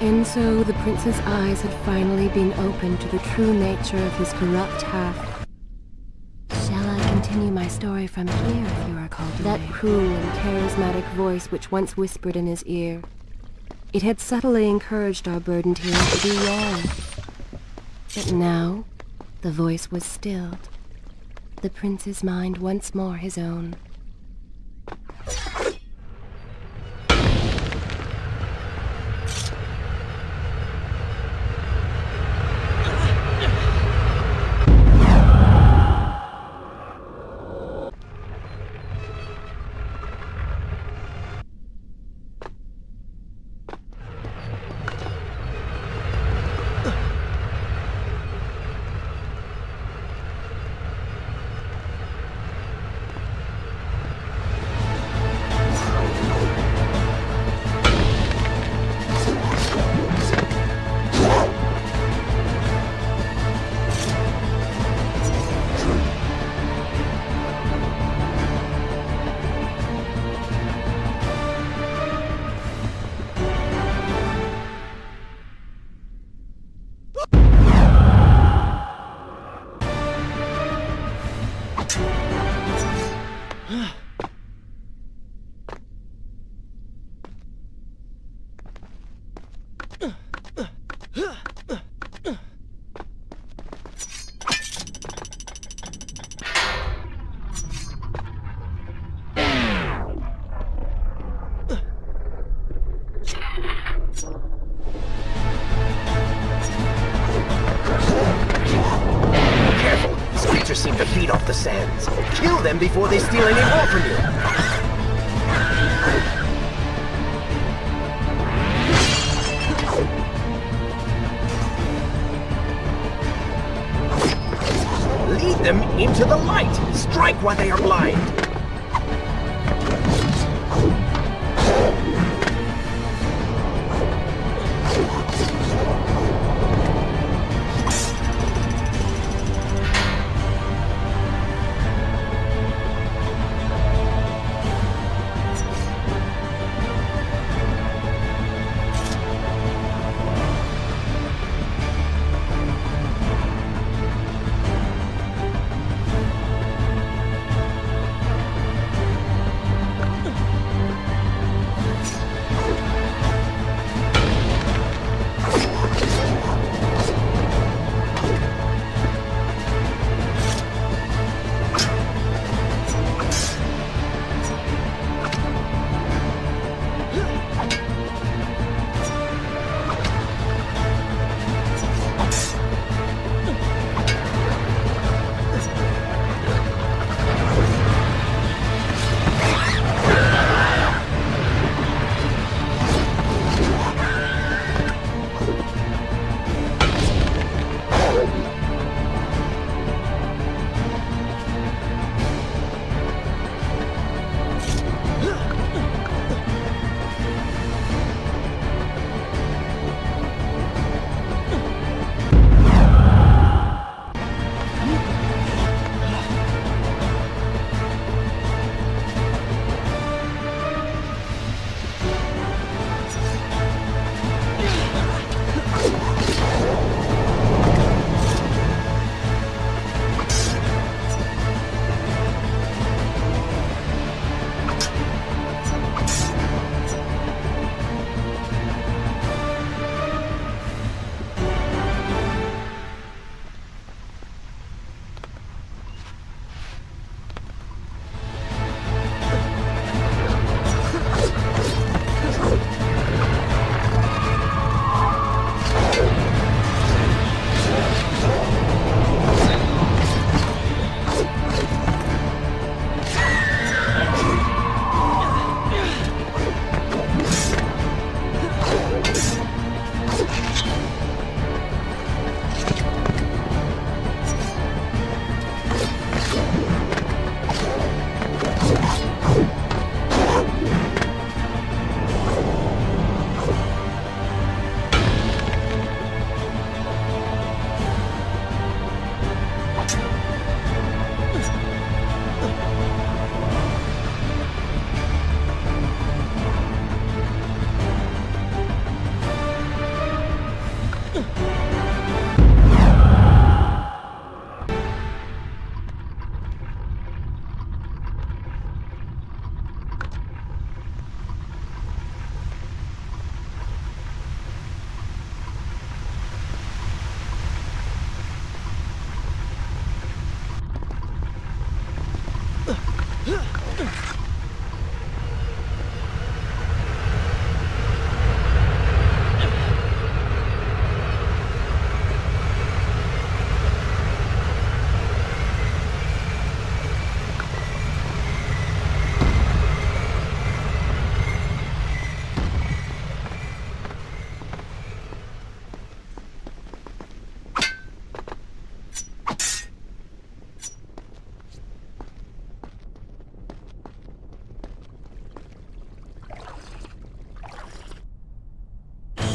And so the prince's eyes had finally been opened to the true nature of his corrupt half. Shall I continue my story from here if you are called away? That cruel and charismatic voice which once whispered in his ear. It had subtly encouraged our burdened hero to do wrong. But now, the voice was stilled. The prince's mind once more his own. creatures seem to feed off the sands. Kill them before they steal any more from you. Lead them into the light. Strike while they are blind.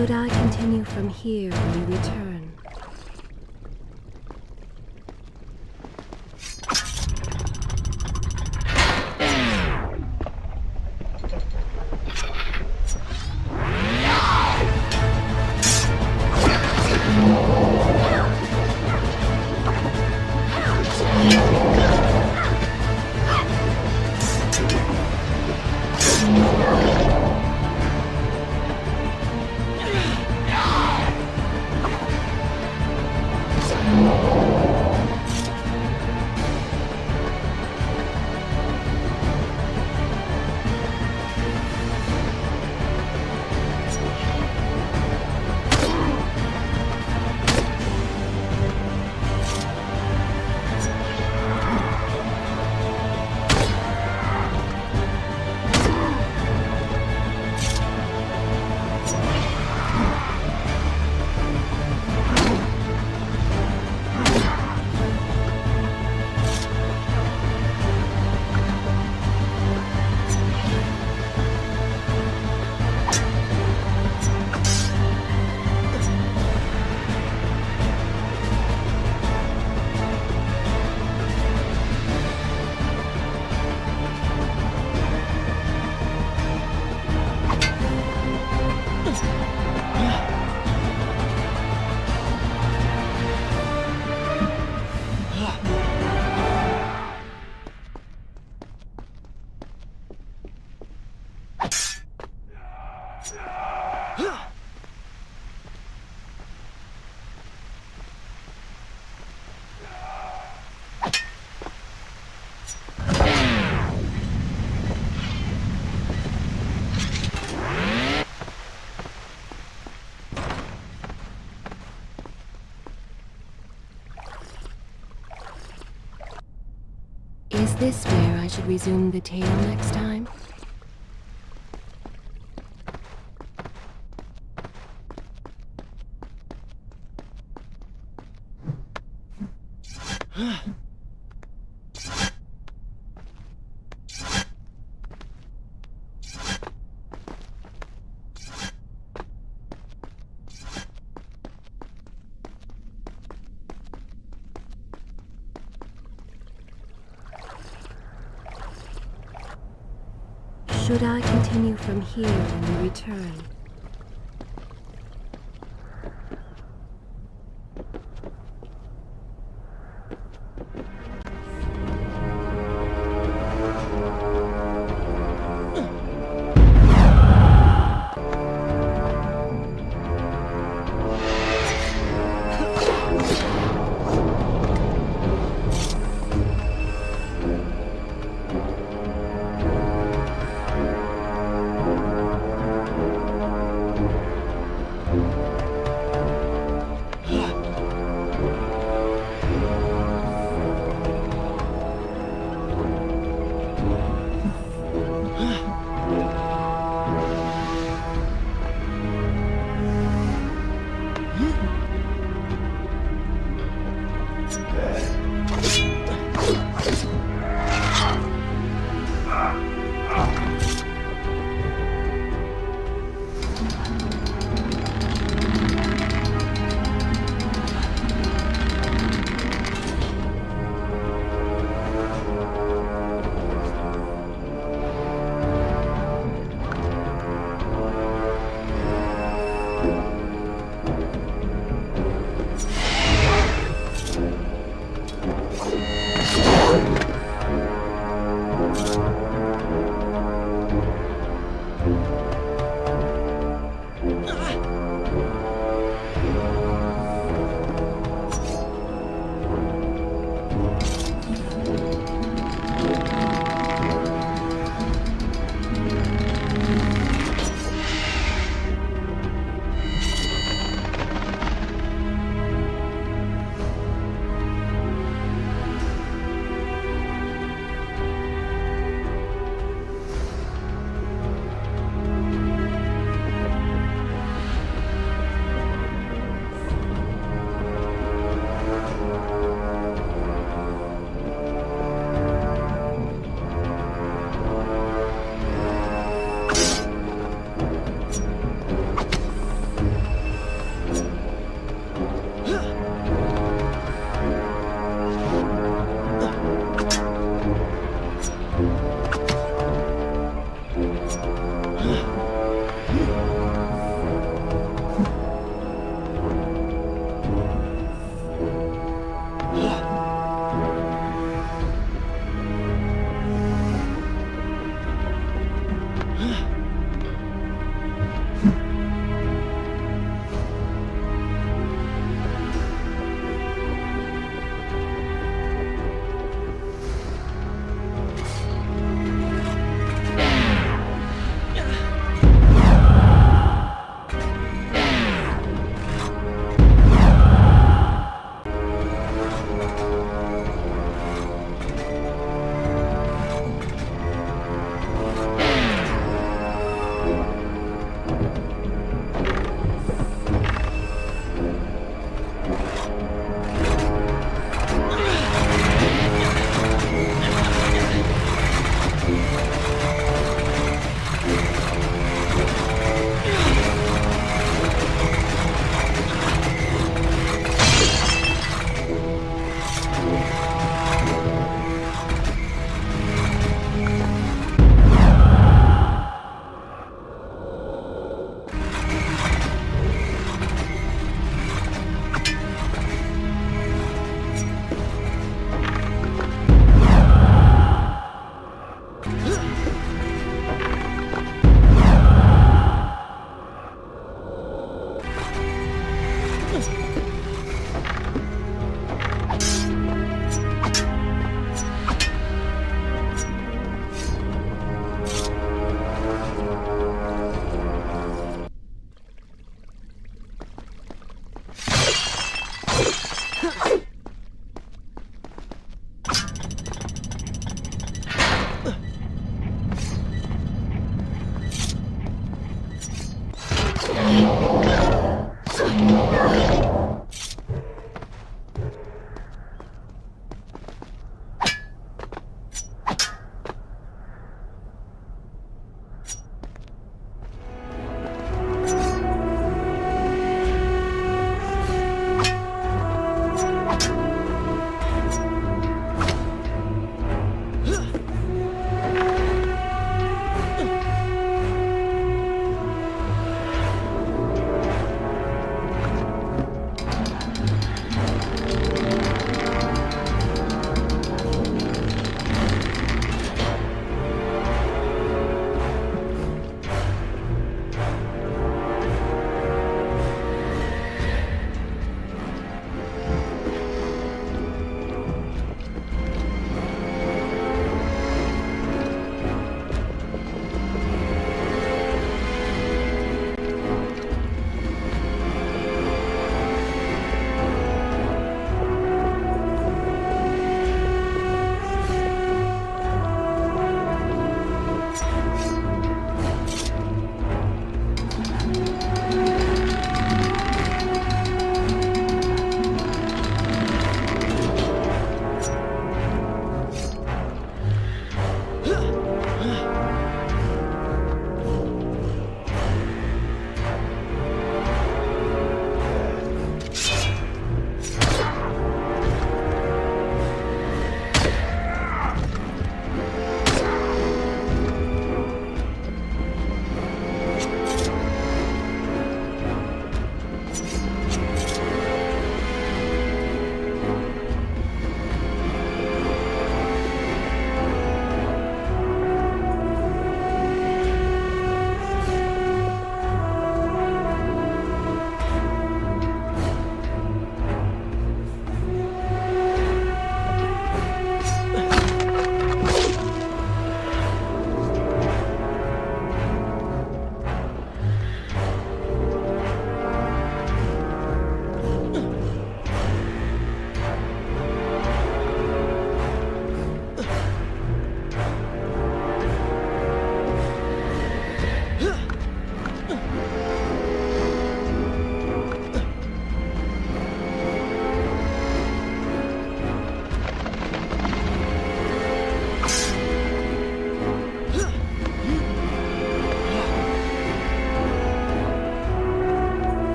Should I continue from here when we return? this where I should resume the tale next time? Should I continue from here when we return?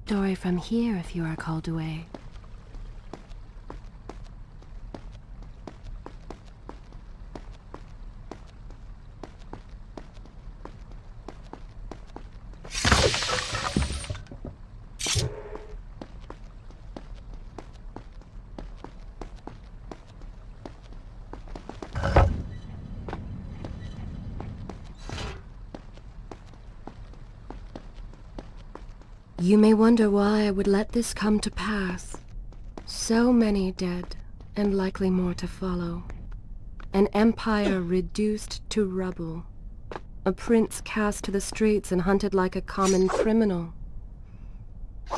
Dory from here if you are called away. You may wonder why I would let this come to pass. So many dead, and likely more to follow. An empire reduced to rubble. A prince cast to the streets and hunted like a common criminal.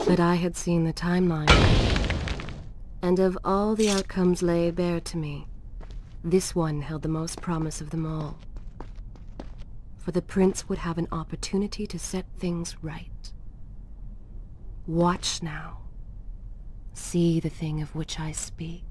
But I had seen the timeline. And of all the outcomes laid bare to me, this one held the most promise of them all. For the prince would have an opportunity to set things right. Watch now. See the thing of which I speak.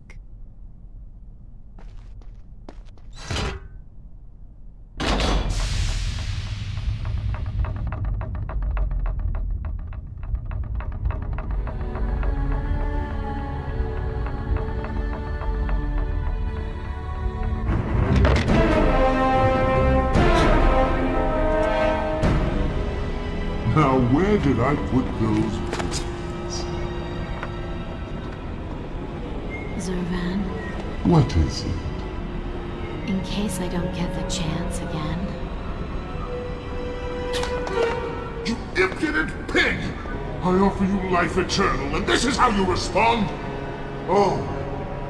Now, where did I put those bullets? Zurvan, What is it? in case I don't get the chance again. You impudent pig! I offer you life eternal, and this is how you respond? Oh,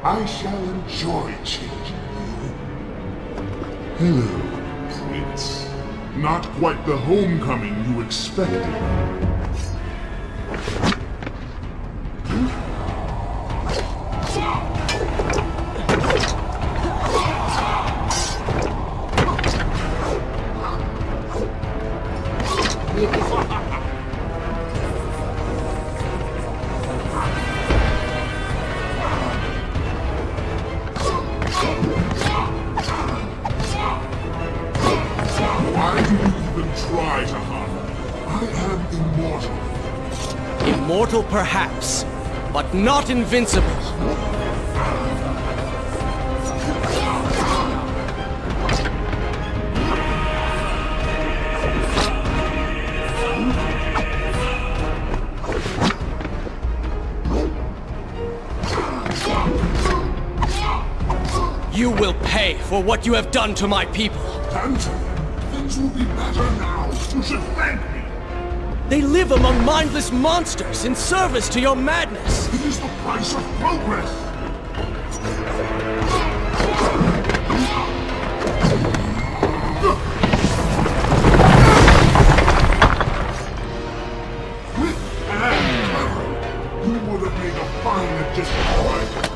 I shall enjoy changing you. Hello, Prince. Not quite the homecoming you expected. Why do you even try to harm me? I am immortal. Immortal perhaps, but not invincible. You will pay for what you have done to my people. Danton, things will be better now. You should thank me. They live among mindless monsters in service to your madness. It is the price of progress. Quick and clever. You would have made a fine addition, right?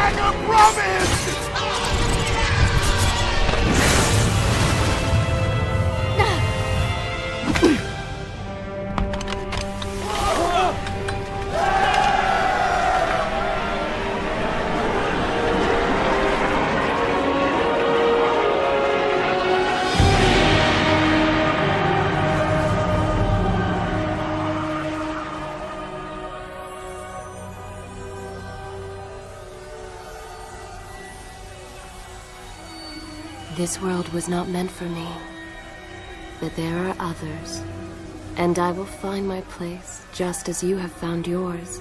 dagger promised! This world was not meant for me, but there are others, and I will find my place just as you have found yours.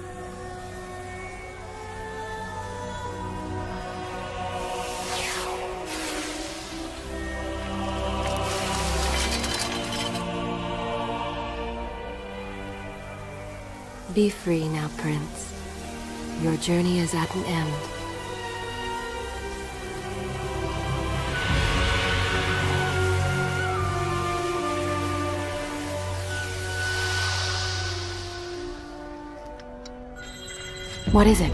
Be free now, Prince. Your journey is at an end. What is it?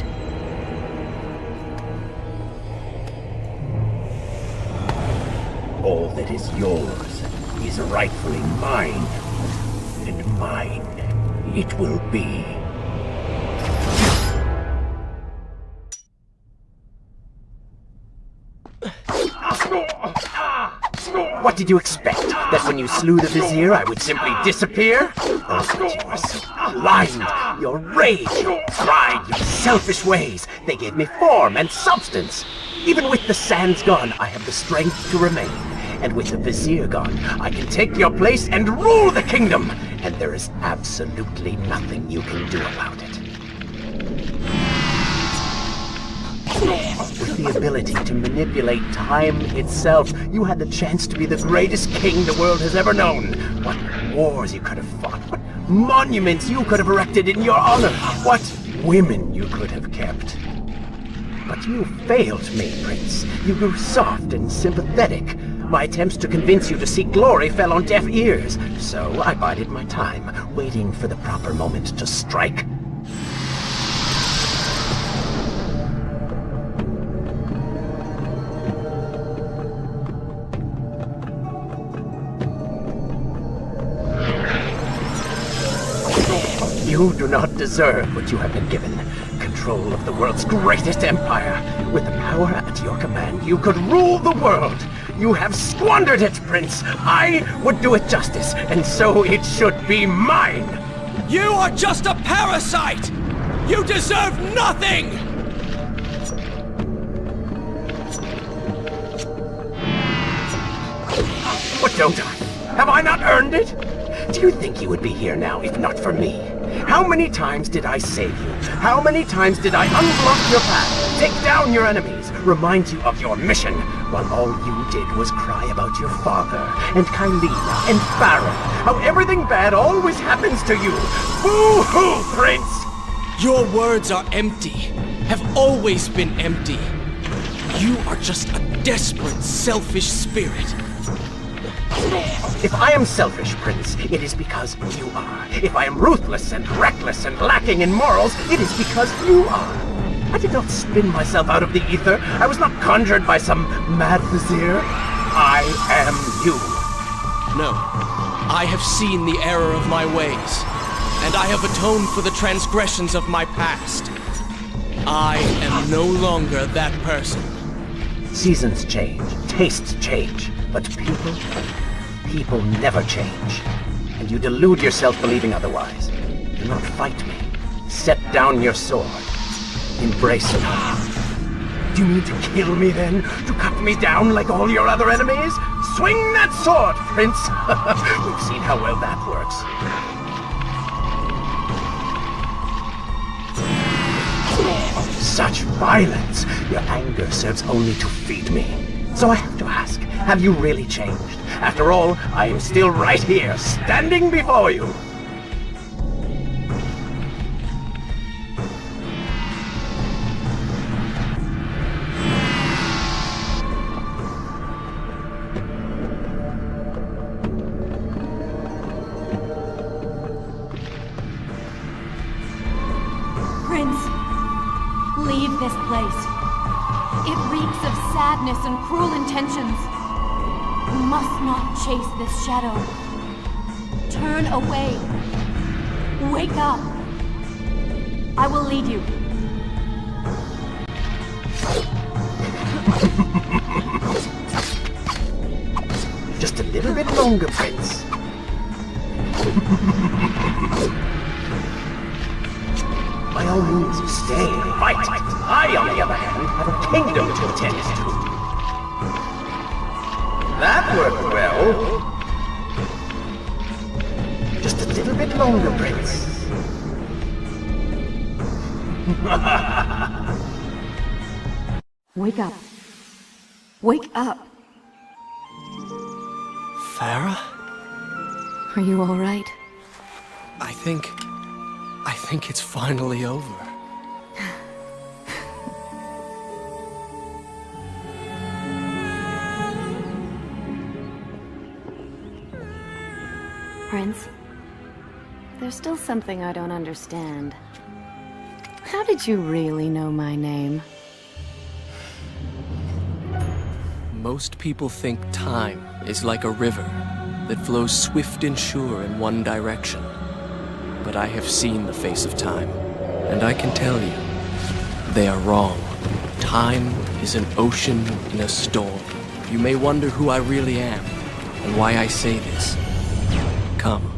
All that is yours is rightfully mine, and mine it will be. What did you expect? That when you slew the Vizier, I would simply disappear? Oh, but you are so blind! Your rage, your pride, your selfish ways, they gave me form and substance. Even with the sands gone, I have the strength to remain. And with the Vizier gone, I can take your place and rule the kingdom! And there is absolutely nothing you can do about it. With the ability to manipulate time itself, you had the chance to be the greatest king the world has ever known. What wars you could have fought, what monuments you could have erected in your honor, what women you could have kept. But you failed me, Prince. You grew soft and sympathetic. My attempts to convince you to seek glory fell on deaf ears, so I bided my time, waiting for the proper moment to strike. You do not deserve what you have been given. Control of the world's greatest empire. With the power at your command, you could rule the world. You have squandered it, Prince. I would do it justice, and so it should be mine. You are just a parasite! You deserve nothing! What don't I? Have I not earned it? Do you think you would be here now if not for me? How many times did I save you? How many times did I unblock your path, take down your enemies, remind you of your mission, while all you did was cry about your father, and Kylina, and Farah, how everything bad always happens to you? Boo-hoo, Prince! Your words are empty, have always been empty. You are just a desperate, selfish spirit. If I am selfish, Prince, it is because you are. If I am ruthless and reckless and lacking in morals, it is because you are. I did not spin myself out of the ether. I was not conjured by some mad vizier. I am you. No, I have seen the error of my ways, and I have atoned for the transgressions of my past. I am no longer that person. Seasons change, tastes change, but people never change. And you delude yourself believing otherwise. Do not fight me. Set down your sword. Embrace me. Do you mean to kill me then? To cut me down like all your other enemies? Swing that sword, Prince! We've seen how well that works. Such violence! Your anger serves only to feed me. So I have to ask, have you really changed? After all, I am still right here, standing before you. Prince, leave this place. It reeks of sadness and cruel intentions. You must not chase this shadow. Turn away. Wake up. I will lead you. Just a little bit longer, Prince. By all means, stay and fight. I, on the other hand, have a kingdom to attend to. That worked well. Just a little bit longer, Prince. Wake up. Wake up. Farah? Are you all right? I think it's finally over. Prince, there's still something I don't understand. How did you really know my name? Most people think time is like a river that flows swift and sure in one direction. But I have seen the face of time, and I can tell you, they are wrong. Time is an ocean in a storm. You may wonder who I really am, and why I say this. Come.